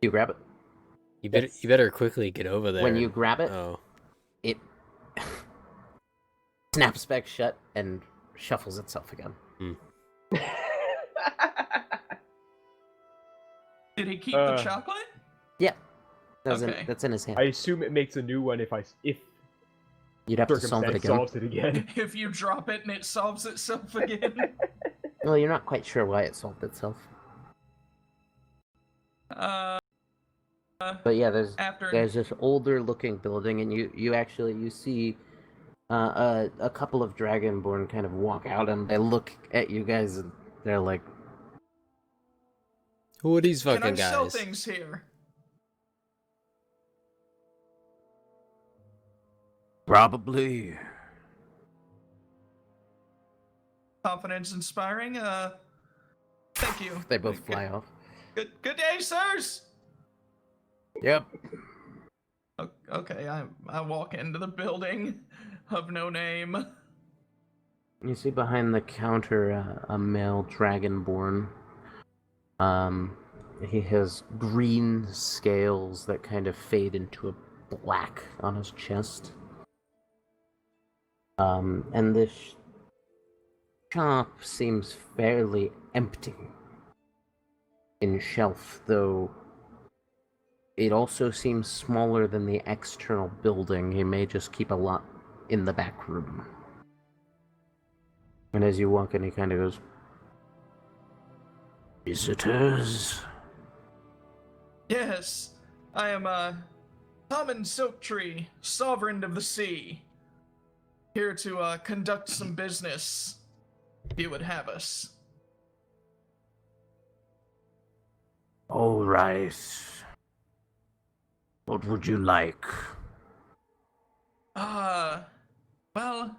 You grab it. You better quickly get over there. When you grab it, Oh. it snaps back shut and shuffles itself again. Did he keep the chocolate? Yeah. Okay. That's in his hand. I assume it makes a new one if You'd have to solve it circumstance again. solves it again. If you drop it and it solves itself again. Well, you're not quite sure why it solved itself. But yeah, After there's this older looking building, and you see a couple of Dragonborn kind of walk out, and they look at you guys, and they're like, Who are these can fucking I sell guys? things here? probably. Confidence inspiring. Thank you. They both fly off. Good day, sirs. Yep. Okay, I walk into the building of no name. You see behind the counter a male Dragonborn. He has green scales that kind of fade into a black on his chest. And this shop seems fairly empty in shelf, though it also seems smaller than the external building. He may just keep a lot in the back room. And as you walk in, he kind of goes, "Visitors?" Yes, I am Common Silk Tree, Sovereign of the Sea. Here to conduct some business, if you would have us. All right. What would you like? Well,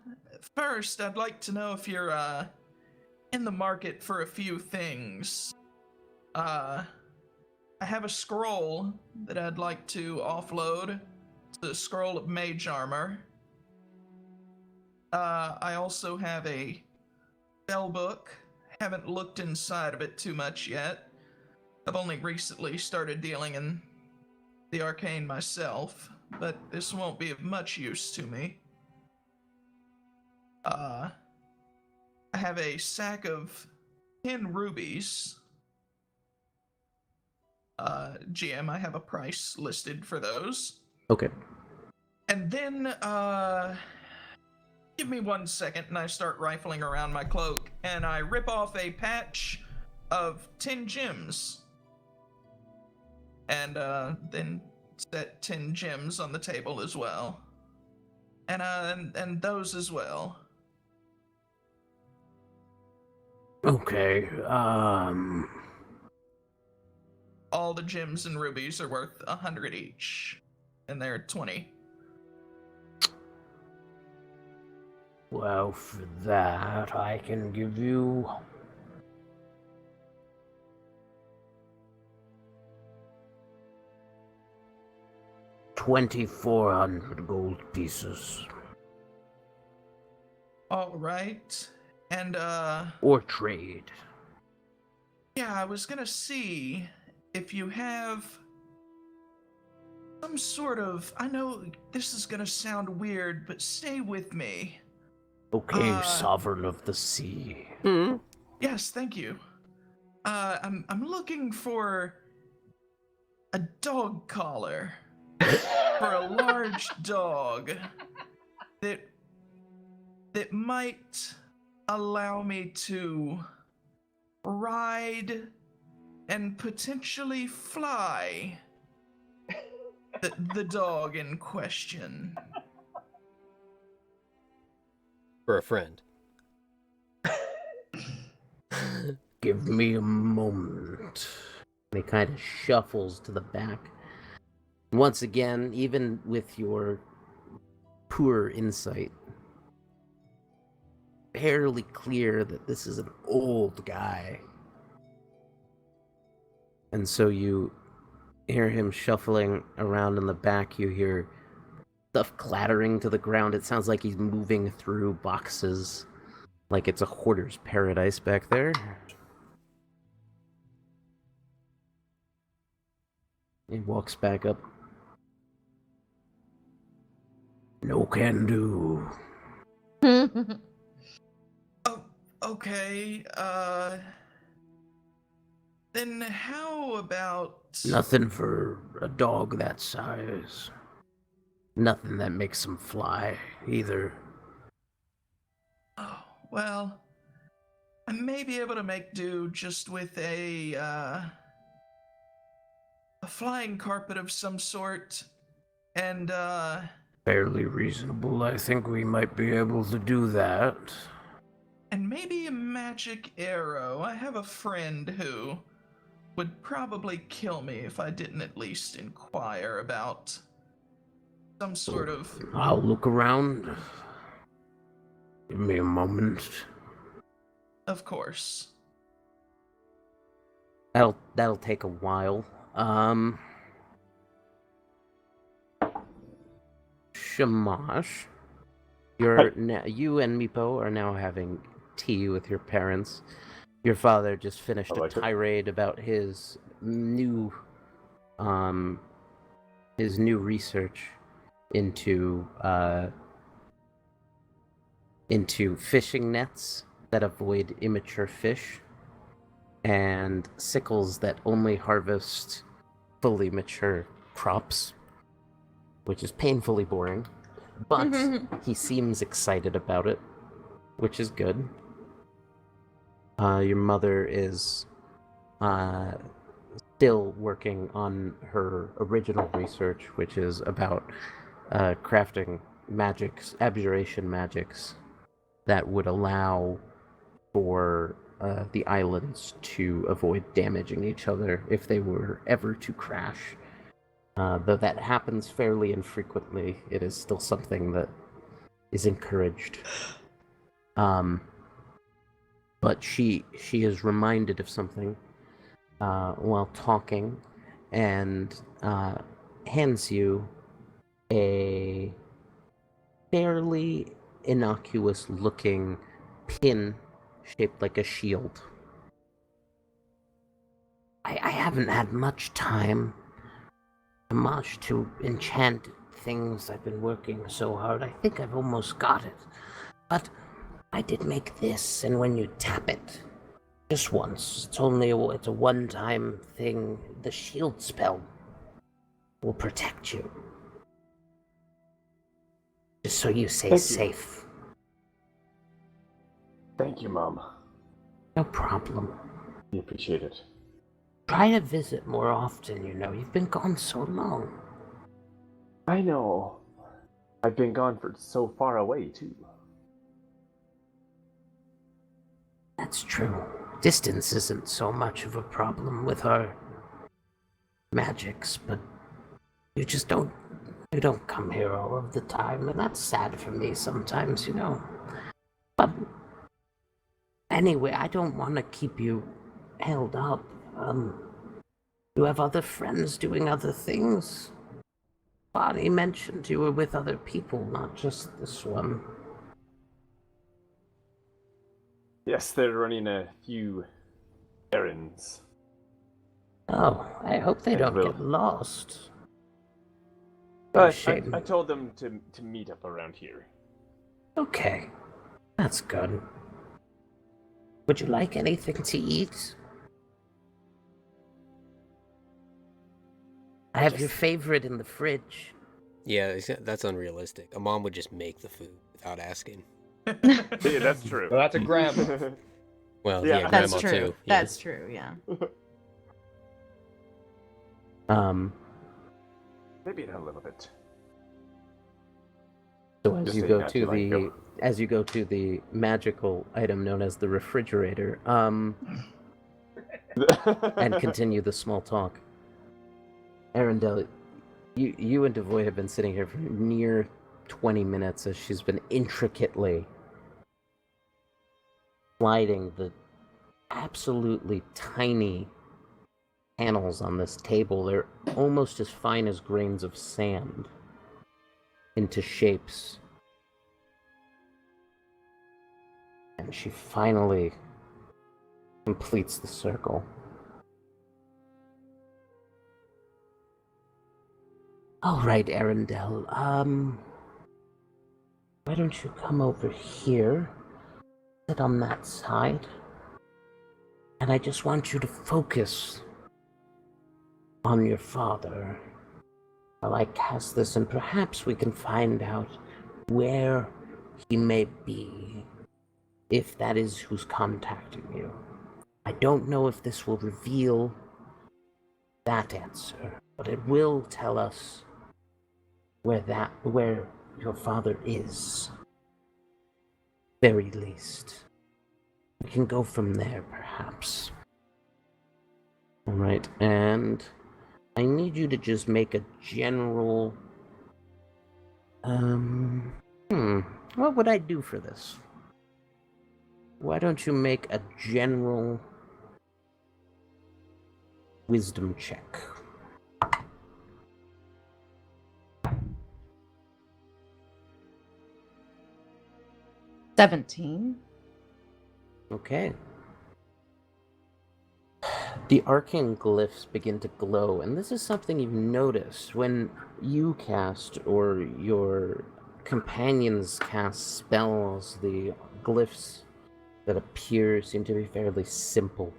first, I'd like to know if you're, in the market for a few things. I have a scroll that I'd like to offload. It's the Scroll of Mage Armor. I also have a spell book. Haven't looked inside of it too much yet. I've only recently started dealing in the arcane myself, but this won't be of much use to me. I have a sack of 10 rubies. GM, I have a price listed for those. Okay. And then, give me 1 second, and I start rifling around my cloak, and I rip off a patch of 10 gems. And, then set 10 gems on the table as well. And those as well. Okay, All the gems and rubies are worth 100 each. And they're 20. well, for that, I can give you 2,400 gold pieces. Alright. And, Or trade. yeah, I was gonna see if you have some sort of, I know this is gonna sound weird, but stay with me. Okay, Sovereign of the Sea. Yes, thank you. I'm looking for a dog collar for a large dog that might allow me to ride and potentially fly the dog in question. For a friend. Give me a moment. He kind of shuffles to the back. Once again, even with your poor insight, fairly clear that this is an old guy. And so you hear him shuffling around in the back. You hear stuff clattering to the ground. It sounds like he's moving through boxes, like it's a hoarder's paradise back there. He walks back up. No can do. Oh, okay. Then how about... Nothing for a dog that size. Nothing that makes him fly, either. Oh, well, I may be able to make do just with a flying carpet of some sort, and, Fairly reasonable. I think we might be able to do that. and maybe a magic arrow. I have a friend who would probably kill me if I didn't at least inquire about some sort of... I'll look around. Give me a moment. Of course. That'll take a while. Shamash, you and Meepo are now having tea with your parents. Your father just finished a tirade about his new research into fishing nets that avoid immature fish and sickles that only harvest fully mature crops, which is painfully boring, but he seems excited about it, which is good. Your mother is still working on her original research, which is about crafting magics, abjuration magics, that would allow for the islands to avoid damaging each other if they were ever to crash. Though that happens fairly infrequently, it is still something that is encouraged. But she is reminded of something while talking, and hands you a fairly innocuous-looking pin shaped like a shield. I haven't had much time to enchant things. I've been working so hard. I think I've almost got it. But I did make this, and when you tap it, just once, it's a one-time thing, the shield spell will protect you. Just so you stay safe. Thank you, Mom. No problem. We appreciate it. Try to visit more often, You've been gone so long. I know. I've been gone for so far away, too. That's true. Distance isn't so much of a problem with our magics, but you don't come here all of the time, and that's sad for me sometimes, But anyway, I don't want to keep you held up. You have other friends doing other things? Bonnie mentioned you were with other people, not just this one. Yes, they're running a few errands. Oh, I hope they don't get lost. I Shame. told them to meet up around here. Okay, that's good. Would you like anything to eat? I have your favorite in the fridge. Yeah, that's unrealistic. A mom would just make the food without asking. Yeah, that's true. Well, that's a grandma. Well, Yeah. yeah, That's grandma true. too. Yeah. That's true, yeah. Maybe a little bit. So as Just you saying go that to you like the them. as you go to the magical item known as the refrigerator, and continue the small talk. Arendelle, you and Devoy have been sitting here for near 20 minutes as she's been intricately sliding the absolutely tiny panels on this table. They're almost as fine as grains of sand into shapes. And she finally completes the circle. All right, Arendelle, why don't you come over here, sit on that side, and I just want you to focus on your father while I cast this, and perhaps we can find out where he may be, if that is who's contacting you. I don't know if this will reveal that answer, but it will tell us where your father is. Very least. We can go from there, perhaps. Alright, and I need you to just make a general... what would I do for this? Why don't you make a general wisdom check? $17. Okay. The arcane glyphs begin to glow, and this is something you've noticed when you cast or your companions cast spells. The glyphs that appear seem to be fairly simple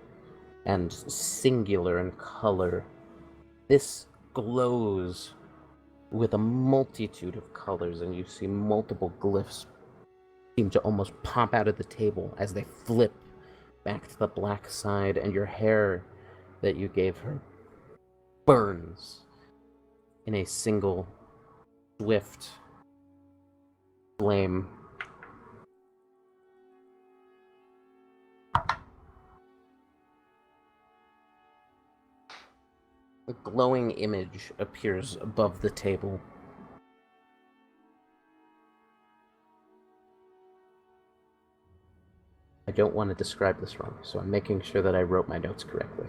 and singular in color. This glows with a multitude of colors, and you see multiple glyphs seem to almost pop out of the table as they flip back to the black side, and your hair that you gave her burns in a single swift flame. A glowing image appears above the table. I don't want to describe this wrong, so I'm making sure that I wrote my notes correctly.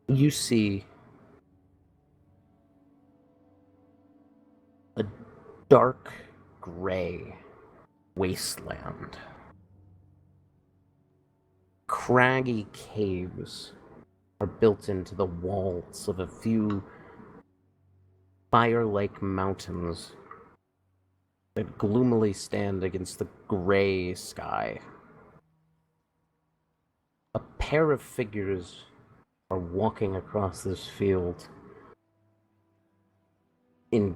You see a dark gray wasteland. Craggy caves are built into the walls of a few fire-like mountains that gloomily stand against the gray sky. A pair of figures are walking across this field in,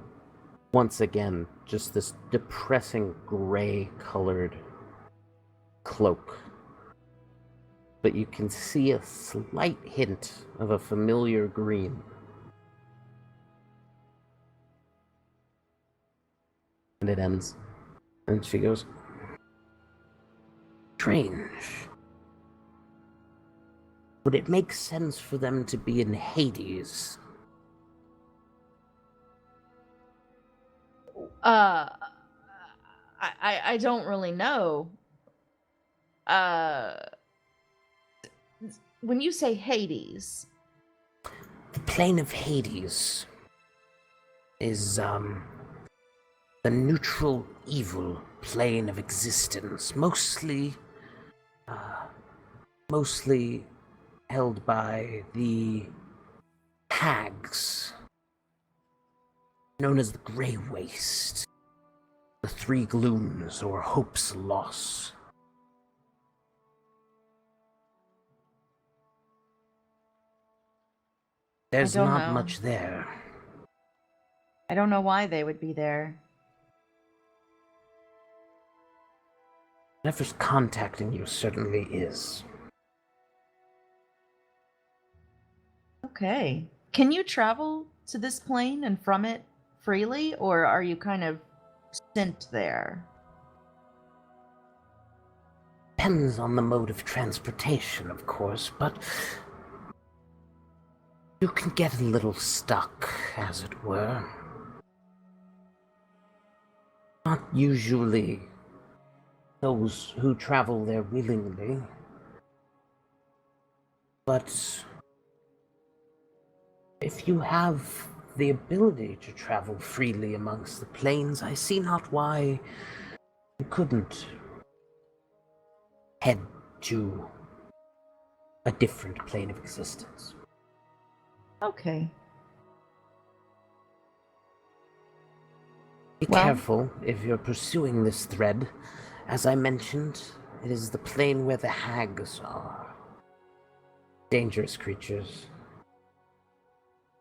once again, just this depressing gray-colored cloak. But you can see a slight hint of a familiar green. And it ends. And she goes, strange. Would it make sense for them to be in Hades? I don't really know. When you say Hades, The plane of Hades is, the neutral evil plane of existence, mostly held by the hags, known as the Grey Waste, the Three Glooms, or Hope's Loss. There's don't not know. much there. I don't know why they would be there. Whatever's contacting you certainly is. Okay. Can you travel to this plane and from it freely, or are you kind of sent there? Depends on the mode of transportation, of course, but you can get a little stuck, as it were. Not usually those who travel there willingly, but if you have the ability to travel freely amongst the planes, I see not why you couldn't head to a different plane of existence. Okay. Be Well- careful if you're pursuing this thread. As I mentioned, it is the plane where the hags are. Dangerous creatures.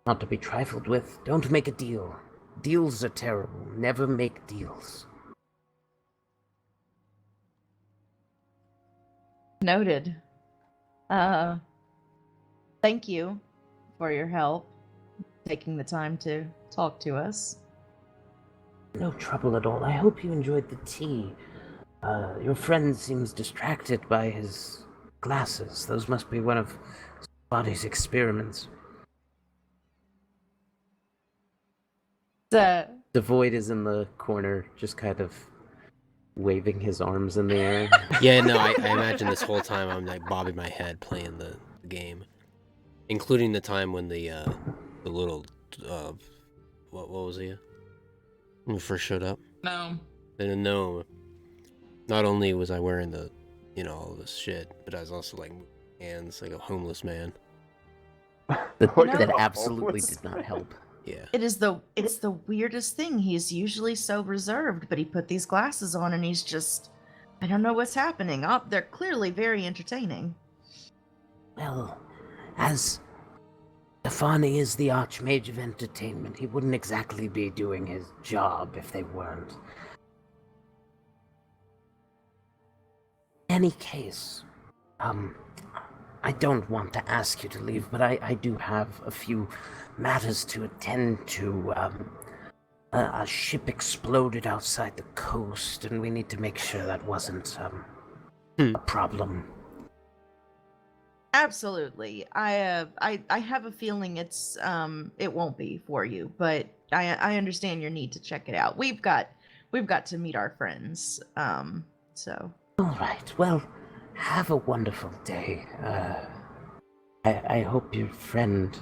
Not to be trifled with. Don't make a deal. Deals are terrible. Never make deals. Noted. Thank you for your help, taking the time to talk to us. No trouble at all. I hope you enjoyed the tea. Your friend seems distracted by his glasses. Those must be one of Body's experiments. The The void is in the corner, just kind of waving his arms in the air. Yeah, no, I imagine this whole time I'm like bobbing my head playing the game, including the time when the little what was he? When we first showed up, No. the gnome. Not only was I wearing the, all this shit, but I was also like moving hands like a homeless man. That absolutely did not help. Yeah. it's the weirdest thing. He's usually so reserved, but he put these glasses on and he's just, I don't know what's happening. They're clearly very entertaining. Well, as Stefani is the Archmage of Entertainment, he wouldn't exactly be doing his job if they weren't. In any case, I don't want to ask you to leave, but I do have a few matters to attend to. A ship exploded outside the coast, and we need to make sure that wasn't a problem. Absolutely. I have a feeling it won't be for you, but I understand your need to check it out. We've got to meet our friends. So All right. Well, have a wonderful day. I hope your friend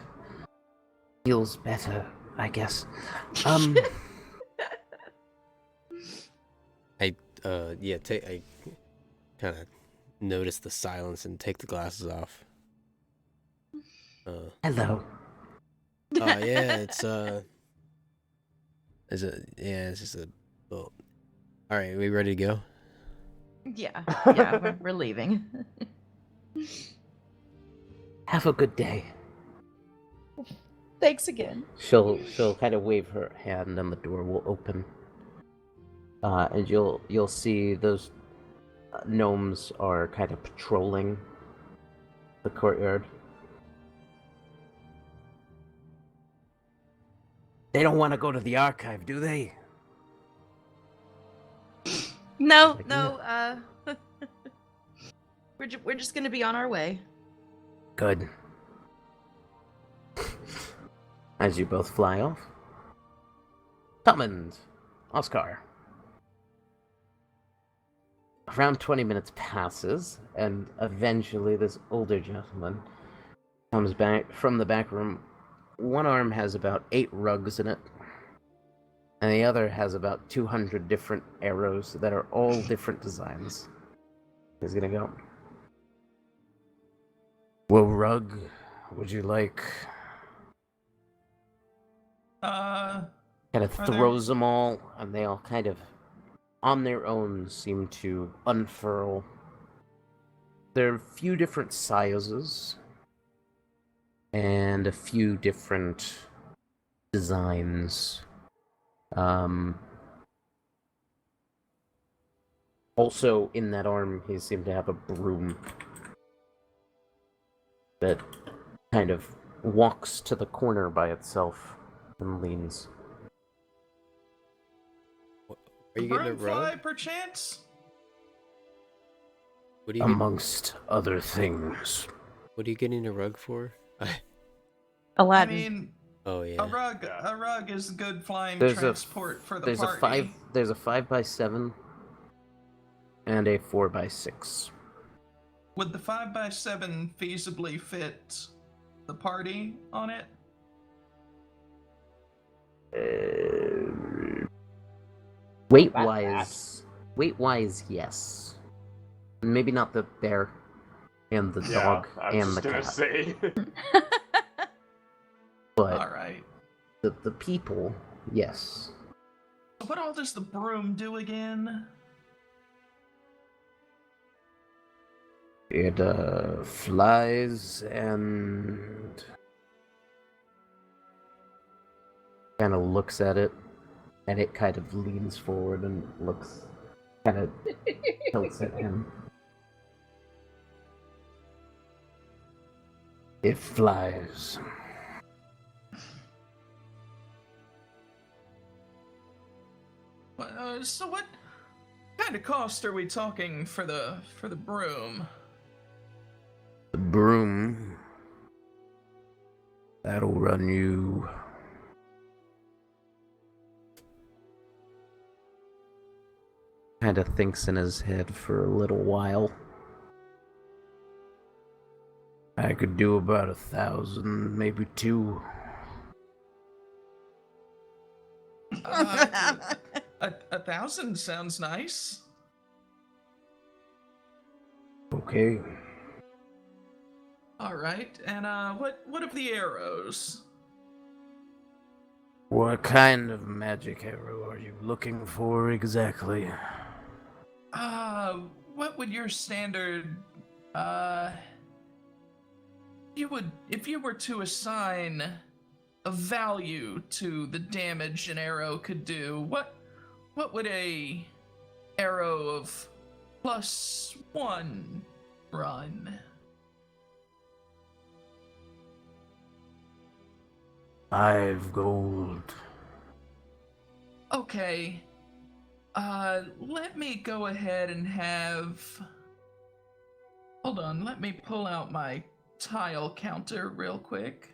feels better, I guess. I kind of notice the silence and take the glasses off. Hello. Yeah, it's just a well. All right, we ready to go? yeah, we're leaving. Have a good day. Thanks again. She'll kind of wave her hand, and the door will open. And you'll see those gnomes are kind of patrolling the courtyard. They don't want to go to the archive, do they? No, Like, no. We're just gonna be on our way. Good. As you both fly off. Summoned. Oscar. Around 20 minutes passes, and eventually this older gentleman comes back from the back room. One arm has about 8 rugs in it, and the other has about 200 different arrows that are all different designs. He's gonna go. What rug would you like? Kind of Are throws them all, and they all kind of, on their own, seem to unfurl. There are a few different sizes, and a few different designs. Also, in that arm, he seemed to have a broom that kind of walks to the corner by itself and leans. Are you getting a Broom fly, rug? perchance? What are you getting? Amongst other things. What are you getting a rug for? I Aladdin. mean, Oh a yeah. rug is good flying There's transport for the there's party. there's a 5x7 and a 4x6. Would the 5x7 feasibly fit the party on it? Weight About wise, yes. Maybe not the bear and the Yeah, dog I was and the just cat, gonna say. but All right. the people, yes. What all does the broom do again? It flies and kind of looks at it, and it kind of leans forward and looks, kind of tilts at him. It flies. So what kind of cost are we talking for the broom? The broom, that'll run you kind of thinks in his head for a little while. I could do about 1,000, maybe 2. A 1,000 sounds nice. Okay. All right, and what of the arrows? What kind of magic arrow are you looking for exactly? What would your standard if you were to assign a value to the damage an arrow could do, what would a arrow of +1 run? 5 gold. Okay. Let me go ahead and have. Hold on, let me pull out my tile counter real quick.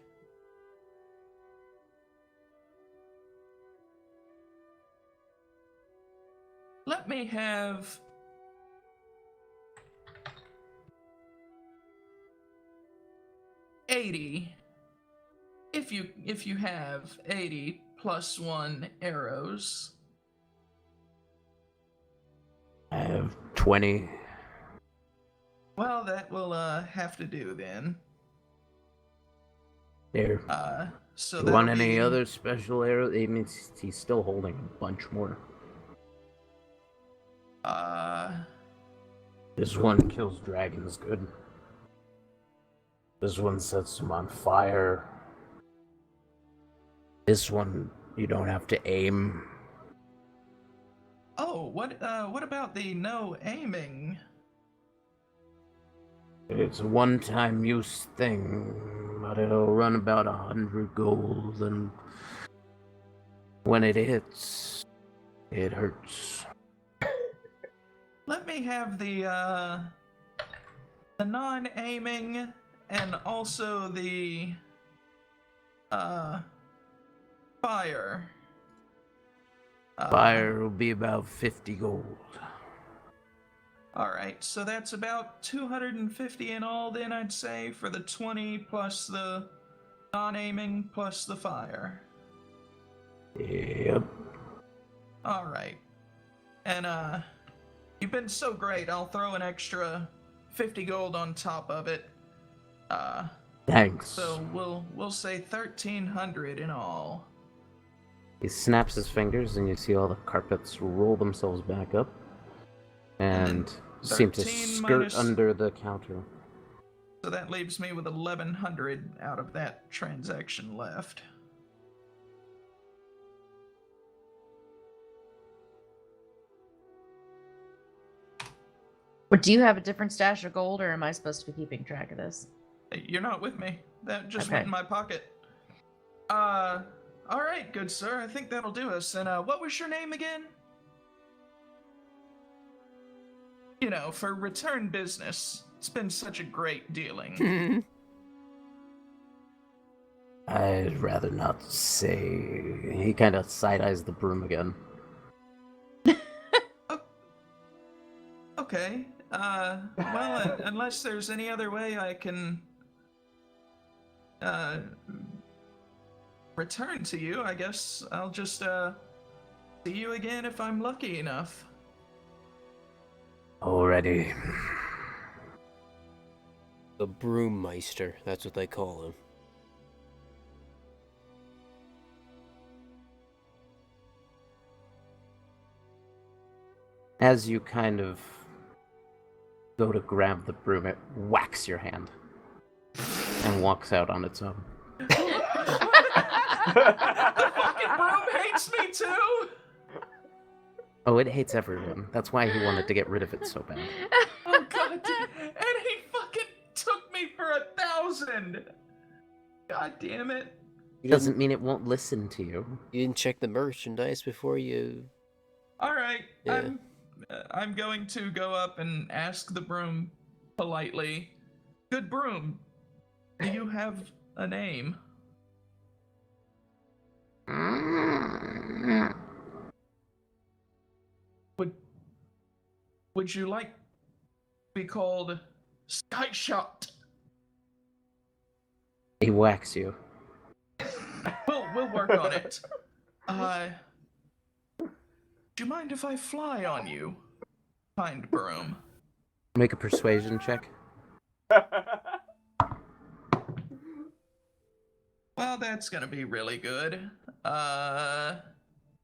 Let me have 80. If you have 80 +1 arrows. I have 20. Well, that will have to do then. There. So You that'll want any be other special arrow? I mean, he's still holding a bunch more. This one kills dragons good. This one sets them on fire. This one, you don't have to aim. Oh, what about the no aiming? It's a one-time use thing, but it'll run about 100 gold, and when it hits, it hurts. Let me have the non-aiming and also the fire. Fire will be about 50 gold. All right, so that's about 250 in all then, I'd say, for the 20 plus the non-aiming plus the fire. Yep. All right. And you've been so great. I'll throw an extra 50 gold on top of it. Thanks. So we'll say 1,300 in all. He snaps his fingers, and you see all the carpets roll themselves back up, and seem to 13 skirt minus- under the counter. So that leaves me with 1,100 out of that transaction left. But do you have a different stash of gold, or am I supposed to be keeping track of this? You're not with me. That just Okay. went in my pocket. All right, good sir. I think that'll do us. And what was your name again? You know, for return business. It's been such a great dealing. I'd rather not say. He kind of side-eyes the broom again. Okay. Well, unless there's any other way I can return to you, I guess I'll just see you again if I'm lucky enough. Already. The Broommeister, that's what they call him. As you kind of go to grab the broom, it whacks your hand and walks out on its own. The fucking broom hates me too! Oh, it hates everyone. That's why he wanted to get rid of it so bad. Oh god, and he fucking took me for 1,000! God damn it. Doesn't mean it won't listen to you. You didn't check the merchandise before you... Alright, Yeah. I'm going to go up and ask the broom politely. Good broom, do you have a name? Would you like to be called Skyshot? He whacks you. We'll work on it. Do you mind if I fly on you, kind broom? Make a persuasion check. Well, that's gonna be really good.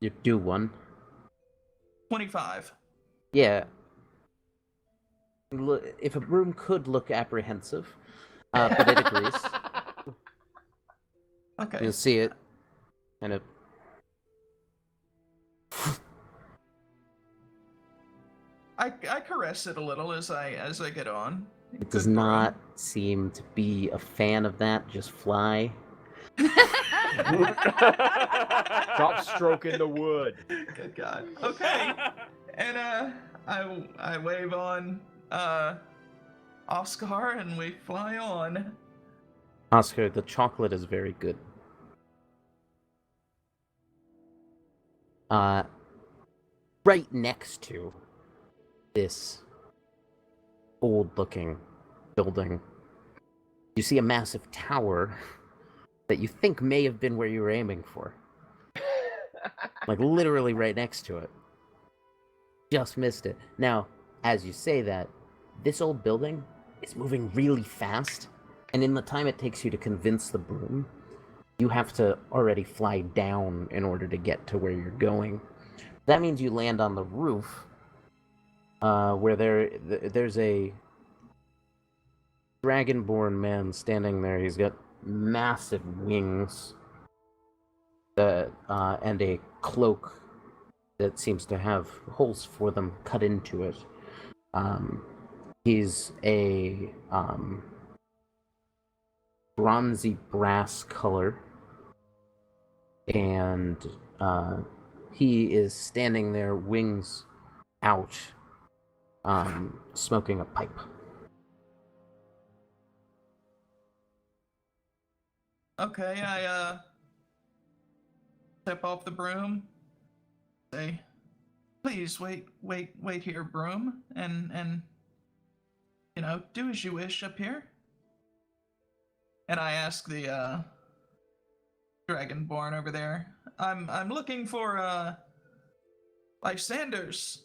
You do one. 25. Yeah. If a broom could look apprehensive, but it agrees. Okay. You'll see it. And it. I caress it a little as I get on. It does not seem to be a fan of that. Just fly. Stop stroking the wood. Good God. Okay. And I wave on Oscar and we fly on. Oscar, the chocolate is very good. Right next to this old-looking building, you see a massive tower that you think may have been where you were aiming for. Like, literally right next to it. Just missed it. Now, as you say that, this old building is moving really fast, and in the time it takes you to convince the broom, you have to already fly down in order to get to where you're going. That means you land on the roof, where there's a dragonborn man standing there. He's got massive wings and a cloak that seems to have holes for them cut into it. He's a bronzy brass color, and he is standing there, wings out, smoking a pipe. Okay, I step off the broom. Say, please wait here, broom, and you know, do as you wish up here. And I ask the dragonborn over there. I'm looking for Lysanders.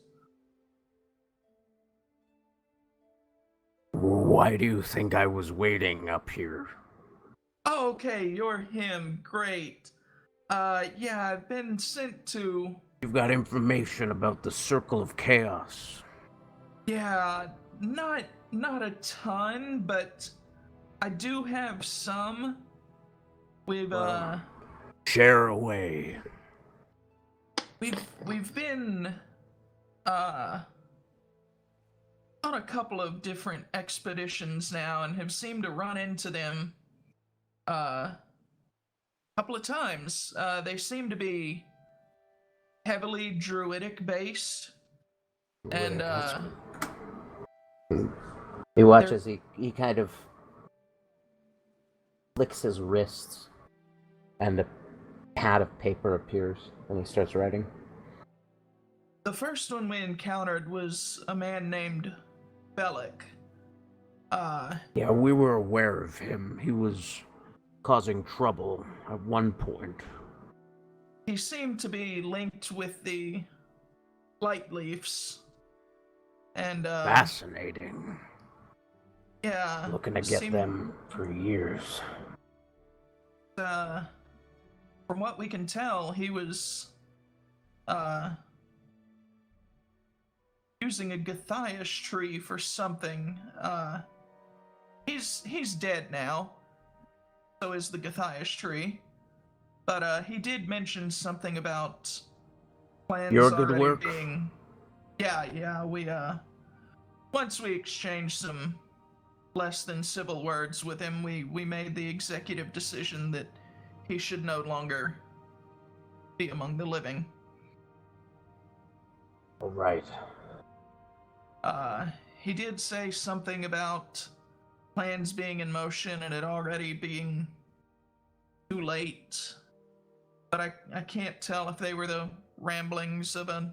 Why do you think I was waiting up here? Oh, okay, you're him. Great. Yeah, I've been sent to. You've got information about the Circle of Chaos. Yeah, not a ton, but I do have some. Share away. We've been on a couple of different expeditions now and have seemed to run into them a couple of times. They seem to be heavily druidic based, and he watches. He kind of flicks his wrists, and a pad of paper appears, and he starts writing. the first one we encountered was a man named Bellic. Yeah, we were aware of him. He was causing trouble at one point. He seemed to be linked with the Light Leafs, and Fascinating. yeah, Looking to get them for years. From what we can tell, he was using a Guthias tree for something. He's dead now. So is the Guthias tree. But he did mention something about plans Your good already work. being. Yeah, we once we exchanged some less than civil words with him, we made the executive decision that he should no longer be among the living. All right. He did say something about plans being in motion and it already being too late. But I can't tell if they were the ramblings of a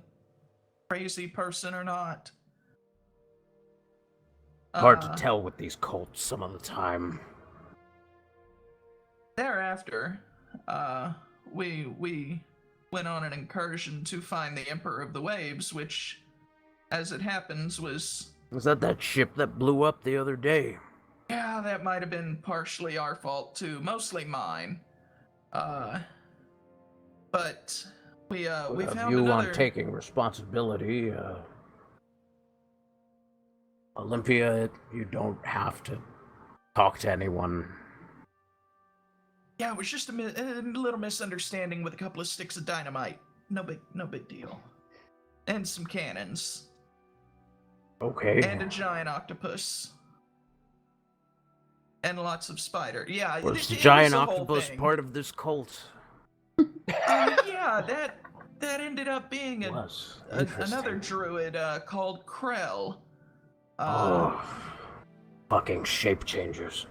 crazy person or not. Hard to tell with these cults some of the time. Thereafter, we went on an incursion to find the Emperor of the Waves, which, as it happens, was that ship that blew up the other day? yeah, that might have been partially our fault too, mostly mine. But we found you another. on taking responsibility. Olympia, you don't have to talk to anyone. Yeah, it was just a little misunderstanding with a couple of sticks of dynamite. No big deal. And some cannons. Okay. And a giant octopus. And lots of spider. Yeah, Was the it giant was a whole octopus thing. part of this cult? Yeah, that ended up being another druid called Krell. Fucking shape changers.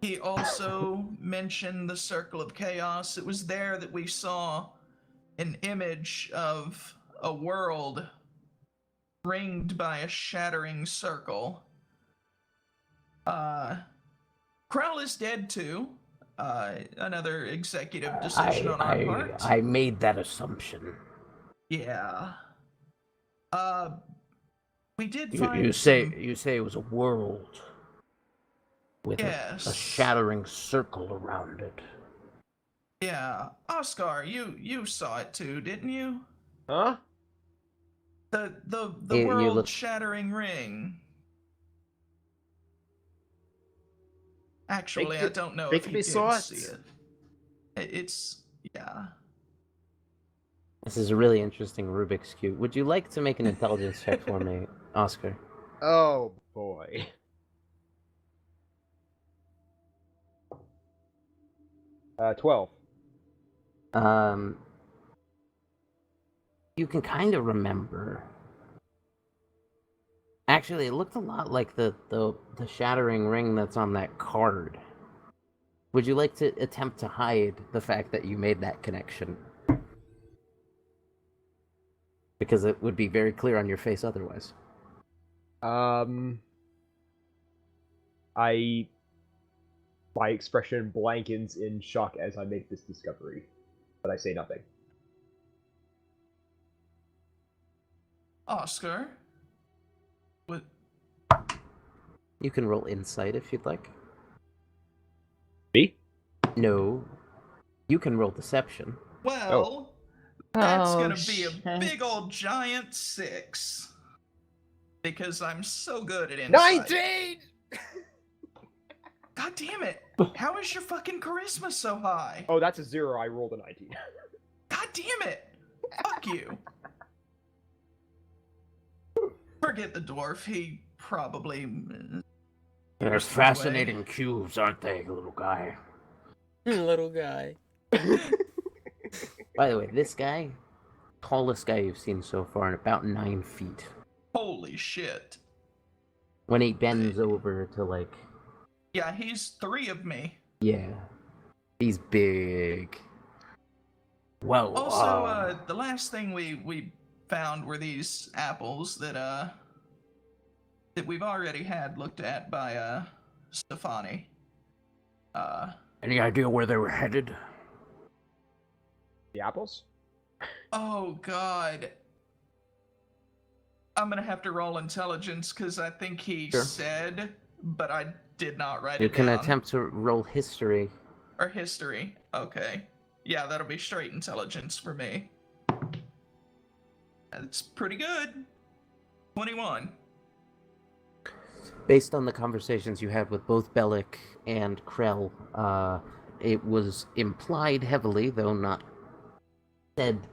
He also mentioned the Circle of Chaos. It was there that we saw an image of a world ringed by a shattering circle. Krell is dead too. Another executive decision on our part. I made that assumption. Yeah. We did You find say it was a world with Yes. a shattering circle around it. Yeah, Oscar, you saw it too, didn't you? Huh? The You world look- shattering ring. Actually, I don't know if you Bigby did saw it. see it. It's yeah. This is a really interesting Rubik's Cube. Would you like to make an intelligence check for me, Oscar? Oh boy. Uh, 12. You can kind of remember. Actually, it looked a lot like the shattering ring that's on that card. Would you like to attempt to hide the fact that you made that connection? Because it would be very clear on your face otherwise. My expression blankens in shock as I make this discovery, but I say nothing. Oscar. What? You can roll insight if you'd like. Me? No. You can roll deception. Well, that's Oh, gonna be a shit. big old giant 6. Because I'm so good at insight. 19! God damn it! How is your fucking charisma so high? Oh, that's a 0. I rolled a 19. God damn it! Fuck you. Forget the dwarf. He probably. There's fascinating cubes, aren't they, little guy? Little guy. By the way, this guy, tallest guy you've seen so far, and about 9 feet. Holy shit. When he bends over to, like... Yeah, he's 3 of me. Yeah. He's big. Well, Also, the last thing we found were these apples that we've already had looked at by, Stefani. any idea where they were headed? The apples? Oh, God. I'm gonna have to roll intelligence, because I think he Sure. said, but I did not write You it can down. attempt to roll history. Or history. Okay. Yeah, that'll be straight intelligence for me. That's pretty good. 21. Based on the conversations you had with both Bellic and Krell, it was implied heavily, though not said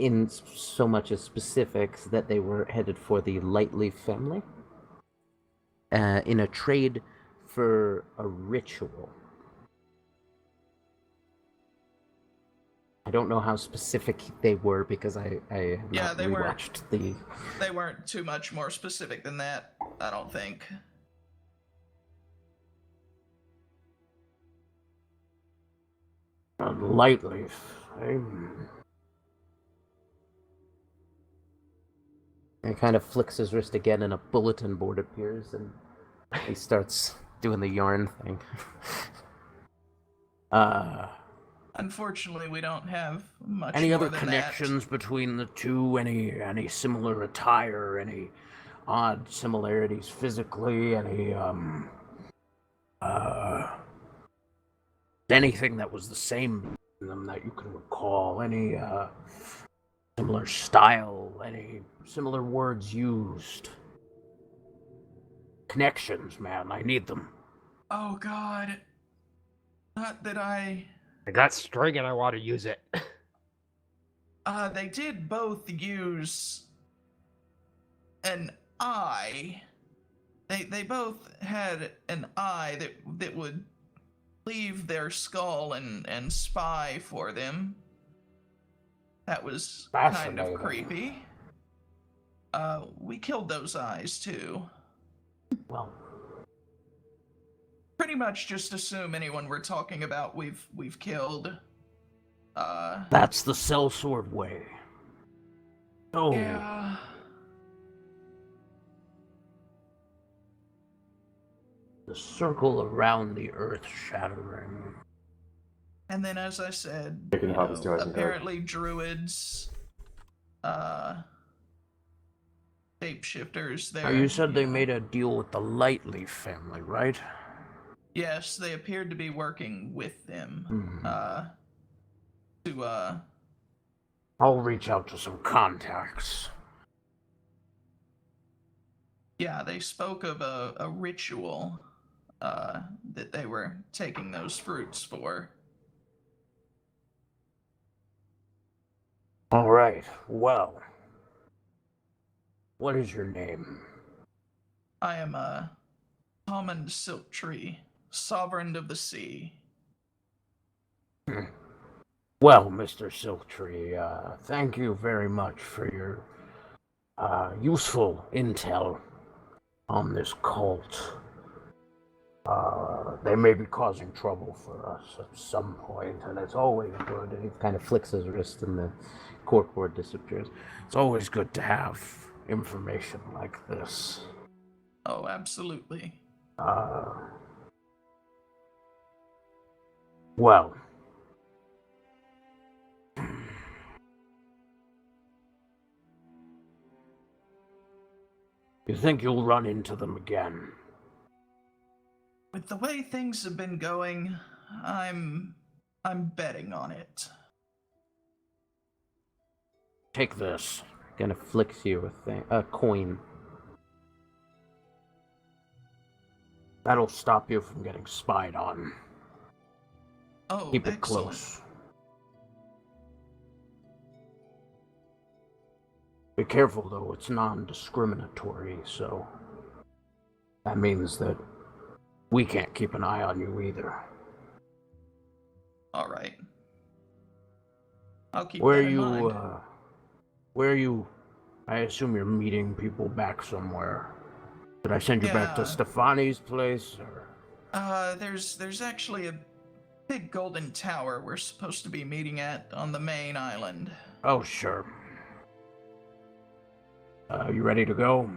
in so much as specifics, that they were headed for the Lightleaf family in a trade for a ritual. I don't know how specific they were because I have Yeah, not they were- rewatched the... They weren't too much more specific than that, I don't think. Lightleaf, eh? He kind of flicks his wrist again and a bulletin board appears and he starts doing the yarn thing. Unfortunately, we don't have much Any more other than connections between the two? Any similar attire? Any odd similarities physically? Anything that was the same in them that you can recall? Any similar style? Any similar words used? Connections, man. I need them. that. Oh, God. Not that I got string and I want to use it. They did both use an eye. They both had an eye that would leave their skull and spy for them. That was kind of Fascinating. creepy. We killed those eyes too. Well, Pretty much just assume anyone we're talking about we've killed. that's the sellsword way. Oh. Yeah. The circle around the earth shattering. And then, as I said, Taking you the hobbits to know, Eisenhower. apparently druids, shapeshifters. Now, you said they made a deal with the Lightleaf family, right? Yes, they appeared to be working with them. Hmm. To I'll reach out to some contacts. yeah, they spoke of a ritual that they were taking those fruits for. All right, well. What is your name? I am a common silk tree, sovereign of the sea. Well, Mr. Silktree, thank you very much for your useful intel on this cult. They may be causing trouble for us at some point, and it's always good. And he kind of flicks his wrist, and the corkboard disappears. It's always good to have information like this. Oh, absolutely. Well. You think you'll run into them again? With the way things have been going, I'm betting on it. Take this. Gonna flicks you a coin. That'll stop you from getting spied on. Oh, Keep it excellent. close. Be careful, though. It's non-discriminatory, so that means that we can't keep an eye on you either. All right. I'll keep Where that in mind. where are you? I assume you're meeting people back somewhere. Did I send you back to Yeah. Stefani's place? Or... There's actually a big golden tower we're supposed to be meeting at on the main island. Oh, sure. You ready to go?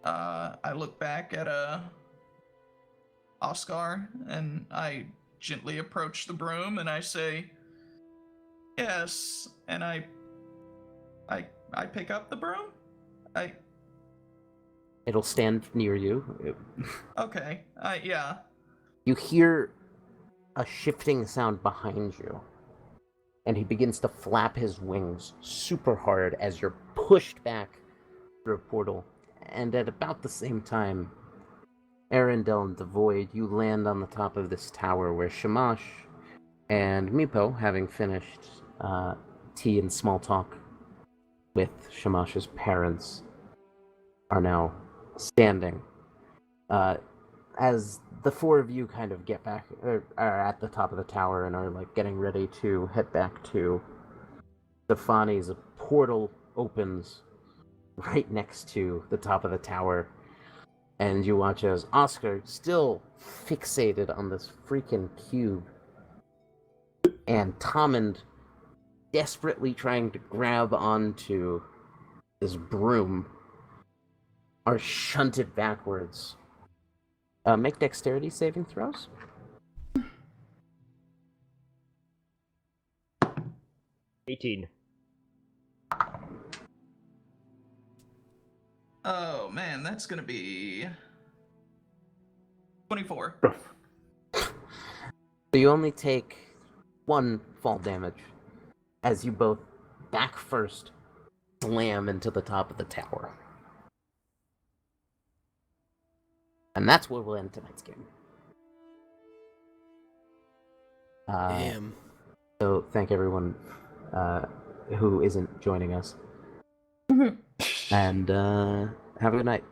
I look back at Oscar and I gently approach the broom and I say, "Yes," and I pick up the broom. It'll stand near you. Okay. Yeah. You hear a shifting sound behind you, and he begins to flap his wings super hard as you're pushed back through a portal. And at about the same time, Arendelle and Devoid, you land on the top of this tower where Shamash and Meepo, having finished tea and small talk with Shamash's parents, are now standing. As the four of you kind of get back, are at the top of the tower and are like getting ready to head back to Stefani's, a portal opens right next to the top of the tower, and you watch as Oscar, still fixated on this freaking cube, and Tommen desperately trying to grab onto this broom, are shunted backwards. Make dexterity saving throws. 18. Oh man, that's gonna be 24. So you only take 1 fall damage as you both back first slam into the top of the tower. And that's where we'll end tonight's game. Damn. So thank everyone who isn't joining us. And have a good night.